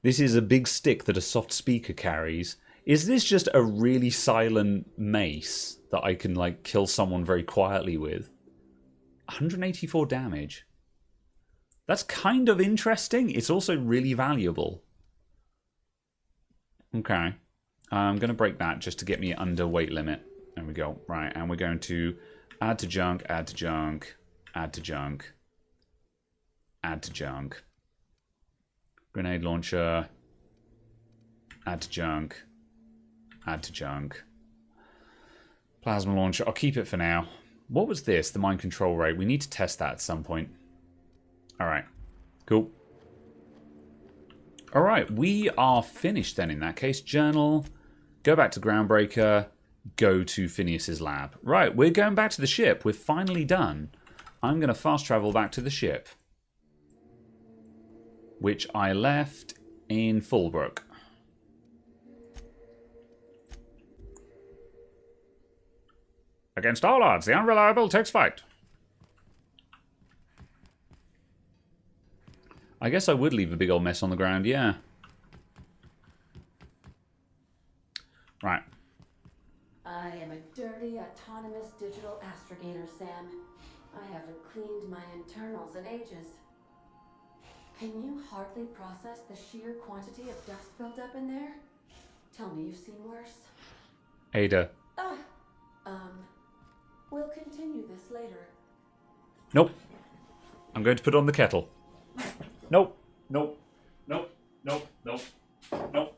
Speaker 1: This is a big stick that a soft speaker carries. Is this just a really silent mace that I can like kill someone very quietly with? 184 damage. That's kind of interesting. It's also really valuable. Okay. I'm going to break that just to get me under weight limit. There we go. Right, and we're going to add to junk, add to junk, add to junk, add to junk. Grenade launcher, add to junk, add to junk. Plasma launcher, I'll keep it for now. What was this? The mind control rate. We need to test that at some point. Alright, cool. Alright, we are finished then in that case. Journal, go back to Groundbreaker, go to Phineas's lab. Right, we're going back to the ship. We're finally done. I'm going to fast travel back to the ship, which I left in Fullbrook. Against all odds, the unreliable takes fight. I guess I would leave a big old mess on the ground, yeah. Right.
Speaker 16: I am a dirty, autonomous digital astrogator, Sam. I haven't cleaned my internals in ages. Can you hardly process the sheer quantity of dust built up in there? Tell me you've seen worse.
Speaker 1: Ada.
Speaker 16: We'll continue this later.
Speaker 1: Nope. I'm going to put on the kettle. Nope. Nope. Nope. Nope. Nope. Nope.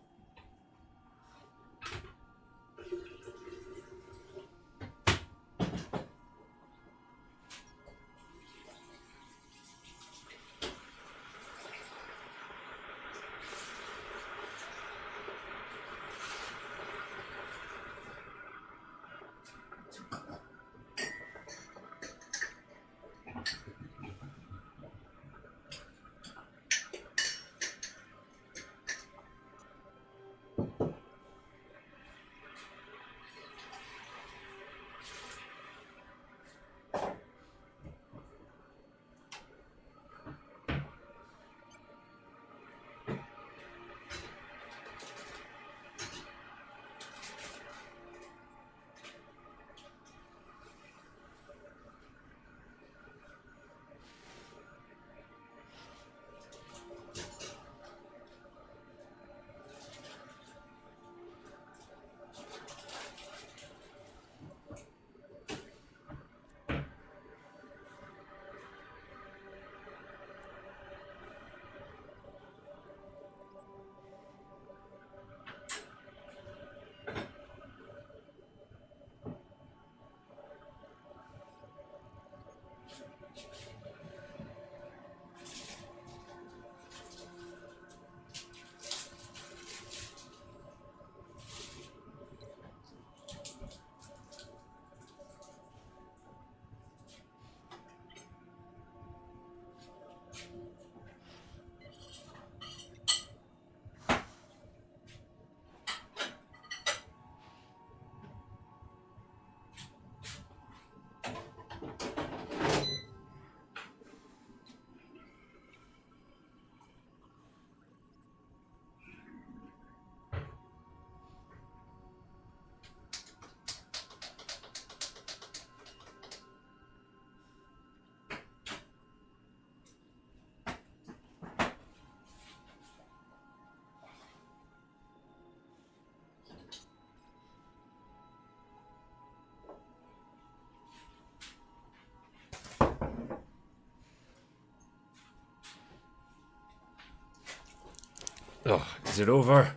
Speaker 1: Ugh, is it over?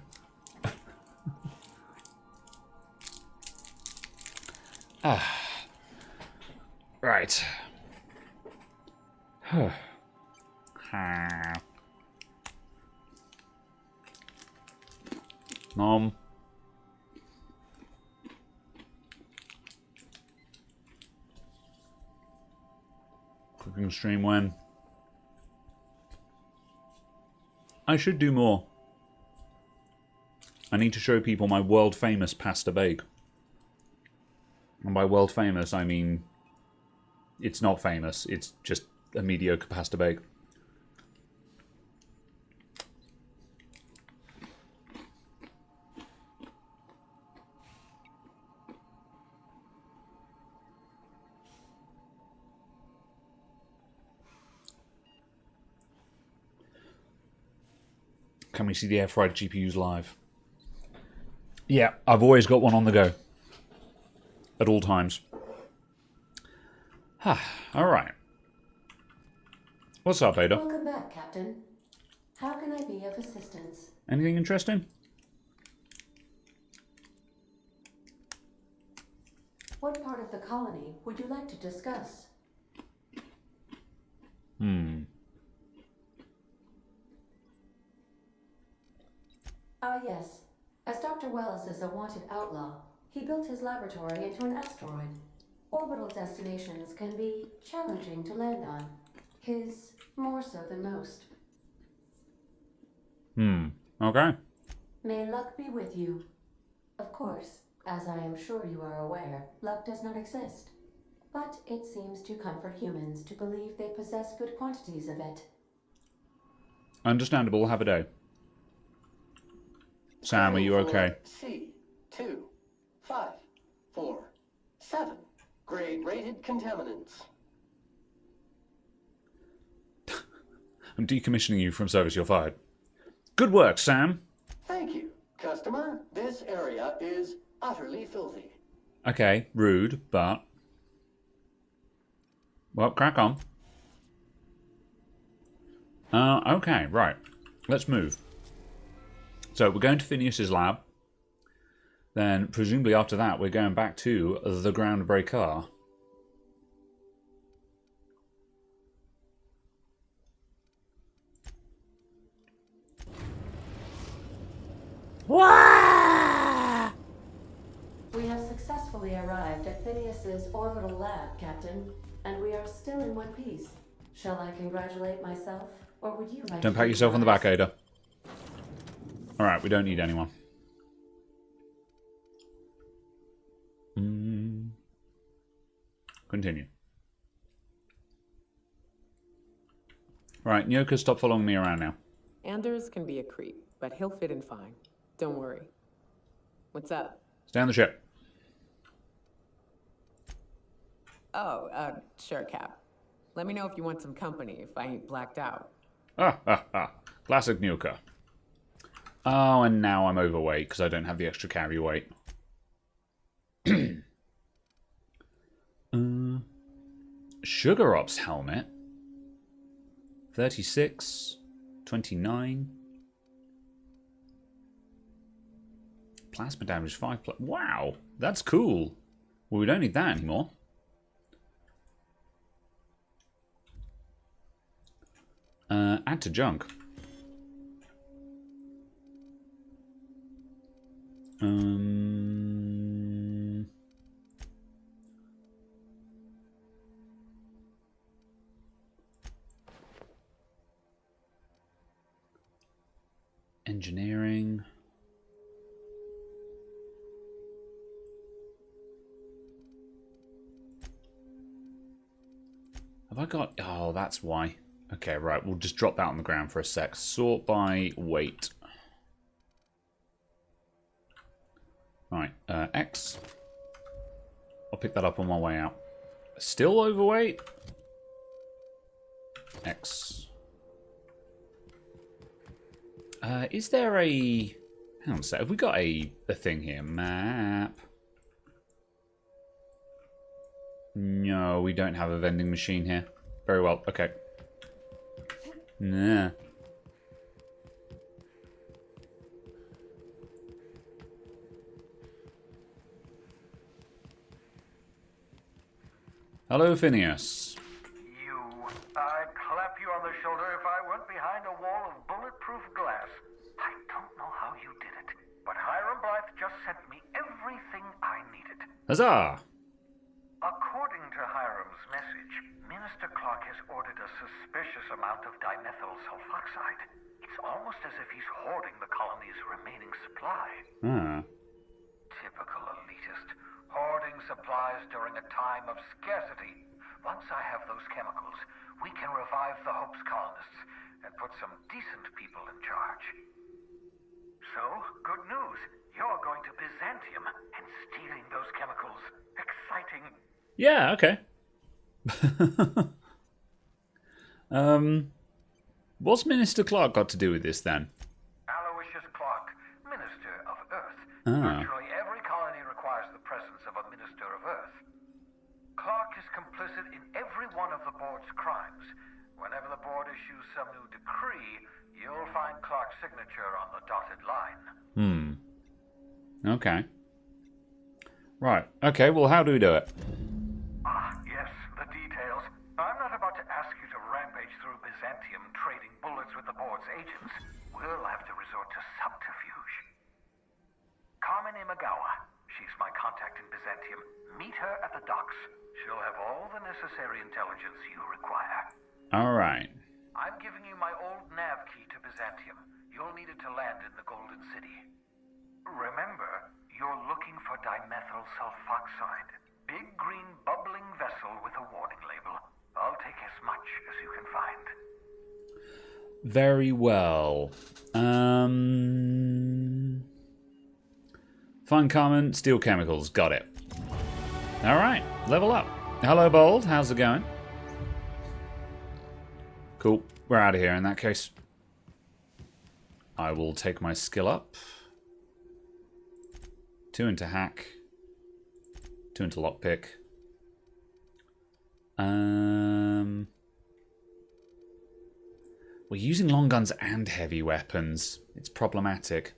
Speaker 1: Right. Mom. Cooking stream when? I should do more. I need to show people my world famous pasta bake. And by world famous, I mean it's not famous. It's just a mediocre pasta bake. Can we see the air-fried GPUs live? Yeah, I've always got one on the go. At all times. Alright. What's up, Ada?
Speaker 16: Welcome back, Captain. How can I be of assistance?
Speaker 1: Anything interesting?
Speaker 16: What part of the colony would you like to discuss? Ah, yes. As Dr. Wells is a wanted outlaw, he built his laboratory into an asteroid. Orbital destinations can be challenging to land on. His more so than most.
Speaker 1: Okay.
Speaker 16: May luck be with you. Of course, as I am sure you are aware, luck does not exist. But it seems to comfort humans to believe they possess good quantities of it.
Speaker 1: Understandable. Have a day. Sam, are you okay?
Speaker 17: C2547. Grade rated contaminants.
Speaker 1: I'm decommissioning you from service. You're fired. Good work, Sam.
Speaker 17: Thank you. Customer, this area is utterly filthy.
Speaker 1: Okay, rude, but... Well, crack on. Okay, right. Let's move. So, we're going to Phineas's lab. Then, presumably after that, we're going back to the Groundbreaker.
Speaker 16: We have successfully arrived at Phineas's orbital lab, Captain, and we are still in one piece. Shall I congratulate myself, or would you like
Speaker 1: Don't
Speaker 16: to
Speaker 1: pat yourself on the back,
Speaker 16: rise?
Speaker 1: Ada. Alright, we don't need anyone. Continue. Right, Nyoka, stop following me around now.
Speaker 10: Anders can be a creep, but he'll fit in fine. Don't worry. What's up?
Speaker 1: Stay on the ship.
Speaker 10: Oh, sure, Cap. Let me know if you want some company if I ain't blacked out.
Speaker 1: Classic Nyoka. Oh, and now I'm overweight because I don't have the extra carry weight. Sugar Ops helmet. 36. 29. Plasma damage 5. Wow, that's cool. Well, we don't need that anymore. Add to junk. Engineering. Have I got... Oh, that's why. Okay, right. We'll just drop that on the ground for a sec. Sort by weight. Right. X. I'll pick that up on my way out. Still overweight? X. Is there a... Hang on a sec. Have we got a thing here? Map. No, we don't have a vending machine here. Very well. Okay. Nah. Hello, Phineas.
Speaker 18: I'd clap you on the shoulder if I went behind a wall of bulletproof glass. I don't know how you did it, but Hiram Blythe just sent me everything I needed.
Speaker 1: Huzzah!
Speaker 18: According to Hiram's message, Minister Clark has ordered a suspicious amount of dimethyl sulfoxide. It's almost as if he's hoarding the colony's remaining supply. Typical elitist, hoarding supplies during a time of scarcity. Once I have those chemicals, we can revive the Hope's colonists and put some decent people in charge. So, good news. You're going to Byzantium and stealing those chemicals. Exciting.
Speaker 1: Yeah, okay. What's Minister Clark got to do with this then?
Speaker 18: Aloysius Clark, Minister of Earth.
Speaker 1: Ah.
Speaker 18: Virtually every colony requires the presence of a Minister of Earth. Clark is complicit in every one of the board's crimes. Whenever the board issues some new decree, you'll find Clark's signature on the dotted line.
Speaker 1: Okay. Right. Okay, well, how do we do it?
Speaker 18: Yes, the details. I'm not about to ask you to rampage through Byzantium trading bullets with the board's agents. We'll have to resort to subterfuge. Carmen Imagawa. She's my contact in Byzantium. Meet her at the docks. She'll have all the necessary intelligence you require.
Speaker 1: All right.
Speaker 18: I'm giving you my old nav key to Byzantium. You'll need it to land in the Golden City. Remember, you're looking for dimethyl sulfoxide. Big green bubbling vessel with a warning label. I'll take as much as you can find.
Speaker 1: Very well. Find Carmen, steal chemicals. Got it. All right, level up. Hello, Bold. How's it going? Cool. We're out of here in that case. I will take my skill up. 2 into hack. 2 into lockpick. We're using long guns and heavy weapons. It's problematic.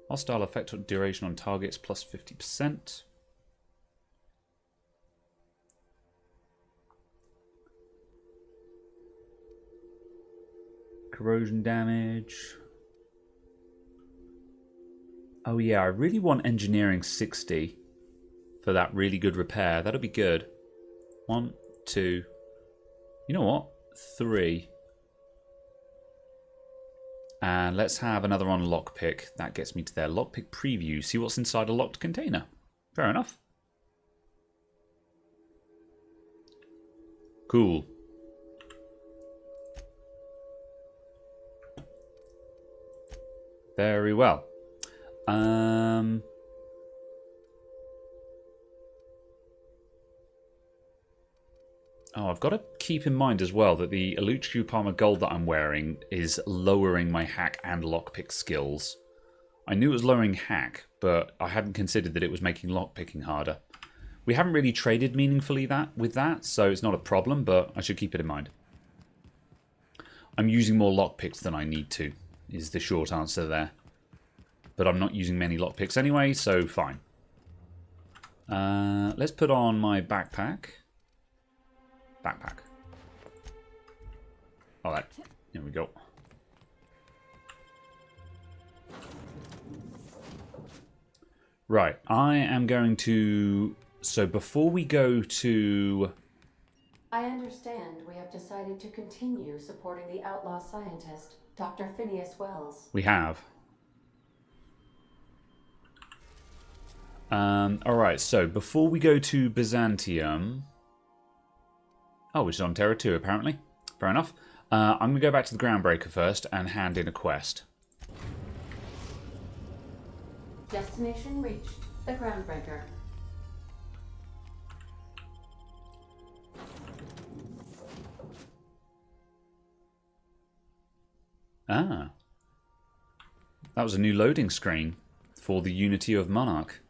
Speaker 1: Hostile effect duration on targets plus 50%. Corrosion damage. Oh yeah, I really want engineering 60 for that really good repair. That'll be good. 1, 2. You know what? 3. And let's have another on lockpick. That gets me to their lockpick preview. See what's inside a locked container. Fair enough. Cool. Very well. Oh, I've got to keep in mind as well that the Elutriu Palmer Gold that I'm wearing is lowering my hack and lockpick skills. I knew it was lowering hack, but I hadn't considered that it was making lockpicking harder. We haven't really traded meaningfully with that, so it's not a problem, but I should keep it in mind. I'm using more lockpicks than I need to, is the short answer there. But I'm not using many lockpicks anyway, so fine. Let's put on my backpack. Backpack. Alright, here we go. Right, I am going to... So before we go to...
Speaker 16: I understand we have decided to continue supporting the outlaw scientist, Dr. Phineas Wells.
Speaker 1: We have. Alright, so before we go to Byzantium... Oh, which is on Terra 2, apparently. Fair enough. I'm going to go back to the Groundbreaker first and hand in a quest.
Speaker 16: Destination reached. The Groundbreaker.
Speaker 1: Ah. That was a new loading screen for the Unity of Monarch.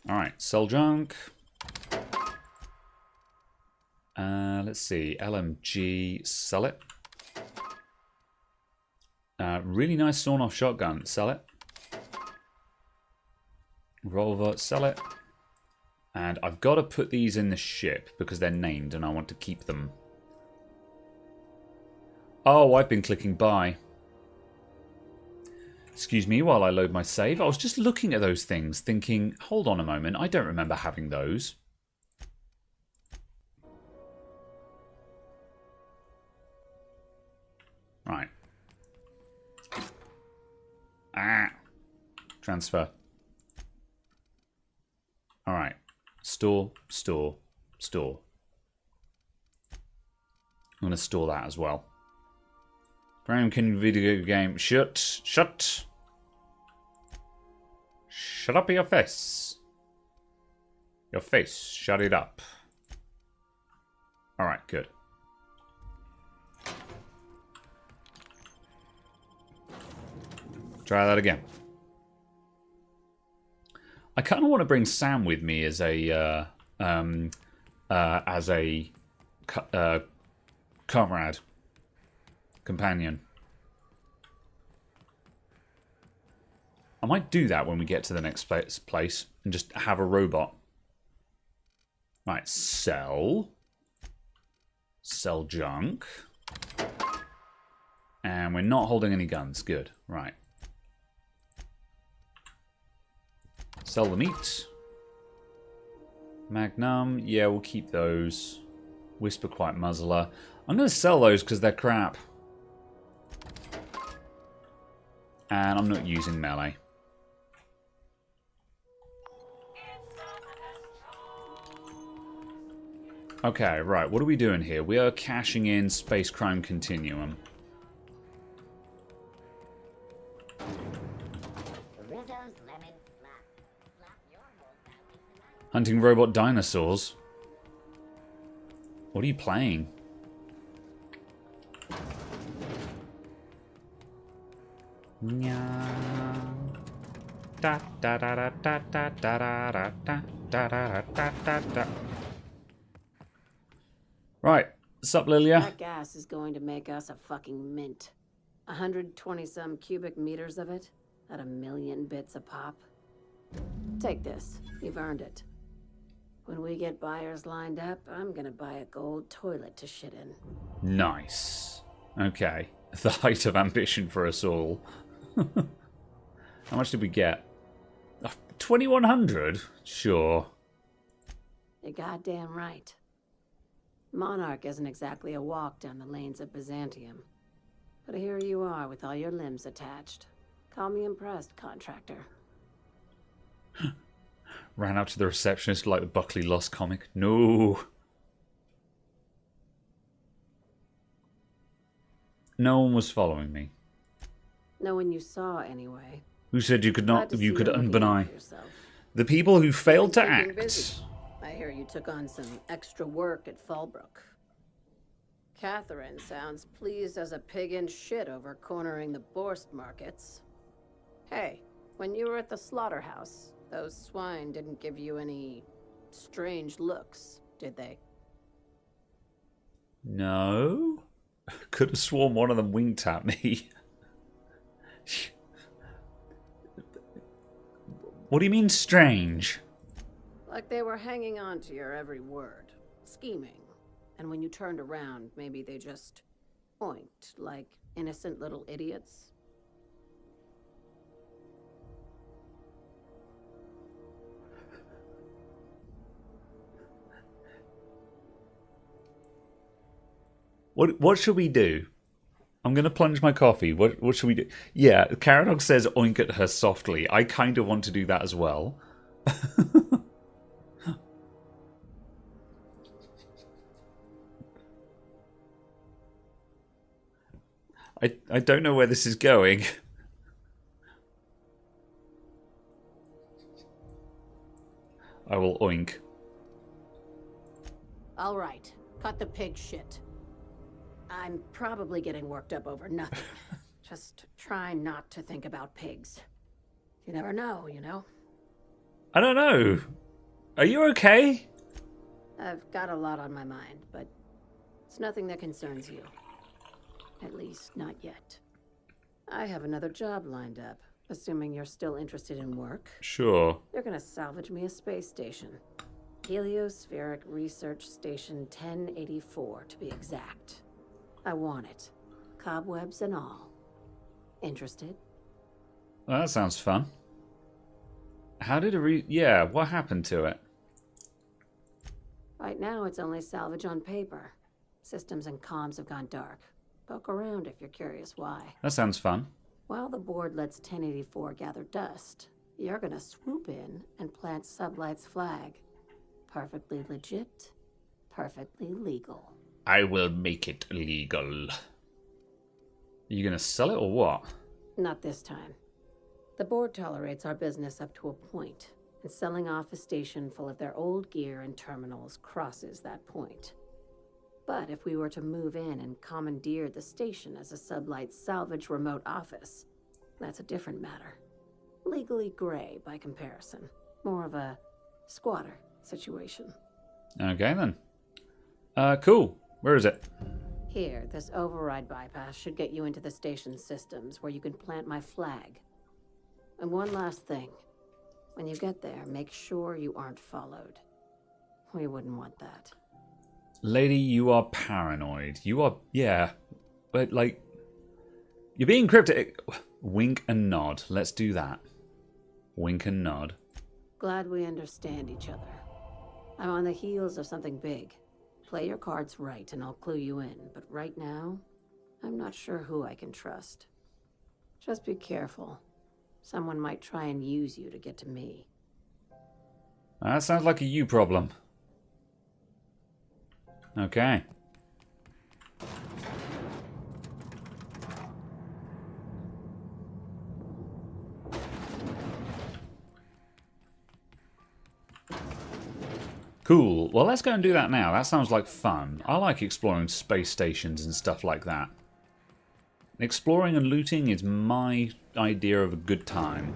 Speaker 1: Alright, sell junk. Let's see. LMG, sell it. Really nice sawn-off shotgun, sell it. Revolver, sell it. And I've got to put these in the ship because they're named and I want to keep them. Oh, I've been clicking buy. Excuse me while I load my save. I was just looking at those things thinking, hold on a moment, I don't remember having those. Right. Transfer. Alright. Store, store, store. I'm going to store that as well. Brownkin video game. Shut. Shut. Shut up your face. Your face. Shut it up. Alright, good. Try that again. I kind of want to bring Sam with me as a comrade, companion. I might do that when we get to the next place and just have a robot. Right, sell junk, and we're not holding any guns. Good, right. Sell the meat. Magnum, yeah, we'll keep those. Whisper Quiet Muzzler. I'm going to sell those because they're crap. And I'm not using melee. Okay, right, what are we doing here? We are cashing in Space Crime Continuum. Hunting robot dinosaurs. What are you playing? Right, sup Lilia?
Speaker 16: That gas is going to make us a fucking mint. 120-some cubic meters of it at 1,000,000 bits a pop. Take this. You've earned it. When we get buyers lined up, I'm gonna buy a gold toilet to shit in.
Speaker 1: Nice. Okay. The height of ambition for us all. How much did we get? 2,100? Sure.
Speaker 16: You're goddamn right. Monarch isn't exactly a walk down the lanes of Byzantium. But here you are with all your limbs attached. Call me impressed, contractor.
Speaker 1: Ran up to the receptionist like the Buckley Lost comic. No. No one was following me.
Speaker 16: No one you saw, anyway.
Speaker 1: Who said you could not? You could unbenign.
Speaker 16: Yourself.
Speaker 1: The people who failed to act.
Speaker 16: Busy. I hear you took on some extra work at Fallbrook. Catherine sounds pleased as a pig in shit over cornering the Borst markets. Hey, when you were at the slaughterhouse, those swine didn't give you any strange looks, did they?
Speaker 1: No. Could have sworn one of them winked at me. What do you mean strange?
Speaker 16: Like they were hanging on to your every word, scheming. And when you turned around, maybe they just oinked like innocent little idiots.
Speaker 1: What should we do? I'm going to plunge my coffee. What should we do? Yeah, Caradog says oink at her softly. I kind of want to do that as well. I don't know where this is going. I will oink.
Speaker 16: All right, cut the pig shit. I'm probably getting worked up over nothing. Just try not to think about pigs. You never know, you know?
Speaker 1: I don't know. Are you okay?
Speaker 16: I've got a lot on my mind, but it's nothing that concerns you. At least, not yet. I have another job lined up, assuming you're still interested in work.
Speaker 1: Sure.
Speaker 16: They're gonna salvage me a space station. Heliospheric Research Station 1084, to be exact. I want it. Cobwebs and all. Interested?
Speaker 1: Well, that sounds fun. How did it yeah, what happened to it?
Speaker 16: Right now, it's only salvage on paper. Systems and comms have gone dark. Poke around if you're curious why.
Speaker 1: That sounds fun.
Speaker 16: While the board lets 1084 gather dust, you're gonna swoop in and plant Sublight's flag. Perfectly legit, perfectly legal.
Speaker 1: I will make it legal. Are you gonna sell it or what?
Speaker 16: Not this time. The board tolerates our business up to a point, and selling off a station full of their old gear and terminals crosses that point. But if we were to move in and commandeer the station as a Sublight salvage remote office, that's a different matter. Legally gray by comparison. More of a squatter situation.
Speaker 1: Okay then. Cool. Where is it?
Speaker 16: Here, this override bypass should get you into the station's systems where you can plant my flag. And one last thing. When you get there, make sure you aren't followed. We wouldn't want that.
Speaker 1: Lady, you are paranoid. You are, yeah. But, like, you're being cryptic. Wink and nod. Let's do that. Wink and nod.
Speaker 16: Glad we understand each other. I'm on the heels of something big. Play your cards right and I'll clue you in. But right now, I'm not sure who I can trust. Just be careful. Someone might try and use you to get to me.
Speaker 1: That sounds like a you problem. Okay. Cool. Well, let's go and do that now. That sounds like fun. I like exploring space stations and stuff like that. Exploring and looting is my idea of a good time.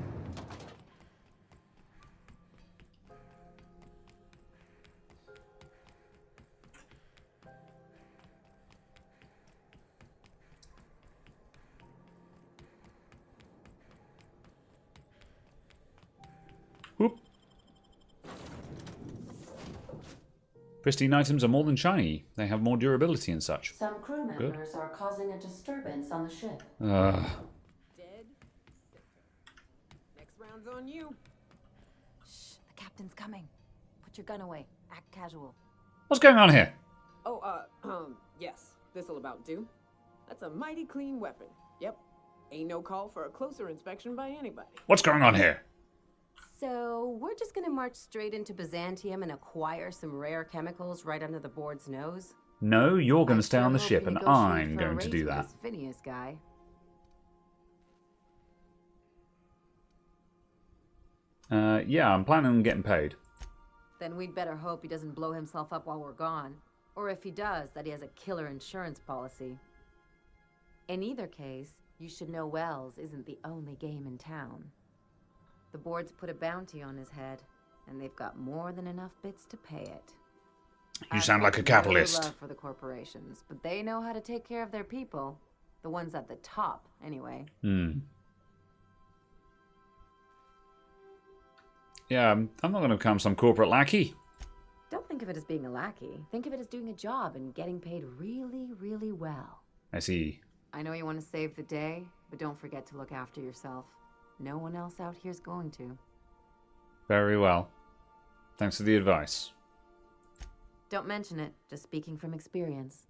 Speaker 1: Whoop. Pristine items are more than shiny. They have more durability and such.
Speaker 16: Some crew members are causing a disturbance on the ship.
Speaker 10: Dead. Next round's on you.
Speaker 13: Shh, the captain's coming. Put your gun away. Act casual.
Speaker 1: What's going on here?
Speaker 10: Oh, yes. This'll about do. That's a mighty clean weapon. Yep. Ain't no call for a closer inspection by anybody.
Speaker 1: What's going on here?
Speaker 19: So, we're just gonna march straight into Byzantium and acquire some rare chemicals right under the board's nose?
Speaker 1: No, you're going to stay on the
Speaker 19: Sure hope
Speaker 1: ship,
Speaker 19: you
Speaker 1: and
Speaker 19: negotiate
Speaker 1: I'm
Speaker 19: for a
Speaker 1: going to
Speaker 19: raise
Speaker 1: do
Speaker 19: with
Speaker 1: that.
Speaker 19: this Phineas guy.
Speaker 1: Yeah, I'm planning on getting paid.
Speaker 19: Then we'd better hope he doesn't blow himself up while we're gone. Or if he does, that he has a killer insurance policy. In either case, you should know Wells isn't the only game in town. The board's put a bounty on his head, and they've got more than enough bits to pay it.
Speaker 1: You sound like a capitalist.
Speaker 19: No love for the corporations, but they know how to take care of their people. The ones at the top, anyway.
Speaker 1: Yeah, I'm not going to become some corporate lackey.
Speaker 19: Don't think of it as being a lackey. Think of it as doing a job and getting paid really, really well.
Speaker 1: I see.
Speaker 19: I know you want to save the day, but don't forget to look after yourself. No one else out here's going to.
Speaker 1: Very well. Thanks for the advice.
Speaker 19: Don't mention it, just speaking from experience.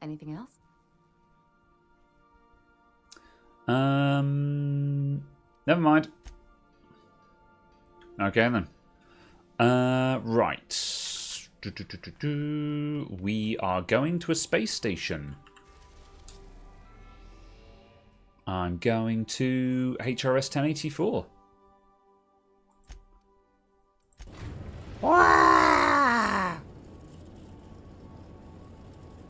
Speaker 19: Anything else?
Speaker 1: Never mind. Okay then. Right. We are going to a space station. I'm going to HRS 1084.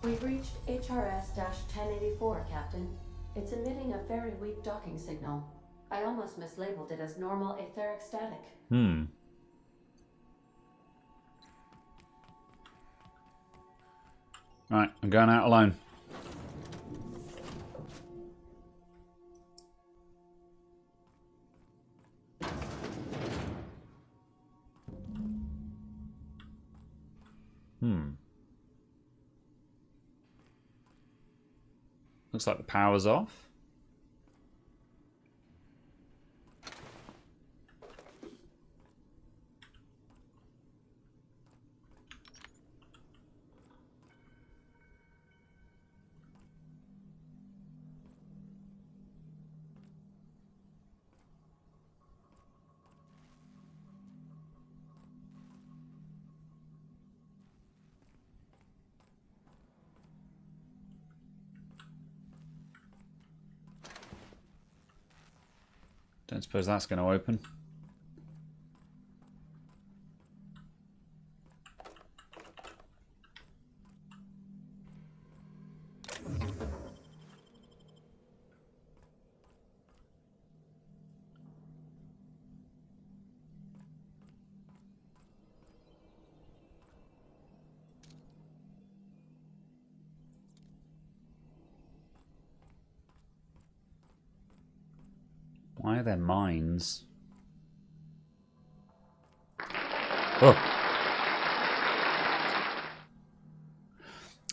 Speaker 16: We've reached HRS-1084, Captain. It's emitting a very weak docking signal. I almost mislabeled it as normal etheric static.
Speaker 1: Right, I'm going out alone. Looks like the power's off. Don't suppose that's going to open. Why are there mines? Oh.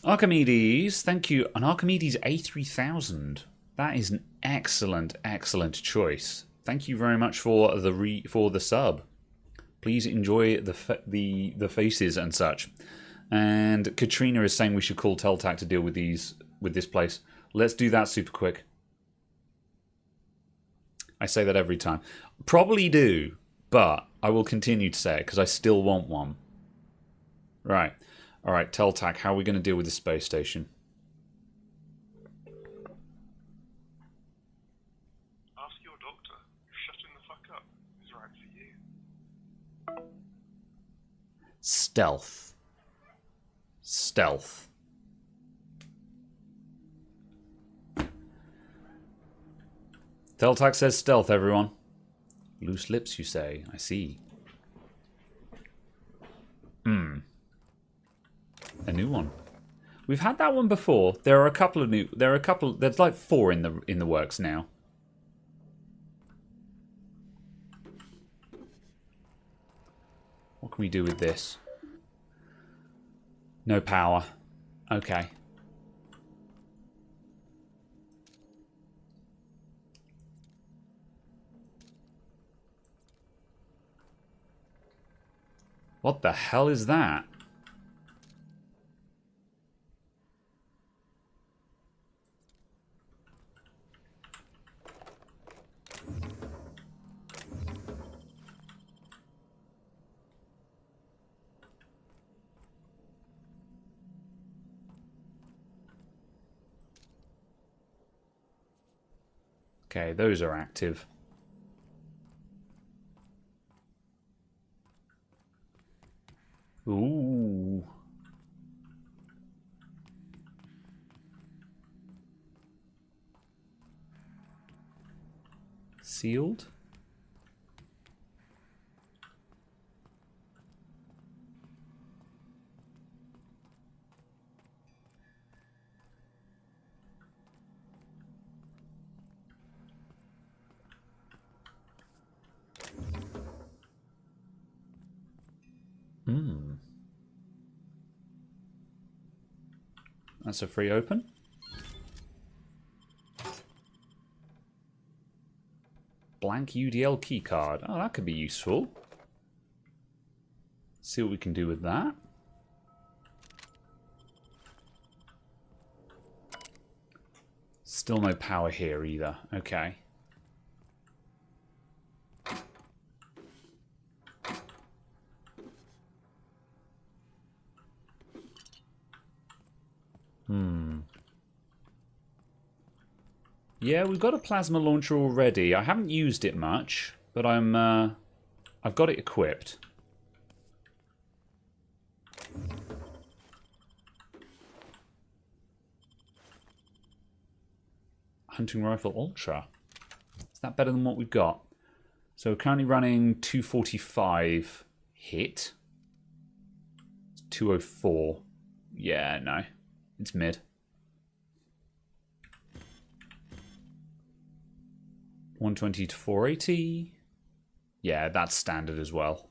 Speaker 1: Archimedes, thank you. An Archimedes A3000. That is an excellent, excellent choice. Thank you very much for the sub. Please enjoy the faces and such. And Katrina is saying we should call Teltac to deal with this place. Let's do that super quick. I say that every time. Probably do, but I will continue to say it because I still want one. Right. Alright, Teltac, how are we going to deal with the space station?
Speaker 20: Ask your doctor. Shutting the fuck up is right for you.
Speaker 1: Stealth. Stealth. Teltac says stealth, everyone. Loose lips, you say. I see. A new one. We've had that one before. There are a couple of new. There's like 4 in the works now. What can we do with this? No power. Okay. What the hell is that? Okay, those are active. Ooh. Sealed? That's a free open. Blank UDL keycard. Oh, that could be useful. See what we can do with that. Still no power here either. Okay. Yeah, we've got a plasma launcher already. I haven't used it much, but I've got it equipped. Hunting rifle ultra. Is that better than what we've got? So we're currently running 245 hit. 204. Yeah, no. It's mid. 120 to 480. Yeah, that's standard as well.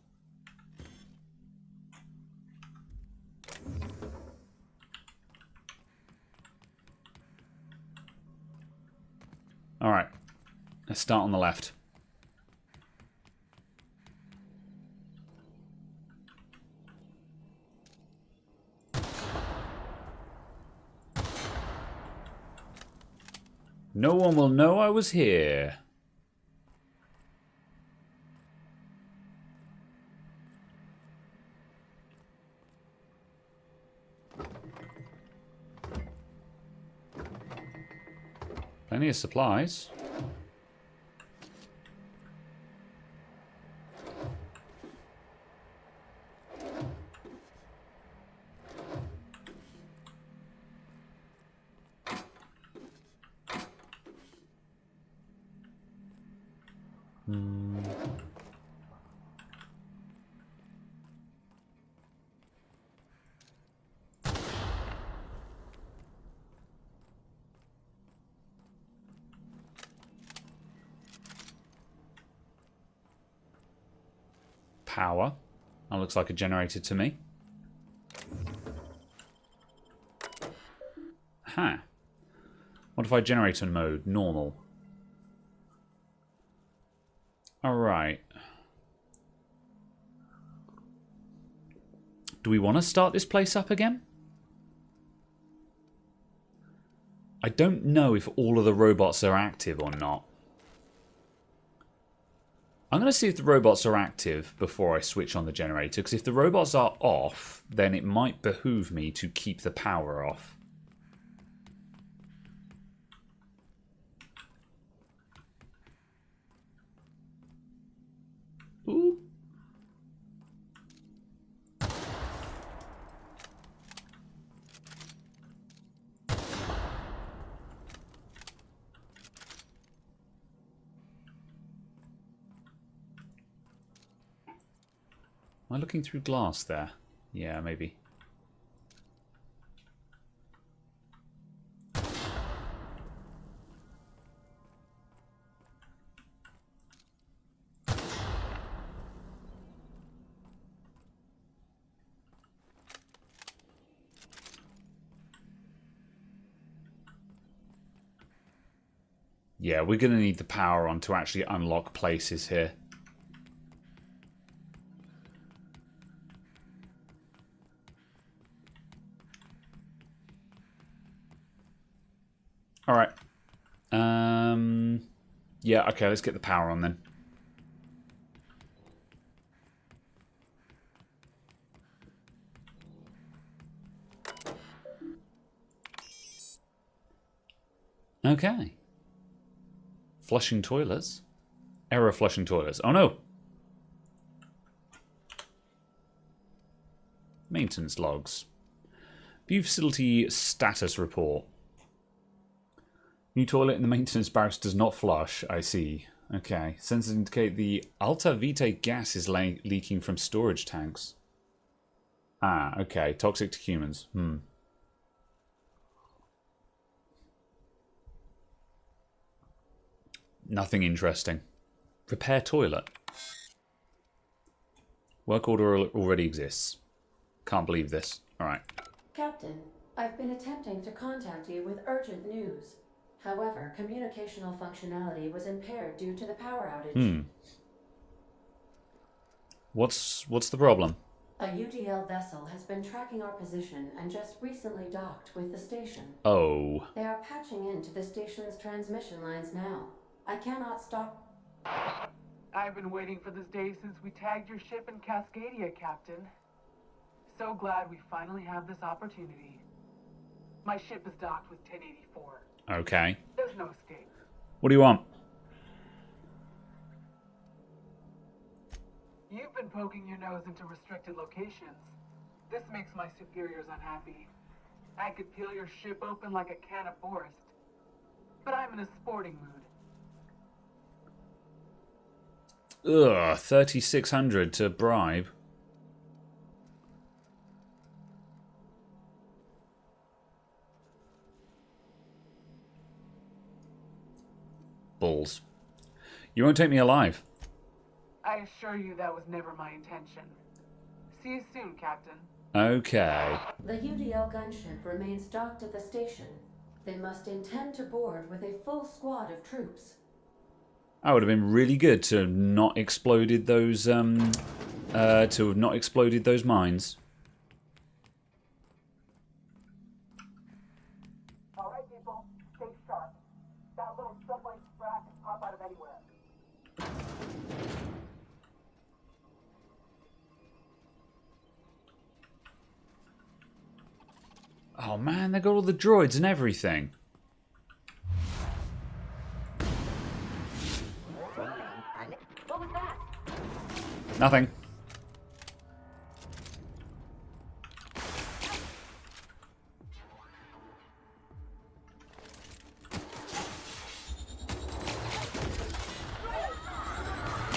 Speaker 1: Alright. Let's start on the left. No one will know I was here. Plenty of supplies. Power. That looks like a generator to me. Huh. Modify generator mode. Normal. Alright. Do we want to start this place up again? I don't know if all of the robots are active or not. I'm going to see if the robots are active before I switch on the generator, because if the robots are off, then it might behoove me to keep the power off. Ooh. Am I looking through glass there? Yeah, maybe. Yeah, we're going to need the power on to actually unlock places here. Alright. Yeah, okay, let's get the power on then. Okay. Flushing toilets. Error flushing toilets. Oh no! Maintenance logs. View facility status report. New toilet in the maintenance barracks does not flush. I see. Okay. Sensors indicate the Alta Vitae gas is leaking from storage tanks. Ah, okay. Toxic to humans. Nothing interesting. Repair toilet. Work order already exists. Can't believe this. Alright.
Speaker 16: Captain, I've been attempting to contact you with urgent news. However, communicational functionality was impaired due to the power outage.
Speaker 1: What's the problem?
Speaker 16: A UDL vessel has been tracking our position and just recently docked with the station.
Speaker 1: Oh.
Speaker 16: They are patching into the station's transmission lines now. I cannot stop.
Speaker 11: I've been waiting for this day since we tagged your ship in Cascadia, Captain. So glad we finally have this opportunity. My ship is docked with 1084.
Speaker 1: Okay.
Speaker 11: There's no escape.
Speaker 1: What do you want?
Speaker 11: You've been poking your nose into restricted locations. This makes my superiors unhappy. I could peel your ship open like a can of Forest. But I'm in a sporting mood.
Speaker 1: Ugh, 3,600 to bribe. You won't take me alive.
Speaker 11: I assure you that was never my intention. See you soon, Captain.
Speaker 1: Okay.
Speaker 16: The UDL gunship remains docked at the station. They must intend to board with a full squad of troops.
Speaker 1: That would have been really good to have not exploded those mines.
Speaker 2: Alright, people, stay sharp. That little subway sprat can pop out of anywhere.
Speaker 1: Oh man, they got all the droids and everything.
Speaker 16: What was that?
Speaker 1: Nothing.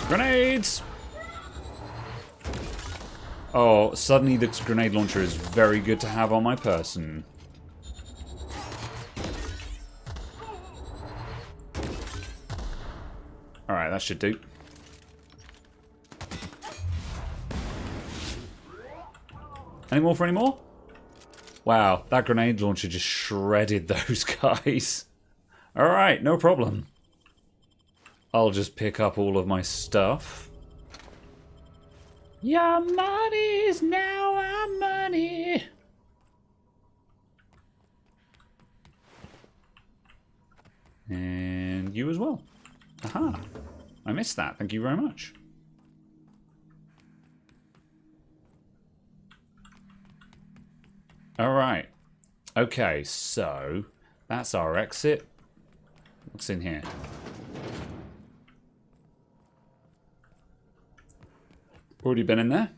Speaker 1: Grenades! Oh, suddenly the grenade launcher is very good to have on my person. Alright, that should do. Any more for any more? Wow, that grenade launcher just shredded those guys. Alright, no problem. I'll just pick up all of my stuff. Your money is now our money. And you as well. Aha. I missed that. Thank you very much. Alright. Okay, so that's our exit. What's in here? Already been in there?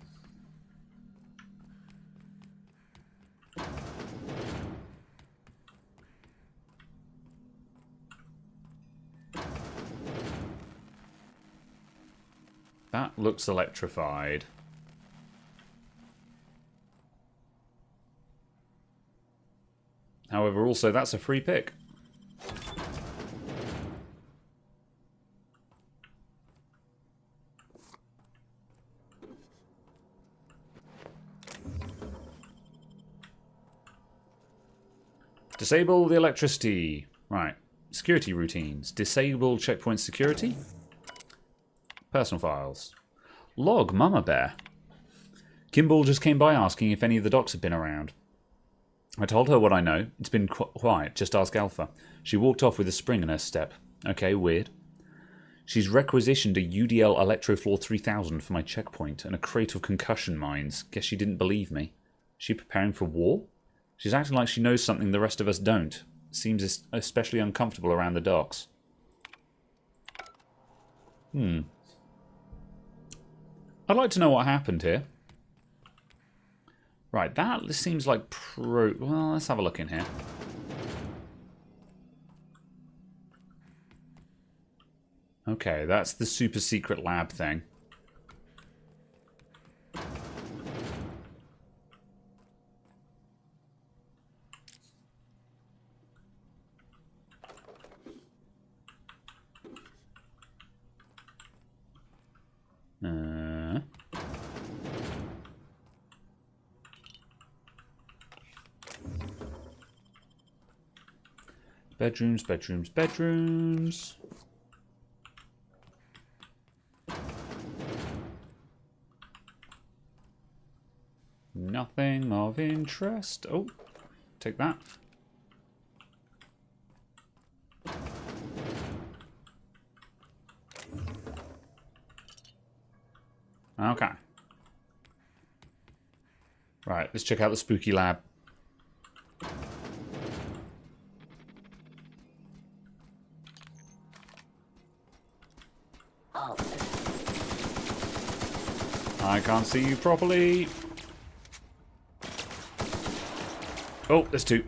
Speaker 1: That looks electrified. However, also that's a free pick. Disable the electricity. Right. Security routines. Disable checkpoint security. Personal files. Log, Mama Bear. Kimball just came by asking if any of the docs had been around. I told her what I know. It's been quiet. Just ask Alpha. She walked off with a spring in her step. Okay, weird. She's requisitioned a UDL Electrofloor 3000 for my checkpoint and a crate of concussion mines. Guess she didn't believe me. Is she preparing for war? She's acting like she knows something the rest of us don't. Seems especially uncomfortable around the docks. I'd like to know what happened here. Right, that seems like well, let's have a look in here. Okay, that's the super secret lab thing. Bedrooms, bedrooms, bedrooms. Nothing of interest. Oh, take that. Okay. Right, let's check out the spooky lab. I can't see you properly. Oh, there's two.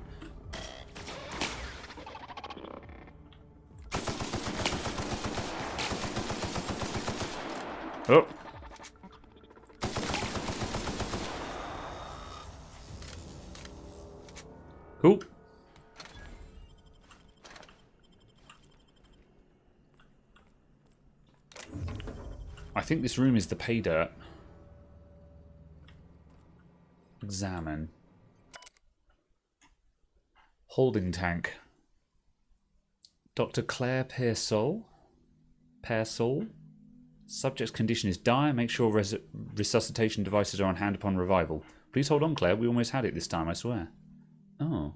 Speaker 1: Oh. Cool. think this room is the pay dirt. Examine. Holding tank. Dr. Claire Pearsall. Subject's condition is dire. Make sure resuscitation devices are on hand upon revival. Please hold on, Claire. We almost had it this time, I swear. Oh.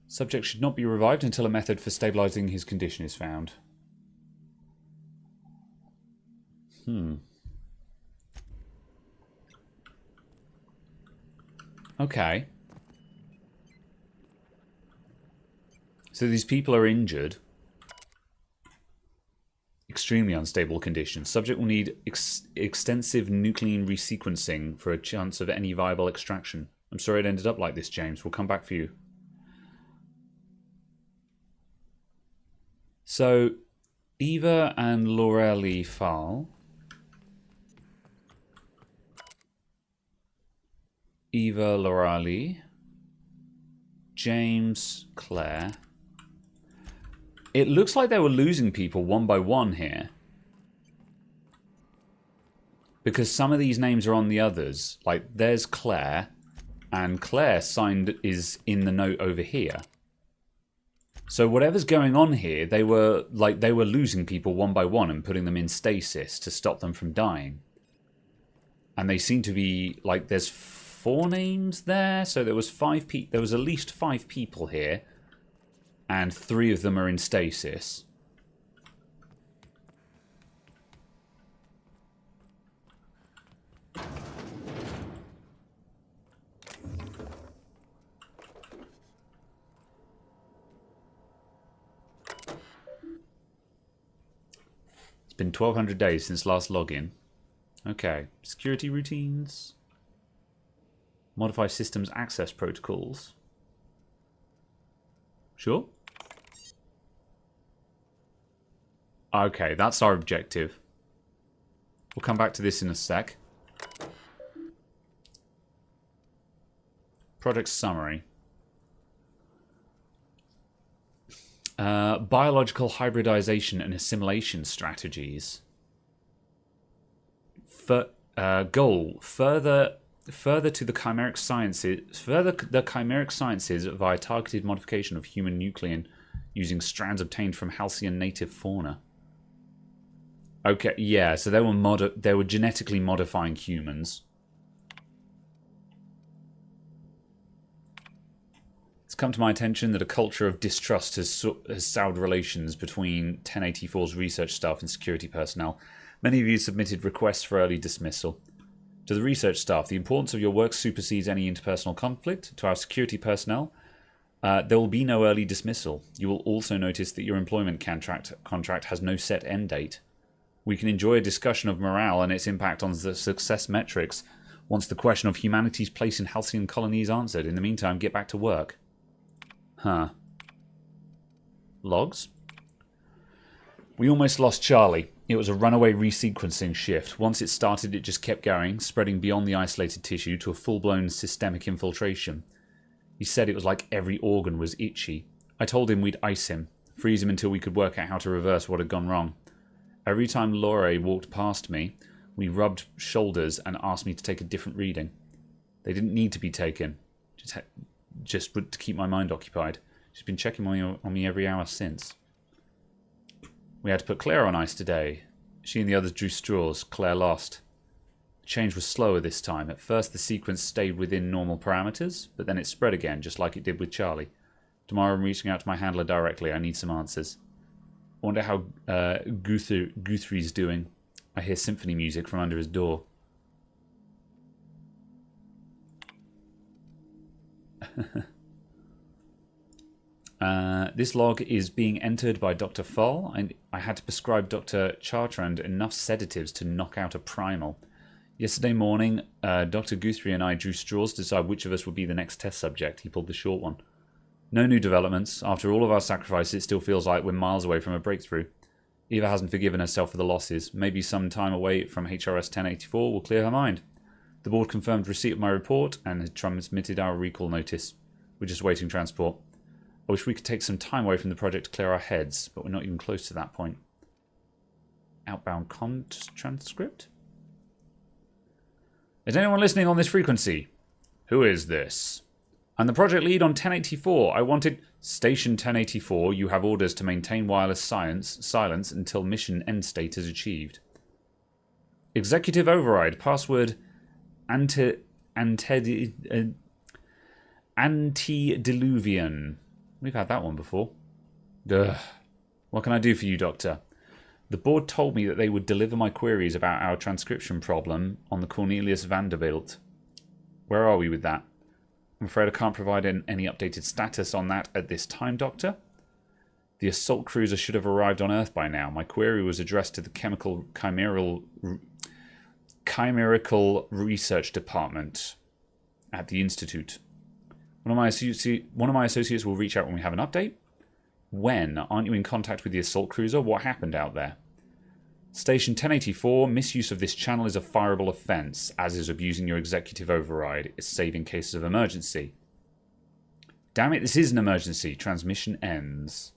Speaker 1: Subject should not be revived until a method for stabilizing his condition is found. Okay. So these people are injured. Extremely unstable condition. Subject will need extensive nuclear resequencing for a chance of any viable extraction. I'm sorry it ended up like this, James. We'll come back for you. So, Eva and Lorelei Fall. Eva, Lorelei. James, Claire. It looks like they were losing people one by one here. Because some of these names are on the others. Like, there's Claire. And Claire signed is in the note over here. So whatever's going on here, they were losing people one by one and putting them in stasis to stop them from dying. And they seem to be like there's 4 names there, so there was at least 5 people here, and 3 of them are in stasis. It's been 1,200 days since last login. Okay. Security routines. Modify systems access protocols. Sure? Okay, that's our objective. We'll come back to this in a sec. Project summary. Biological hybridization and assimilation strategies. Goal: further to the chimeric sciences via targeted modification of human nuclein using strands obtained from halcyon native fauna. Okay, yeah, so they were genetically modifying humans. It's come to my attention that a culture of distrust has soured relations between 1084's research staff and security personnel. Many of you submitted requests for early dismissal. To the research staff, the importance of your work supersedes any interpersonal conflict. To our security personnel, there will be no early dismissal. You will also notice that your employment contract has no set end date. We can enjoy a discussion of morale and its impact on the success metrics once the question of humanity's place in halcyon colony is answered. In the meantime, get back to work. Huh. Logs? We almost lost Charlie. It was a runaway resequencing shift. Once it started, it just kept going, spreading beyond the isolated tissue to a full-blown systemic infiltration. He said it was like every organ was itchy. I told him we'd ice him, freeze him until we could work out how to reverse what had gone wrong. Every time Laurie walked past me, we rubbed shoulders and asked me to take a different reading. They didn't need to be taken. Just to keep my mind occupied. She's been checking on me every hour since. We had to put Claire on ice today. She and the others drew straws. Claire lost. The change was slower this time. At first the sequence stayed within normal parameters, but then it spread again, just like it did with Charlie. Tomorrow I'm reaching out to my handler directly. I need some answers. I wonder how Guthrie's doing. I hear symphony music from under his door. This log is being entered by Dr. Fall, and I had to prescribe Dr. Chartrand enough sedatives to knock out a primal. Yesterday morning, Dr. Guthrie and I drew straws to decide which of us would be the next test subject. He pulled the short one. No new developments. After all of our sacrifices, it still feels like we're miles away from a breakthrough. Eva hasn't forgiven herself for the losses. Maybe some time away from HRS 1084 will clear her mind. The board confirmed receipt of my report and had transmitted our recall notice. We're just waiting transport. I wish we could take some time away from the project to clear our heads, but we're not even close to that point. Outbound transcript? Is anyone listening on this frequency? Who is this? I'm the project lead on 1084. I wanted... Station 1084, you have orders to maintain wireless silence until mission end state is achieved. Executive override. Password antediluvian. We've had that one before. Ugh. What can I do for you, Doctor? The board told me that they would deliver my queries about our transcription problem on the Cornelius Vanderbilt. Where are we with that? I'm afraid I can't provide any updated status on that at this time, Doctor. The assault cruiser should have arrived on Earth by now. My query was addressed to the Chimerical Research Department at the Institute. One of my associates will reach out when we have an update. When? Aren't you in contact with the assault cruiser? What happened out there? Station 1084, misuse of this channel is a fireable offence, as is abusing your executive override. It's saving cases of emergency. Damn it, this is an emergency. Transmission ends.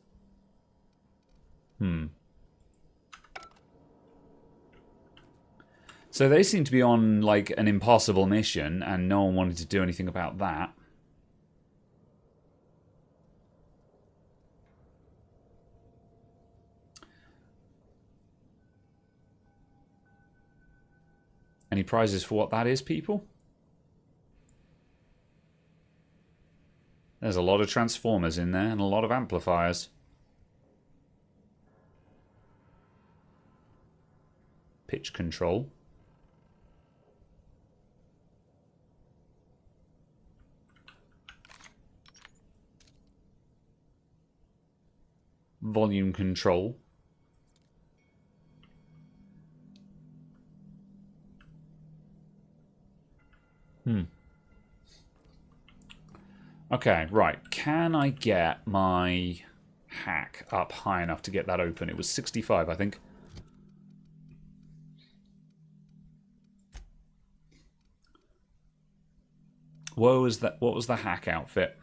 Speaker 1: So they seem to be on, like, an impossible mission, and no one wanted to do anything about that. Any prizes for what that is, people? There's a lot of transformers in there and a lot of amplifiers. Pitch control. Volume control. Okay, right. Can I get my hack up high enough to get that open? It was 65, I think. What was the hack outfit?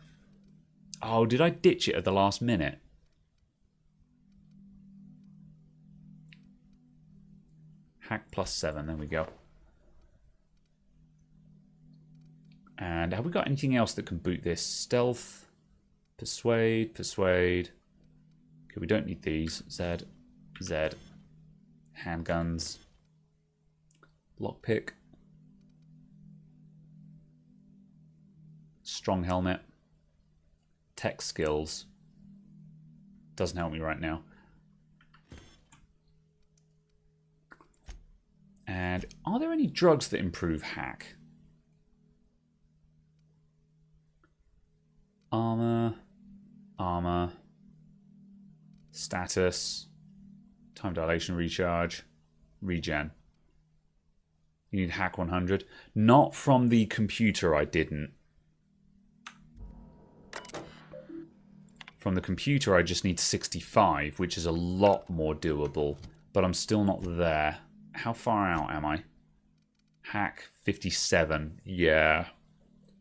Speaker 1: Oh, did I ditch it at the last minute? Hack +7, there we go. And have we got anything else that can boot this? Stealth, persuade. Okay, we don't need these. Z. Handguns. Lockpick. Strong helmet. Tech skills. Doesn't help me right now. And are there any drugs that improve hack? Armor, status, time dilation, recharge, regen. You need hack 100. Not from the computer, I didn't. From the computer, I just need 65, which is a lot more doable, but I'm still not there. How far out am I? Hack 57. Yeah,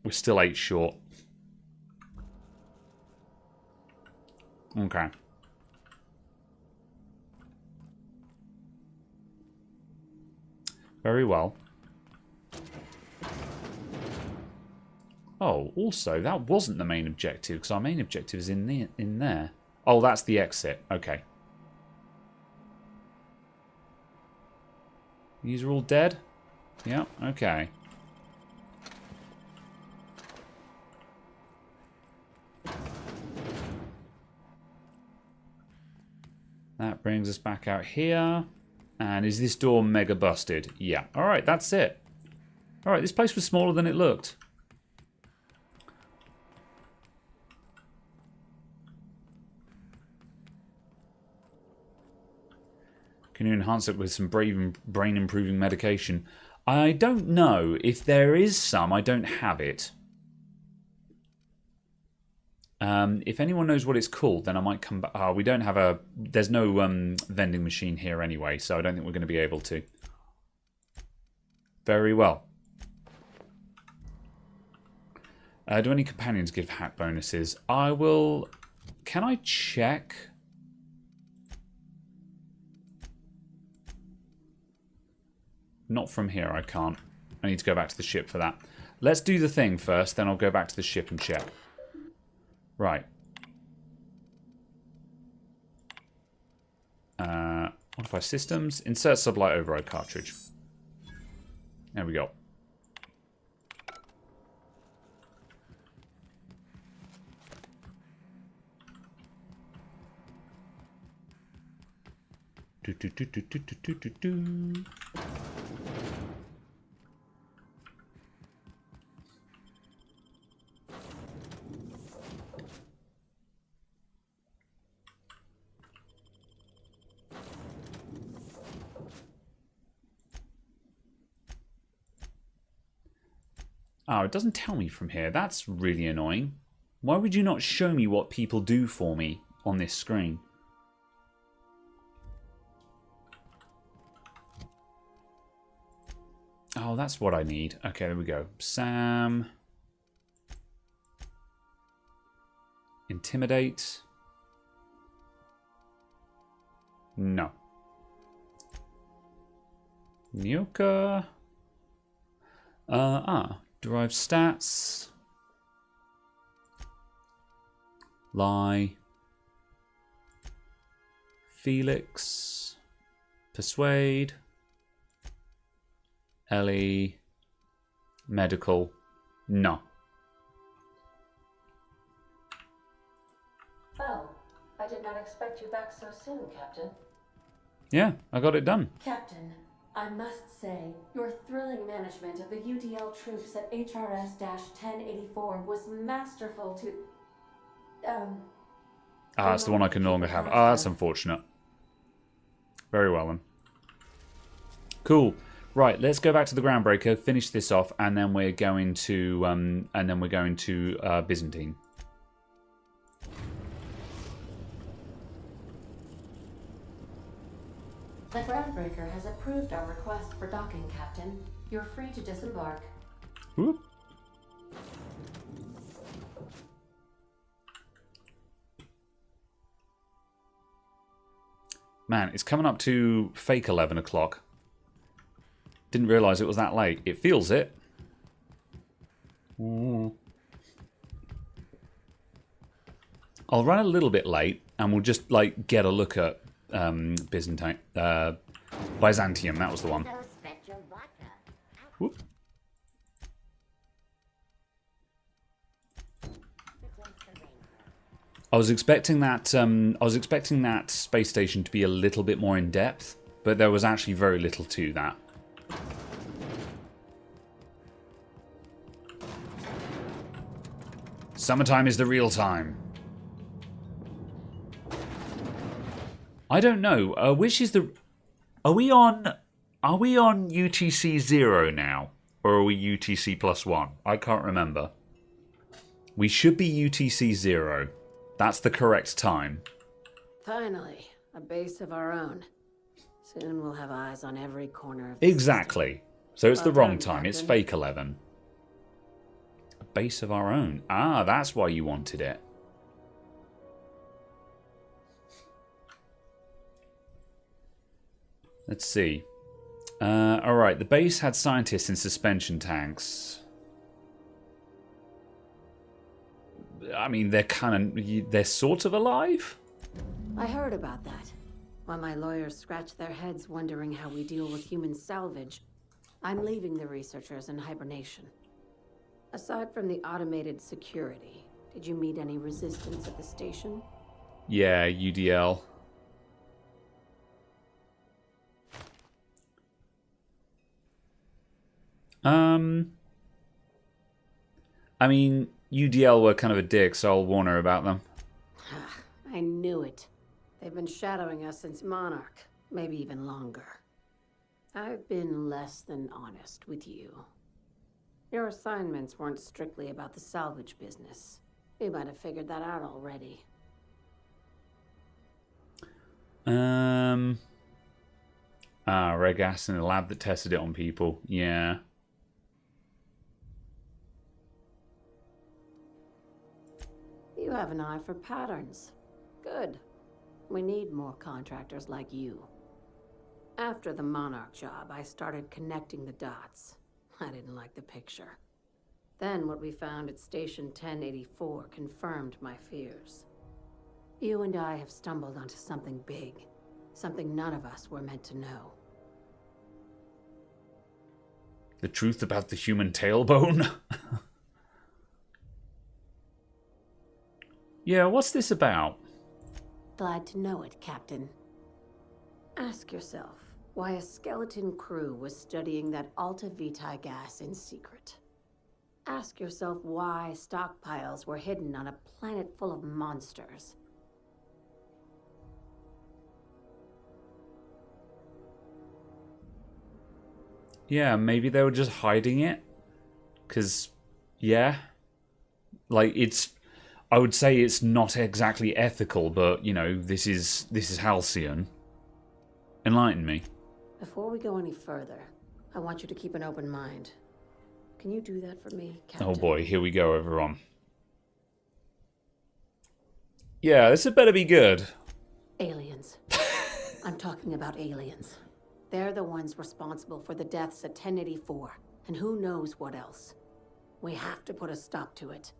Speaker 1: we're still 8 short. Okay. Very well. Oh, also, that wasn't the main objective, because our main objective is in there. Oh, that's the exit. Okay. These are all dead? Yeah, okay. That brings us back out here. And is this door mega busted? Yeah. Alright, that's it. Alright, this place was smaller than it looked. Can you enhance it with some brain-improving medication? I don't know. If there is some, I don't have it. If anyone knows what it's called, then I might come back. Oh, we don't have a... There's no vending machine here anyway, so I don't think we're going to be able to. Very well. Do any companions give hack bonuses? I will... Can I check? Not from here, I can't. I need to go back to the ship for that. Let's do the thing first, then I'll go back to the ship and check. Right. Modify systems. Insert sublight override cartridge. There we go. Do, do, do, do, do, do, do, do. Oh, it doesn't tell me from here. That's really annoying. Why would you not show me what people do for me on this screen? Oh, that's what I need. Okay, there we go. Sam. Intimidate. No. Nyoka. Derive stats. Lie. Felix. Persuade. Ellie. Medical. No.
Speaker 16: Oh, I did not expect you back so soon, Captain.
Speaker 1: Yeah, I got it done.
Speaker 16: Captain, I must say, your thrilling management of the UDL troops at HRS-1084 was masterful to...
Speaker 1: That's the one I can no longer have. Ah, that's unfortunate. Very well then. Cool. Right, let's go back to the Groundbreaker, finish this off, and then we're going to Byzantine.
Speaker 16: The Groundbreaker has approved our request for docking, Captain. You're free to disembark.
Speaker 1: Whoop. Man, it's coming up to fake 11 o'clock. Didn't realise it was that late. It feels it. I'll run a little bit late, and we'll just like get a look at Byzantine, Byzantium. That was the one. Whoop. I was expecting that. I was expecting that space station to be a little bit more in depth, but there was actually very little to that. Summertime is the real time. I don't know. Which is the? Are we on UTC 0 now, or are we UTC +1? I can't remember. We should be UTC 0. That's the correct time.
Speaker 8: Finally, a base of our own. Soon we'll have eyes on every corner of
Speaker 1: Exactly. So it's the
Speaker 8: Well
Speaker 1: wrong
Speaker 8: done,
Speaker 1: time. It's
Speaker 8: Captain.
Speaker 1: fake 11. A base of our own. Ah, that's why you wanted it. Let's see. Alright, the base had scientists in suspension tanks. I mean, they're sort of alive?
Speaker 8: I heard about that. While my lawyers scratch their heads wondering how we deal with human salvage, I'm leaving the researchers in hibernation. Aside from the automated security, did you meet any resistance at the station?
Speaker 1: Yeah, UDL. I mean, UDL were kind of a dick, so I'll warn her about them.
Speaker 8: I knew it. They've been shadowing us since Monarch, maybe even longer. I've been less than honest with you. Your assignments weren't strictly about the salvage business.
Speaker 16: You might have figured that out already.
Speaker 1: Reg gas in a lab that tested it on people. Yeah.
Speaker 16: You have an eye for patterns. Good. We need more contractors like you. After the Monarch job, I started connecting the dots. I didn't like the picture. Then what we found at Station 1084 confirmed my fears. You and I have stumbled onto something big. Something none of us were meant to know.
Speaker 1: The truth about the human tailbone? Yeah, what's this about?
Speaker 16: Glad to know it, Captain. Ask yourself why a skeleton crew was studying that Alta Vitae gas in secret. Ask yourself why stockpiles were hidden on a planet full of monsters.
Speaker 1: Yeah, maybe they were just hiding it. Because, yeah. Like, it's... I would say it's not exactly ethical, but, you know, this is Halcyon. Enlighten me.
Speaker 16: Before we go any further, I want you to keep an open mind. Can you do that for me, Captain?
Speaker 1: Oh boy, here we go, everyone. Yeah, this had better be good.
Speaker 16: Aliens. I'm talking about aliens. They're the ones responsible for the deaths at 1084, and who knows what else. We have to put a stop to it.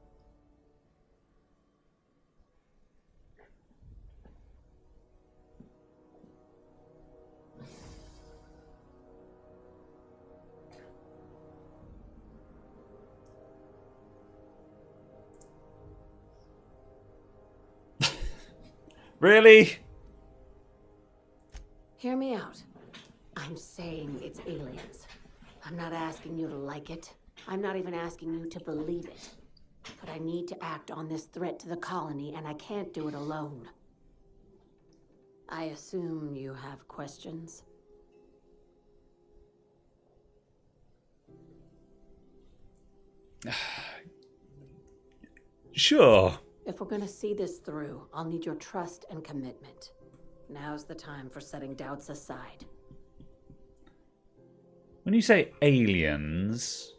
Speaker 1: Really?
Speaker 16: Hear me out. I'm saying it's aliens. I'm not asking you to like it. I'm not even asking you to believe it. But I need to act on this threat to the colony, and I can't do it alone. I assume you have questions?
Speaker 1: Sure.
Speaker 16: If we're gonna see this through, I'll need your trust and commitment. Now's the time for setting doubts aside.
Speaker 1: When you say aliens...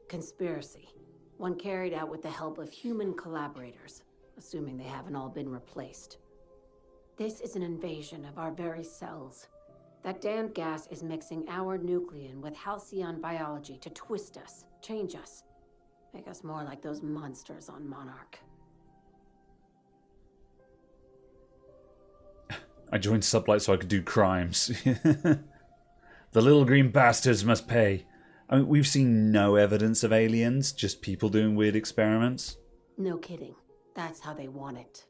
Speaker 16: Conspiracy. One carried out with the help of human collaborators, assuming they haven't all been replaced. This is an invasion of our very cells. That damned gas is mixing our nucleon with halcyon biology to twist us, change us, make us more like those monsters on Monarch.
Speaker 1: I joined Sublight so I could do crimes. The little green bastards must pay. I mean, we've seen no evidence of aliens, just people doing weird experiments.
Speaker 16: No kidding. That's how they want it.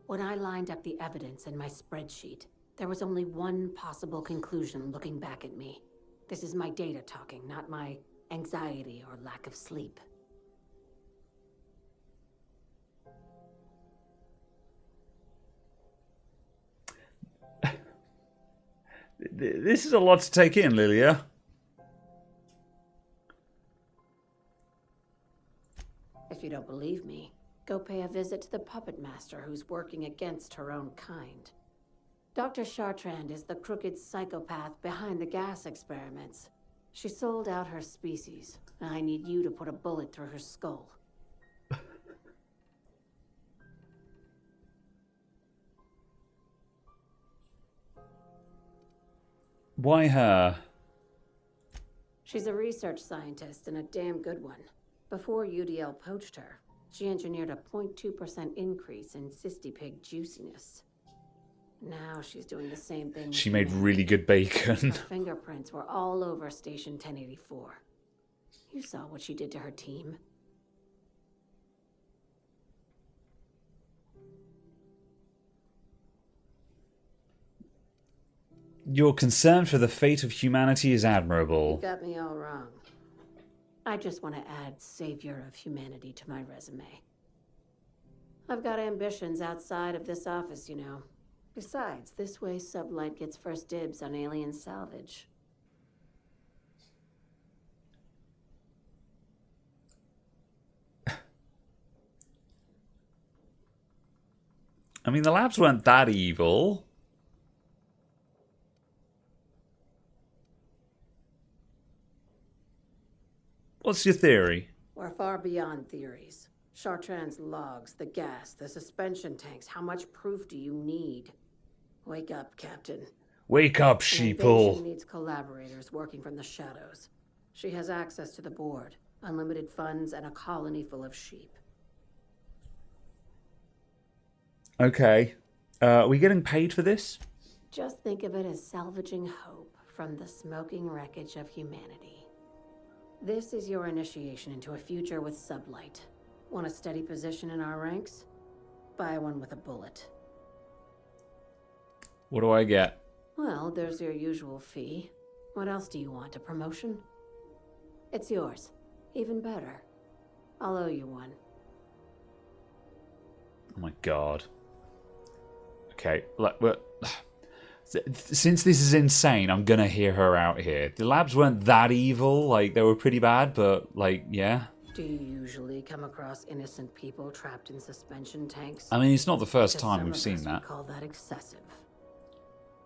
Speaker 16: When I lined up the evidence in my spreadsheet, there was only one possible conclusion looking back at me. This is my data talking, not my anxiety or lack of sleep.
Speaker 1: This is a lot to take in, Lilia.
Speaker 16: If you don't believe me, go pay a visit to the puppet master who's working against her own kind. Dr. Chartrand is the crooked psychopath behind the gas experiments. She sold out her species, and I need you to put a bullet through her skull.
Speaker 1: Why her?
Speaker 16: She's a research scientist and a damn good one. Before UDL poached her, she engineered a 0.2% increase in cystipig juiciness. Now she's doing the same thing.
Speaker 1: She made really good bacon.
Speaker 16: Her fingerprints were all over Station 1084. You saw what she did to her team.
Speaker 1: Your concern for the fate of humanity is admirable.
Speaker 16: You got me all wrong. I just want to add savior of humanity to my resume. I've got ambitions outside of this office, you know. Besides, this way Sublight gets first dibs on alien salvage.
Speaker 1: I mean, the labs weren't that evil. What's your theory?
Speaker 8: We're far beyond theories. Chartrand's logs, the gas, the suspension tanks. How much proof do you need? Wake up, Captain.
Speaker 1: Wake up,
Speaker 8: An invasion
Speaker 1: sheeple.
Speaker 8: needs collaborators working from the shadows. She has access to the board, unlimited funds, and a colony full of sheep.
Speaker 1: Okay. Are we getting paid for this?
Speaker 8: Just think of it as salvaging hope from the smoking wreckage of humanity. This is your initiation into a future with sublight. Want a steady position in our ranks? Buy one with a bullet.
Speaker 1: What do I get?
Speaker 8: Well, there's your usual fee. What else do you want? A promotion? It's yours. Even better. I'll owe you one.
Speaker 1: Oh my god. Okay, since this is insane, I'm gonna hear her out here. The labs weren't that evil. Like, they were pretty bad, but, like, yeah.
Speaker 8: Do you usually come across innocent people trapped in suspension tanks?
Speaker 1: I mean, it's not the first
Speaker 8: Because
Speaker 1: time
Speaker 8: some
Speaker 1: we've
Speaker 8: of
Speaker 1: seen
Speaker 8: us would
Speaker 1: that.
Speaker 8: call that excessive.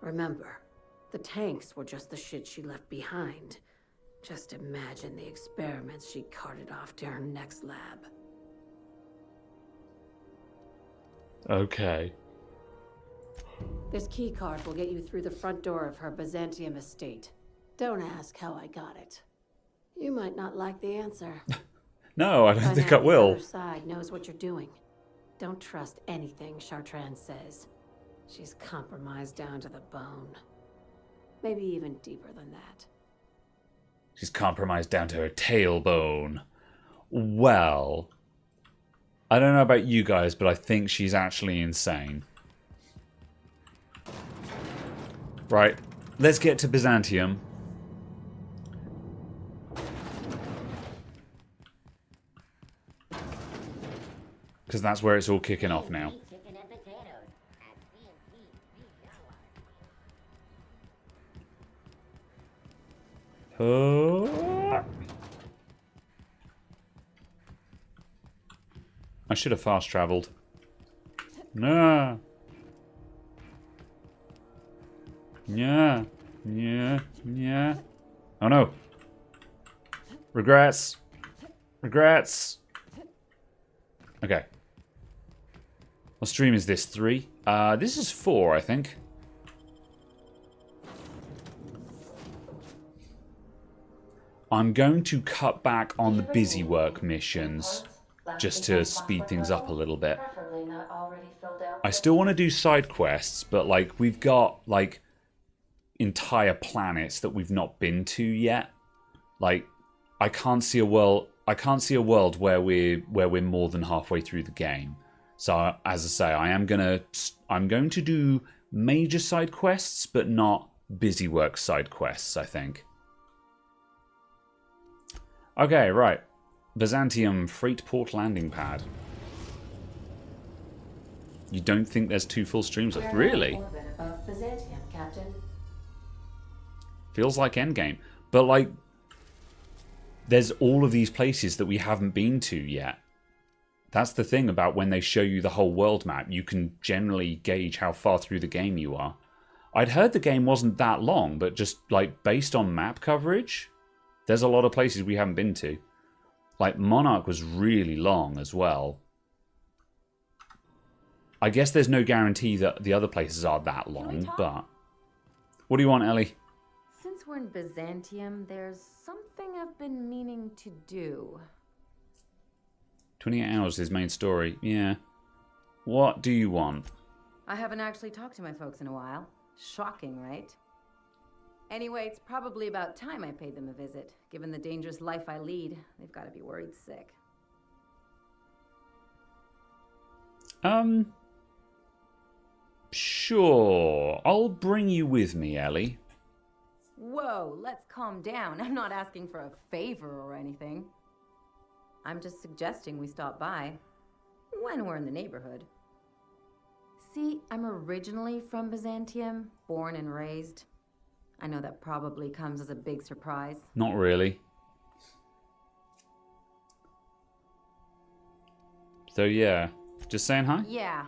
Speaker 8: Remember, the tanks were just the shit she left behind. Just imagine the experiments she carted off to her next lab.
Speaker 1: Okay.
Speaker 8: This key card will get you through the front door of her Byzantium estate. Don't ask how I got it. You might not like the answer.
Speaker 1: No, I don't
Speaker 8: By
Speaker 1: think
Speaker 8: now,
Speaker 1: I will.
Speaker 8: The other side knows what you're doing. Don't trust anything Chartrand says. She's compromised down to the bone. Maybe even deeper than that.
Speaker 1: She's compromised down to her tailbone. Well, I don't know about you guys, but I think she's actually insane. Right, let's get to Byzantium. Because that's where it's all kicking off now. I should have fast traveled. No. Yeah. Yeah. Yeah. Oh no. Regrets. Regrets. Okay. What stream is this? 3? This is 4, I think. I'm going to cut back on the busy work missions just to speed things up a little bit. I still want to do side quests, but like we've got like entire planets that we've not been to yet. Like I can't see a world where we're more than halfway through the game. So as I say, I'm going to do major side quests, but not busy work side quests, I think. Okay, right. Byzantium Freight Port Landing Pad. You don't think there's 2 full streams left? Really?
Speaker 8: Above Byzantium, Captain.
Speaker 1: Feels like Endgame. But like, there's all of these places that we haven't been to yet. That's the thing about when they show you the whole world map. You can generally gauge how far through the game you are. I'd heard the game wasn't that long, but just like based on map coverage, there's a lot of places we haven't been to. Like Monarch was really long as well. I guess there's no guarantee that the other places are that long, but... What do you want, Ellie?
Speaker 19: Since we're in Byzantium, there's something I've been meaning to do.
Speaker 1: 28 hours is main story. Yeah. What do you want?
Speaker 19: I haven't actually talked to my folks in a while. Shocking, right? Anyway, it's probably about time I paid them a visit. Given the dangerous life I lead, they've got to be worried sick.
Speaker 1: Sure. I'll bring you with me, Ellie.
Speaker 19: Whoa, let's calm down. I'm not asking for a favor or anything. I'm just suggesting we stop by when we're in the neighborhood. See, I'm originally from Byzantium, born and raised. I know that probably comes as a big surprise.
Speaker 1: Not really. So yeah, just saying hi?
Speaker 19: Yeah,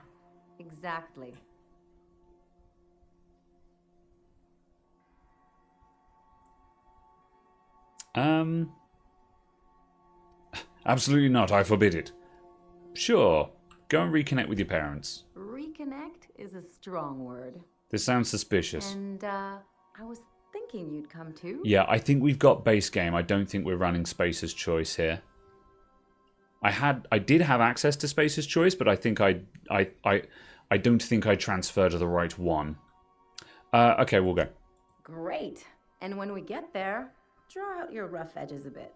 Speaker 19: Exactly.
Speaker 1: Absolutely not. I forbid it. Sure. Go and reconnect with your parents.
Speaker 19: Reconnect is a strong word.
Speaker 1: This sounds suspicious.
Speaker 19: And, I was thinking you'd come too.
Speaker 1: Yeah, I think we've got base game. I don't think we're running Spacer's Choice here. I did have access to Spacer's Choice, but I think I don't think I transferred to the right one. Okay, we'll go.
Speaker 19: Great. And when we get there, draw out your rough edges a bit.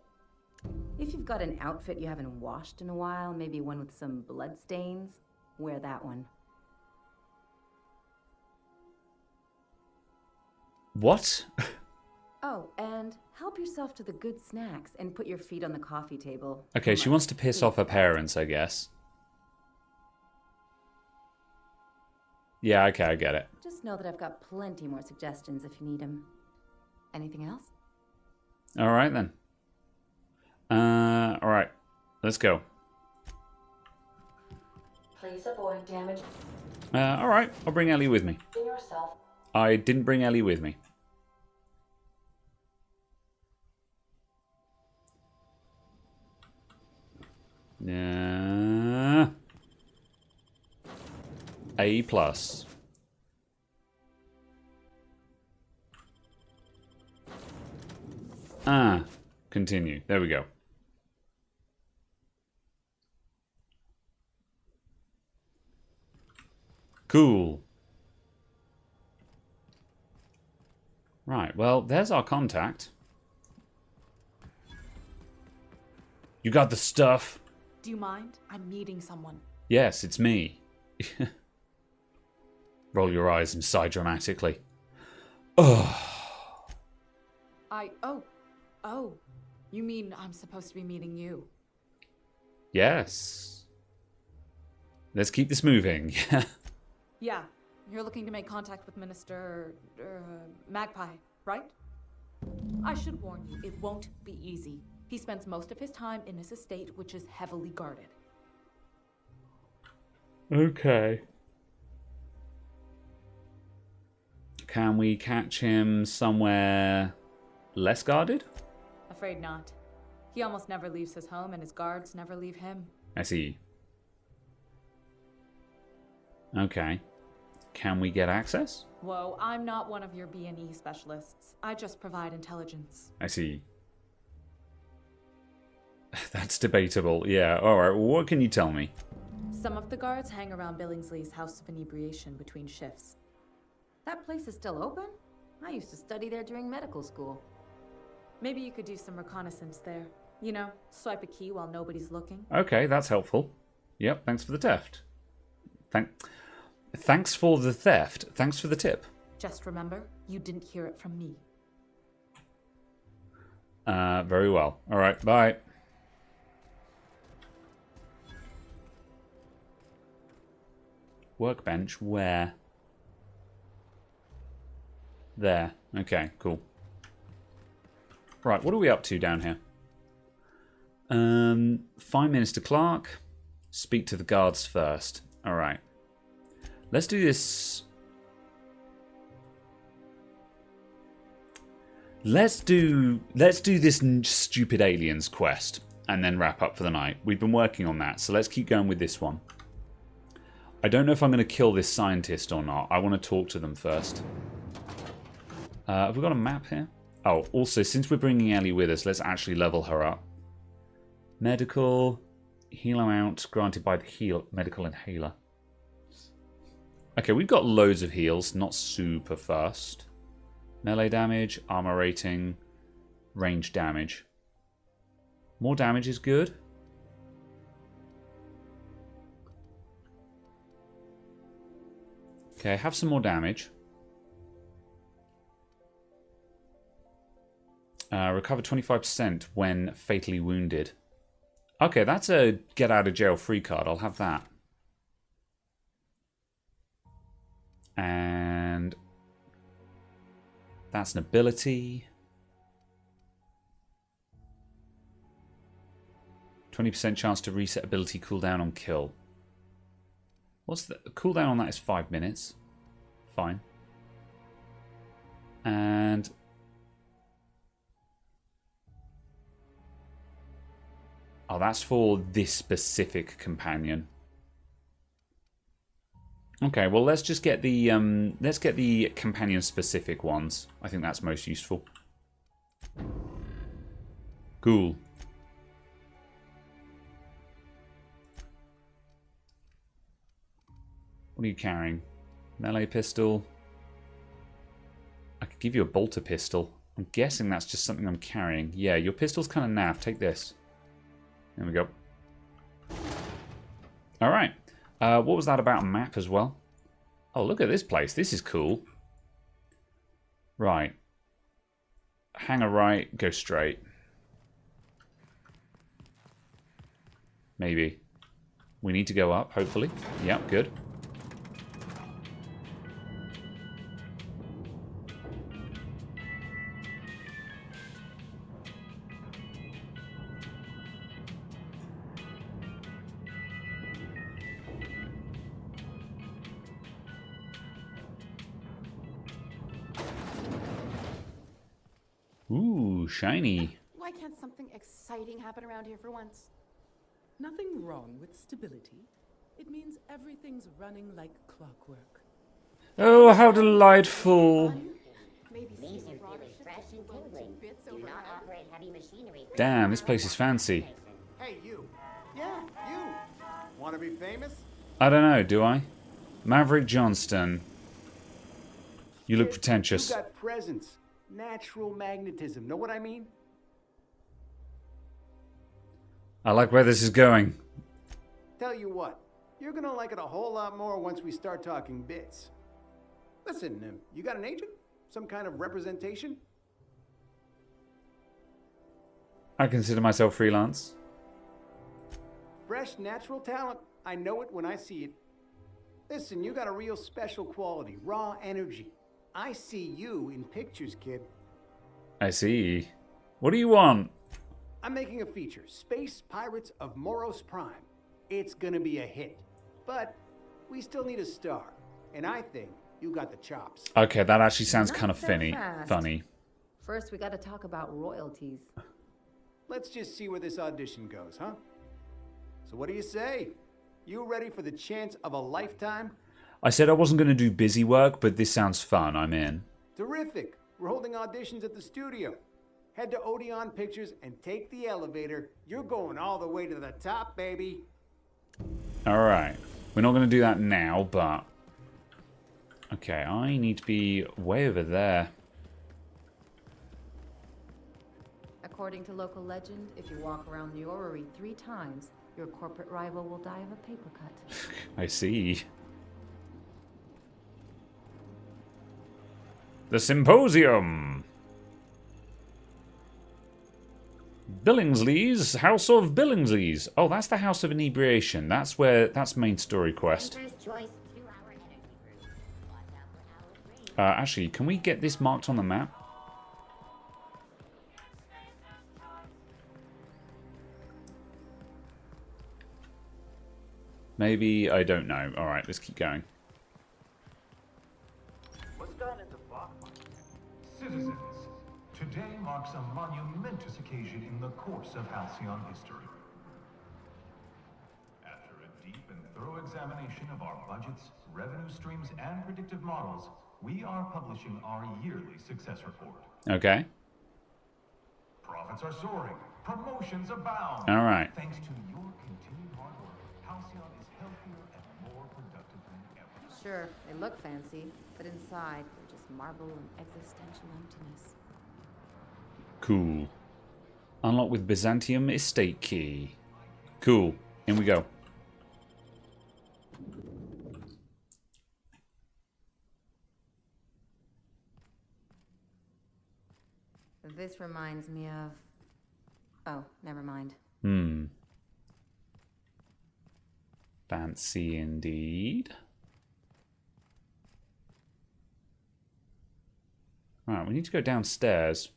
Speaker 19: If you've got an outfit you haven't washed in a while, maybe one with some blood stains, wear that one.
Speaker 1: What?
Speaker 19: Oh, and help yourself to the good snacks and put your feet on the coffee table.
Speaker 1: Okay, she wants to piss off her parents, I guess. Yeah, okay, I get it.
Speaker 19: Just know that I've got plenty more suggestions if you need them. Anything else?
Speaker 1: All right, then. All right. Let's go.
Speaker 16: Please avoid damage
Speaker 1: All right, I'll bring Ellie with me.
Speaker 16: in yourself.
Speaker 1: I didn't bring Ellie with me. A+. Continue. There we go. Cool. Right, well, there's our contact. You got the stuff?
Speaker 6: Do you mind? I'm meeting someone.
Speaker 1: Yes, it's me. Roll your eyes and sigh dramatically. Oh.
Speaker 6: Oh. You mean I'm supposed to be meeting you?
Speaker 1: Yes. Let's keep this moving.
Speaker 6: Yeah. You're looking to make contact with Minister... Magpie, right? I should warn you, it won't be easy. He spends most of his time in his estate, which is heavily guarded.
Speaker 1: Okay. Can we catch him somewhere less guarded?
Speaker 6: Afraid not. He almost never leaves his home, and his guards never leave him.
Speaker 1: I see. Okay. Can we get access?
Speaker 6: Whoa, I'm not one of your B&E specialists. I just provide intelligence.
Speaker 1: I see. That's debatable. Yeah, alright. Well, what can you tell me?
Speaker 6: Some of the guards hang around Billingsley's House of Inebriation between shifts.
Speaker 19: That place is still open? I used to study there during medical school.
Speaker 6: Maybe you could do some reconnaissance there. You know, swipe a key while nobody's looking.
Speaker 1: Okay, that's helpful. Yep, thanks for the theft. Thanks for the theft. Thanks for the tip.
Speaker 6: Just remember, you didn't hear it from me.
Speaker 1: Very well. Alright, bye. Workbench, where? There. Okay, cool. Right, what are we up to down here? Find Minister Clark. Speak to the guards first. Alright. Let's do this. Let's do this stupid aliens quest and then wrap up for the night. We've been working on that, so let's keep going with this one. I don't know if I'm going to kill this scientist or not. I want to talk to them first. Have we got a map here? Oh, also, since we're bringing Ellie with us, let's actually level her up. Medical. Heal amount granted by the medical inhaler. Okay, we've got loads of heals. Not super fast. Melee damage, armor rating, range damage. More damage is good. Okay, have some more damage. Recover 25% when fatally wounded. Okay, that's a get out of jail free card. I'll have that. And that's an ability. 20% chance to reset ability cooldown on kill. What's the cooldown on that is 5 minutes. Fine. And oh, that's for this specific companion. Okay, well let's just get the companion specific ones. I think that's most useful. Cool. What are you carrying? Melee pistol. I could give you a bolter pistol. I'm guessing that's just something I'm carrying. Yeah, your pistol's kind of naff. Take this. There we go. Alright. What was that about a map as well? Oh, look at this place. This is cool. Right. Hang a right, go straight. Maybe. We need to go up, hopefully. Yep, good. Ooh, shiny.
Speaker 3: Why can't something exciting happen around here for once?
Speaker 11: Nothing wrong with stability. It means everything's running like clockwork.
Speaker 1: Oh, how delightful. Damn, this place is fancy.
Speaker 21: Hey, you. Yeah, you. Want to be famous?
Speaker 1: I don't know, do I? Maverick Johnston. You look pretentious.
Speaker 21: You got presence. Natural magnetism. Know what I mean?
Speaker 1: I like where this is going.
Speaker 21: Tell you what. You're gonna like it a whole lot more once we start talking bits. Listen, you got an agent? Some kind of representation?
Speaker 1: I consider myself freelance.
Speaker 21: Fresh, natural talent. I know it when I see it. Listen, you got a real special quality. Raw energy. I see you in pictures, kid.
Speaker 1: I see. What do you want?
Speaker 21: I'm making a feature. Space Pirates of Moros Prime. It's gonna be a hit. But we still need a star. And I think you got the chops.
Speaker 1: Okay, that actually sounds kind of
Speaker 19: so
Speaker 1: funny.
Speaker 19: fast. First, we gotta talk about royalties.
Speaker 21: Let's just see where this audition goes, huh? So what do you say? You ready for the chance of a lifetime?
Speaker 1: I said I wasn't going to do busy work, but this sounds fun. I'm in.
Speaker 21: Terrific. We're holding auditions at the studio. Head to Odeon Pictures and take the elevator. You're going all the way to the top, baby.
Speaker 1: Alright. We're not going to do that now, but... Okay, I need to be way over there.
Speaker 19: According to local legend, if you walk around the orrery 3 times, your corporate rival will die of a paper cut.
Speaker 1: I see. The Symposium! Billingsley's House of Billingsley's. Oh, that's the House of Inebriation. That's main story quest. Actually, can we get this marked on the map? Maybe, I don't know. Alright, let's keep going.
Speaker 18: Was done at the Citizens, today marks a monumentous occasion in the course of Halcyon history. After a deep and thorough examination of our budgets, revenue streams, and predictive models, we are publishing our yearly success report.
Speaker 1: Okay.
Speaker 18: Profits are soaring. Promotions abound.
Speaker 1: All right.
Speaker 18: Thanks to your continued hard work, Halcyon is healthier and more productive than ever.
Speaker 19: Sure, they look fancy, but inside, they're just marble and existential emptiness.
Speaker 1: Cool. Unlock with Byzantium estate key. Cool. In we go.
Speaker 19: This reminds me of... Oh, never mind.
Speaker 1: Fancy indeed. Right, we need to go downstairs.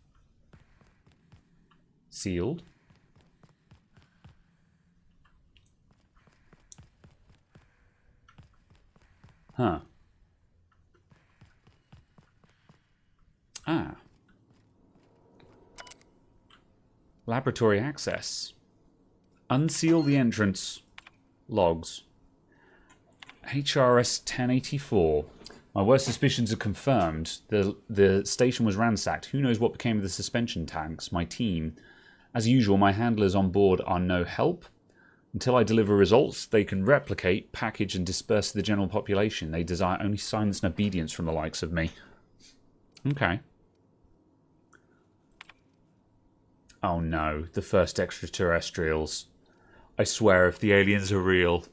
Speaker 1: Sealed. Huh. Ah. Laboratory access. Unseal the entrance. Logs. HRS 1084. My worst suspicions are confirmed. The station was ransacked. Who knows what became of the suspension tanks? My team. As usual, my handlers on board are no help. Until I deliver results, they can replicate, package, and disperse to the general population. They desire only silence and obedience from the likes of me. Okay. Oh no, the first extraterrestrials. I swear, if the aliens are real.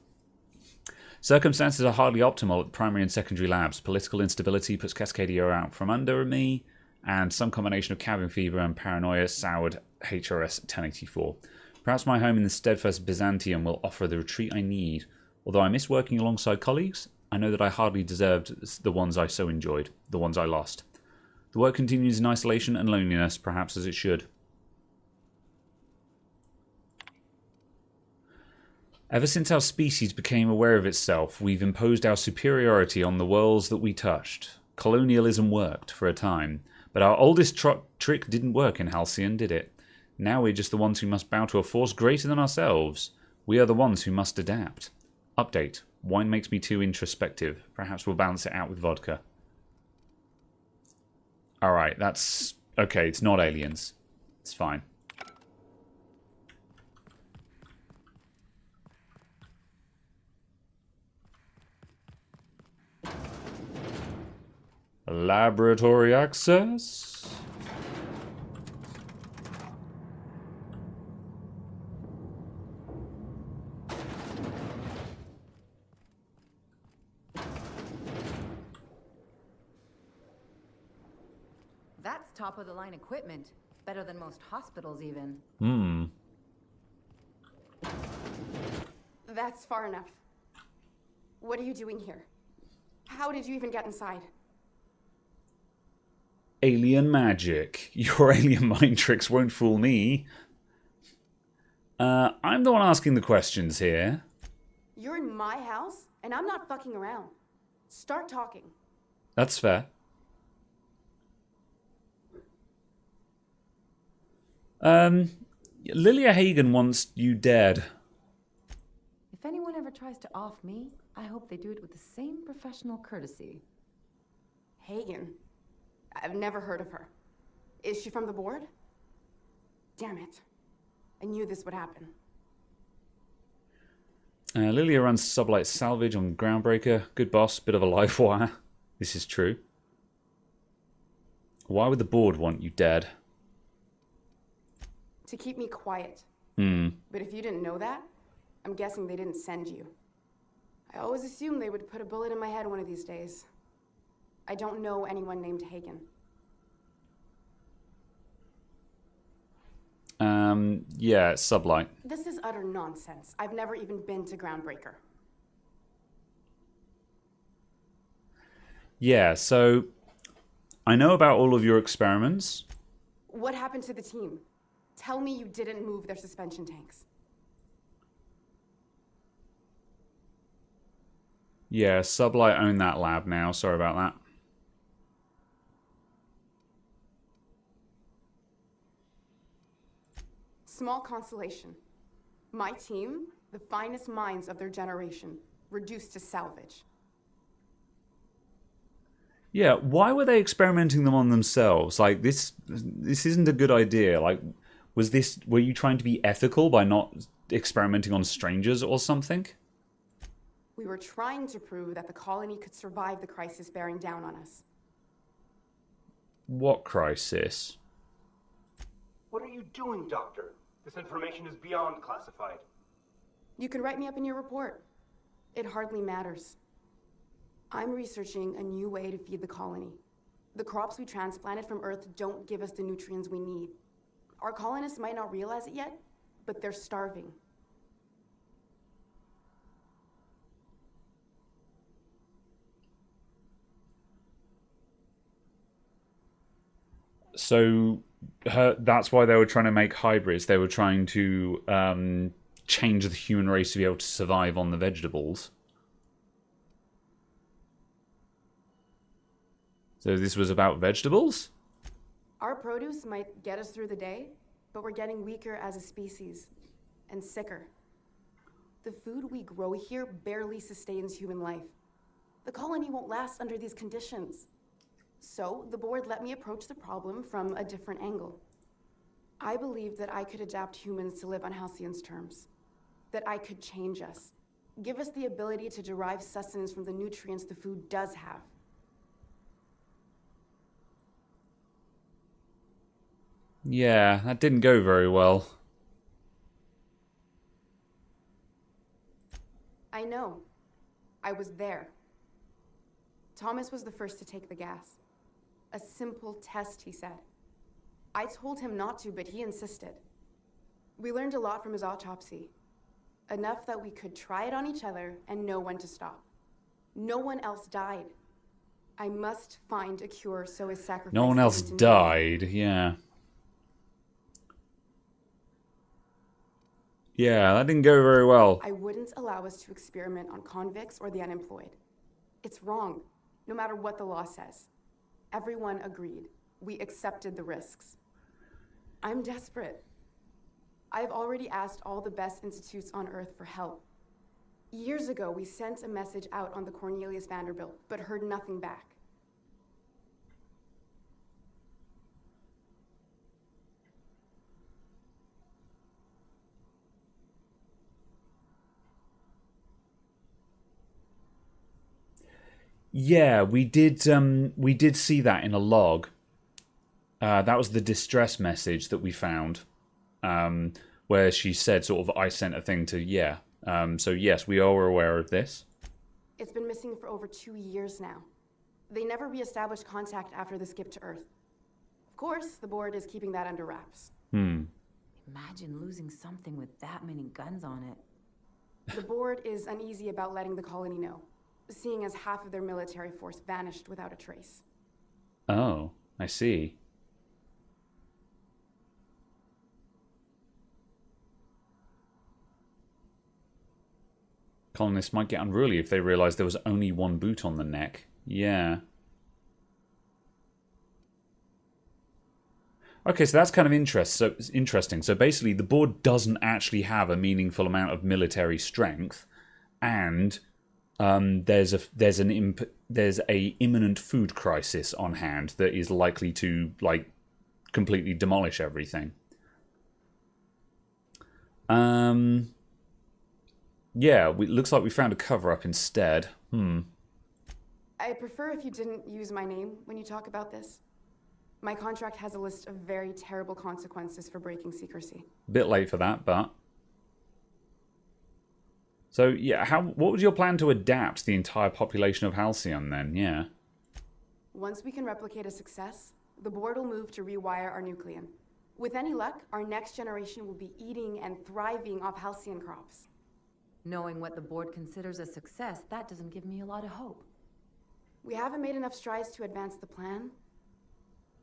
Speaker 1: Circumstances are hardly optimal at the primary and secondary labs. Political instability puts Cascadia out from under me, and some combination of cabin fever and paranoia soured HRS 1084. Perhaps my home in the steadfast Byzantium will offer the retreat I need. Although I miss working alongside colleagues, I know that I hardly deserved the ones I so enjoyed, the ones I lost. The work continues in isolation and loneliness, perhaps as it should. Ever since our species became aware of itself, we've imposed our superiority on the worlds that we touched. Colonialism worked for a time, but our oldest trick didn't work in Halcyon, did it? Now we're just the ones who must bow to a force greater than ourselves. We are the ones who must adapt. Update. Wine makes me too introspective. Perhaps we'll balance it out with vodka. Alright, that's... okay, it's not aliens. It's fine. Laboratory access?
Speaker 19: That's top-of-the-line equipment. Better than most hospitals, even.
Speaker 3: That's far enough. What are you doing here? How did you even get inside?
Speaker 1: Alien magic. Your alien mind tricks won't fool me. I'm the one asking the questions here.
Speaker 3: You're in my house, and I'm not fucking around. Start talking.
Speaker 1: That's fair. Lilia Hagen wants you dead.
Speaker 19: If anyone ever tries to off me, I hope they do it with the same professional courtesy.
Speaker 3: Hagen? I've never heard of her. Is she from the board? Damn it. I knew this would happen.
Speaker 1: Lilia runs sublight salvage on Groundbreaker. Good boss, bit of a live wire. This is true. Why would the board want you dead?
Speaker 3: To keep me quiet.
Speaker 1: But
Speaker 3: if you didn't know that, I'm guessing they didn't send you. I always assumed they would put a bullet in my head one of these days. I don't know anyone named Hagen.
Speaker 1: Yeah, sublight.
Speaker 3: This is utter nonsense. I've never even been to Groundbreaker.
Speaker 1: Yeah, so I know about all of your experiments.
Speaker 3: What happened to the team? Tell me you didn't move their suspension tanks.
Speaker 1: Yeah, Sublight own that lab now. Sorry about that.
Speaker 3: Small consolation. My team, the finest minds of their generation, reduced to salvage.
Speaker 1: Yeah, why were they experimenting them on themselves? Like, this isn't a good idea. Like, were you trying to be ethical by not experimenting on strangers or something?
Speaker 3: We were trying to prove that the colony could survive the crisis bearing down on us.
Speaker 1: What crisis?
Speaker 4: What are you doing, Doctor? This information is beyond classified.
Speaker 3: You can write me up in your report. It hardly matters. I'm researching a new way to feed the colony. The crops we transplanted from Earth don't give us the nutrients we need. Our colonists might not realize it yet, but they're starving.
Speaker 1: So that's why they were trying to make hybrids. They were trying to change the human race to be able to survive on the vegetables. So this was about vegetables?
Speaker 3: Our produce might get us through the day, but we're getting weaker as a species and sicker. The food we grow here barely sustains human life. The colony won't last under these conditions. So the board let me approach the problem from a different angle. I believed that I could adapt humans to live on Halcyon's terms, that I could change us, give us the ability to derive sustenance from the nutrients the food does have.
Speaker 1: Yeah, that didn't go very well.
Speaker 3: I know. I was there. Thomas was the first to take the gas. A simple test, he said. I told him not to, but he insisted. We learned a lot from his autopsy. Enough that we could try it on each other and know when to stop. No one else died. I must find a cure so his sacrifice
Speaker 1: No one else
Speaker 3: isn't in vain.
Speaker 1: died, yeah. Yeah, that didn't go very well.
Speaker 3: I wouldn't allow us to experiment on convicts or the unemployed. It's wrong, no matter what the law says. Everyone agreed. We accepted the risks. I'm desperate. I've already asked all the best institutes on Earth for help. Years ago, we sent a message out on the Cornelius Vanderbilt, but heard nothing back.
Speaker 1: Yeah, we did see that in a log. That was the distress message that we found, where she said sort of, I sent a thing to, yeah. So yes, we are aware of this.
Speaker 3: It's been missing for over 2 years now. They never reestablished contact after the skip to Earth. Of course, the board is keeping that under wraps.
Speaker 19: Imagine losing something with that many guns on it.
Speaker 3: The board is uneasy about letting the colony know, seeing as half of their military force vanished without a trace.
Speaker 1: Oh, I see. Colonists might get unruly if they realize there was only one boot on the neck. Yeah. Okay, so that's kind of interesting. So basically, the board doesn't actually have a meaningful amount of military strength, and there's a imminent food crisis on hand that is likely to like completely demolish everything. Yeah, it looks like we found a cover-up instead.
Speaker 3: I prefer if you didn't use my name when you talk about this. My contract has a list of very terrible consequences for breaking secrecy.
Speaker 1: Bit late for that, but... So, yeah, what was your plan to adapt the entire population of Halcyon then? Yeah.
Speaker 3: Once we can replicate a success, the board will move to rewire our nucleon. With any luck, our next generation will be eating and thriving off Halcyon crops.
Speaker 19: Knowing what the board considers a success, that doesn't give me a lot of hope.
Speaker 3: We haven't made enough strides to advance the plan.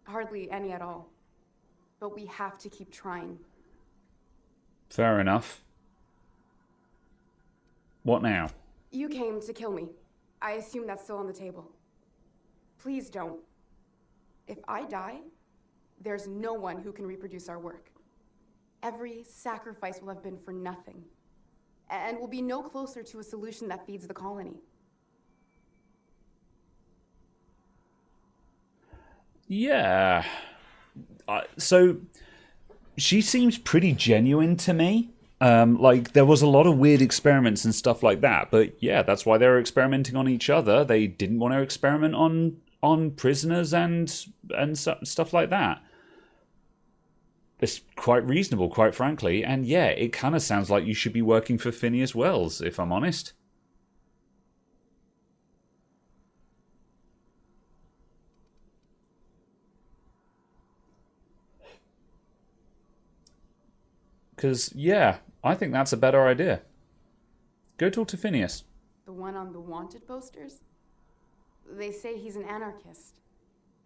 Speaker 3: Hardly any at all. But we have to keep trying.
Speaker 1: Fair enough. What now?
Speaker 3: You came to kill me. I assume that's still on the table. Please don't. If I die, there's no one who can reproduce our work. Every sacrifice will have been for nothing. And we'll be no closer to a solution that feeds the colony.
Speaker 1: Yeah. So she seems pretty genuine to me. Like there was a lot of weird experiments and stuff like that, but yeah, that's why they were experimenting on each other. They didn't want to experiment on prisoners and stuff like that. It's quite reasonable, quite frankly, and yeah, it kind of sounds like you should be working for Phineas Wells, if I'm honest. Because, yeah, I think that's a better idea. Go talk to Phineas.
Speaker 3: The one on the wanted posters? They say he's an anarchist.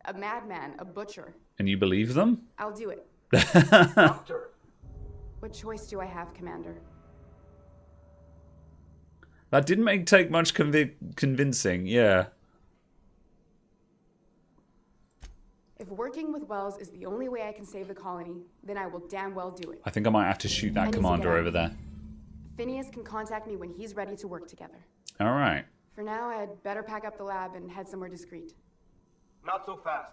Speaker 3: A madman, a butcher.
Speaker 1: And you believe them?
Speaker 3: I'll do it.
Speaker 18: Doctor!
Speaker 3: What choice do I have, Commander?
Speaker 1: That didn't take much convincing, yeah.
Speaker 3: If working with Wells is the only way I can save the colony, then I will damn well do it.
Speaker 1: I think I might have to shoot that
Speaker 3: I need to
Speaker 1: commander
Speaker 3: get out.
Speaker 1: over there.
Speaker 3: Phineas can contact me when he's ready to work together.
Speaker 1: All right.
Speaker 3: For now, I'd better pack up the lab and head somewhere discreet.
Speaker 5: Not so fast.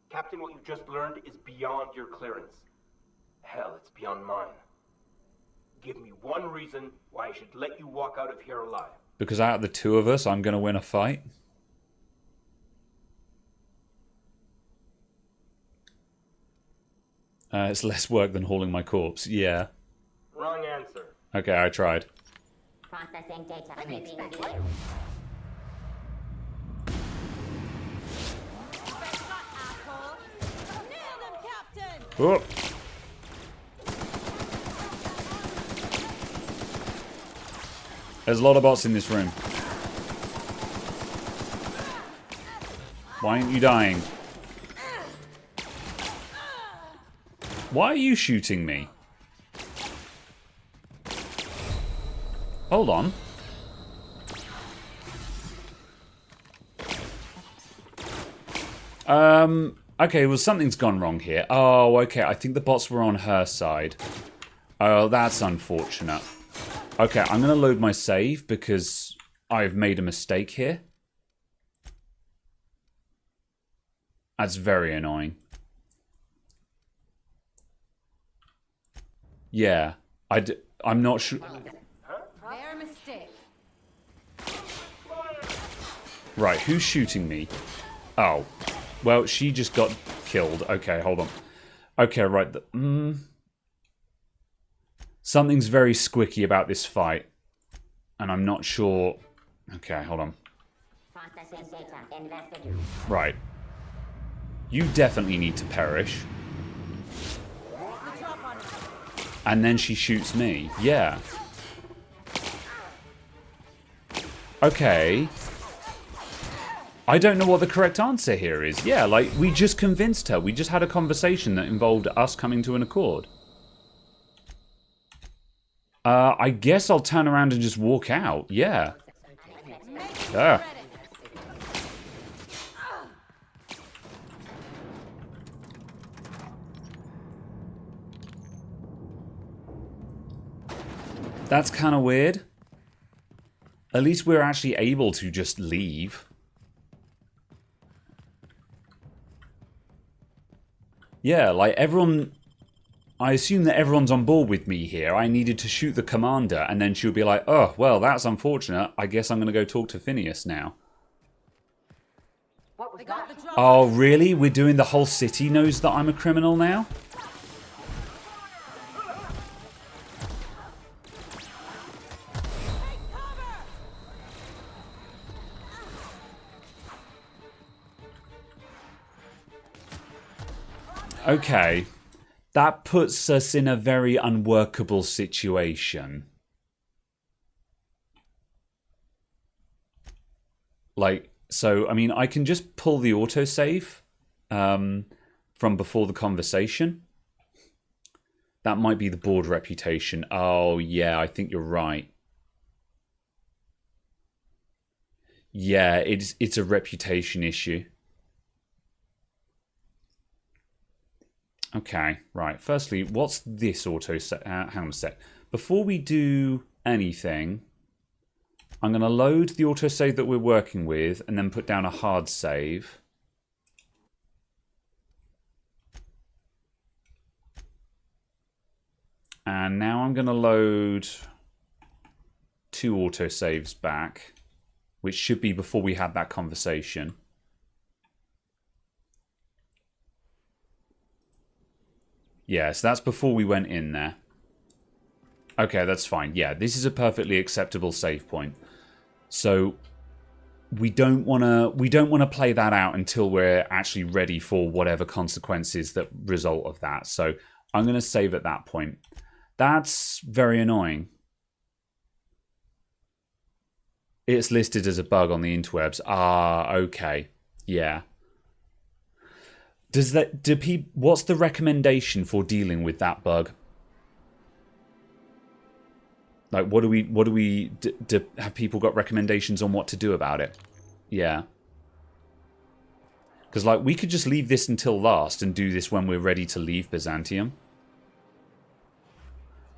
Speaker 5: Captain, what you just learned is beyond your clearance. Hell, it's beyond mine. Give me one reason why I should let you walk out of here alive.
Speaker 1: Because out of the two of us, I'm going to win a fight. It's less work than hauling my corpse. Yeah.
Speaker 5: Wrong answer.
Speaker 1: Okay, I tried.
Speaker 14: Processing data.
Speaker 1: Oh. There's a lot of bots in this room. Why aren't you dying? Why are you shooting me? Hold on. Okay, well, something's gone wrong here. Oh, okay, I think the bots were on her side. Oh, that's unfortunate. Okay, I'm going to load my save because I've made a mistake here. That's very annoying. Yeah, I'm not sure.
Speaker 19: Their mistake.
Speaker 1: Right, who's shooting me? Oh, well, she just got killed. Okay, hold on. Okay, right. Something's very squicky about this fight, and I'm not sure. Okay, hold on. Right. You definitely need to perish. And then she shoots me. Yeah. Okay. I don't know what the correct answer here is. Yeah, like, we just convinced her. We just had a conversation that involved us coming to an accord. I guess I'll turn around and just walk out. Yeah. Ah. That's kind of weird. At least we're actually able to just leave. Yeah, like everyone... I assume that everyone's on board with me here. I needed to shoot the commander, and then she'll be like, oh, well, that's unfortunate. I guess I'm going to go talk to Phineas now. Oh, really? We're doing the whole city knows that I'm a criminal now? Okay. That puts us in a very unworkable situation. Like, so, I mean, I can just pull the autosave from before the conversation. That might be the board reputation. Oh, yeah, I think you're right. Yeah, it's a reputation issue. Okay, right. Firstly, what's this auto set? Hang on a sec. Before we do anything, I'm going to load the autosave that we're working with and then put down a hard save. And now I'm going to load 2 autosaves back, which should be before we had that conversation. Yeah, so that's before we went in there. Okay, that's fine. Yeah, this is a perfectly acceptable save point. So we don't want to play that out until we're actually ready for whatever consequences that result of that. So I'm going to save at that point. That's very annoying. It's listed as a bug on the interwebs. Ah, okay. Yeah. What's the recommendation for dealing with that bug? Like, have people got recommendations on what to do about it? Yeah. Because, like, we could just leave this until last and do this when we're ready to leave Byzantium.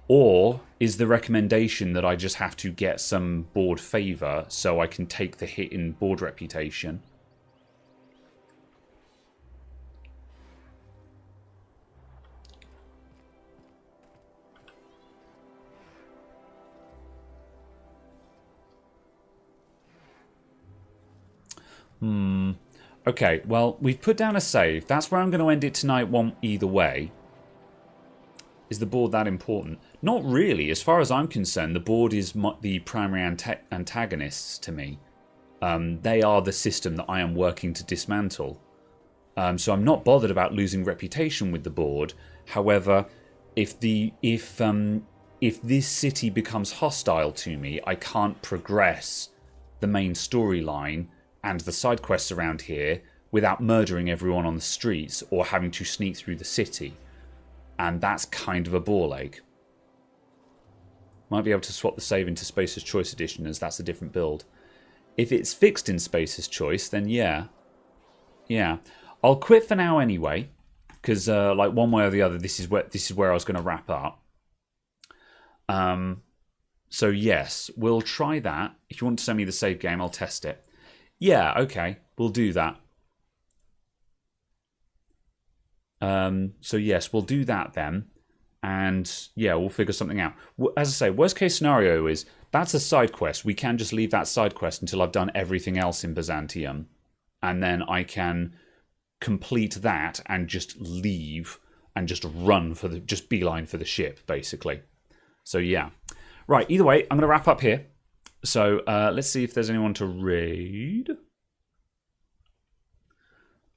Speaker 1: Or is the recommendation that I just have to get some board favour so I can take the hit in board reputation? Okay, well, we've put down a save. That's where I'm going to end it tonight, one either way. Is the board that important? Not really. As far as I'm concerned, the board is the primary antagonists to me. They are the system that I am working to dismantle. So I'm not bothered about losing reputation with the board. However, if this city becomes hostile to me, I can't progress the main storyline and the side quests around here without murdering everyone on the streets or having to sneak through the city. And that's kind of a ball ache. Might be able to swap the save into Spacer's Choice Edition, as that's a different build. If it's fixed in Spacer's Choice, then yeah. Yeah. I'll quit for now anyway, because like one way or the other, this is where I was going to wrap up. So yes, we'll try that. If you want to send me the save game, I'll test it. Yeah, okay, we'll do that. So yes, we'll do that then. And yeah, we'll figure something out. As I say, worst case scenario is that's a side quest. We can just leave that side quest until I've done everything else in Byzantium. And then I can complete that and just leave and just run for just beeline for the ship, basically. So yeah. Right, either way, I'm going to wrap up here. So let's see if there's anyone to raid.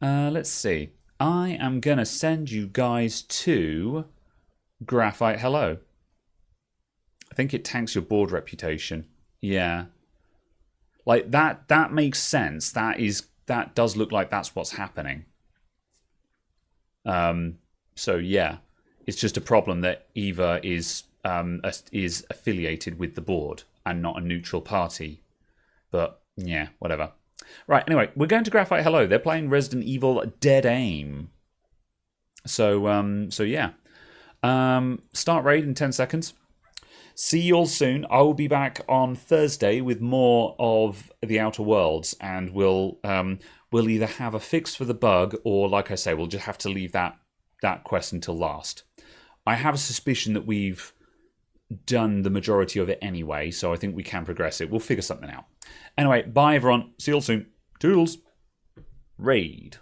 Speaker 1: Let's see. I am going to send you guys to Graphite Hello. I think it tanks your board reputation. Yeah. Like that makes sense. That does look like that's what's happening. So yeah. It's just a problem that Eva is affiliated with the board and not a neutral party. But yeah, whatever. Right, anyway, we're going to Graphite Hello. They're playing Resident Evil Dead Aim. So yeah. Start raid in 10 seconds. See you all soon. I will be back on Thursday with more of The Outer Worlds, and we'll either have a fix for the bug, or like I say, we'll just have to leave that quest until last. I have a suspicion that we've done the majority of it anyway, so I think we can progress it. We'll figure something out. Anyway, bye everyone. See you all soon. Toodles. Raid.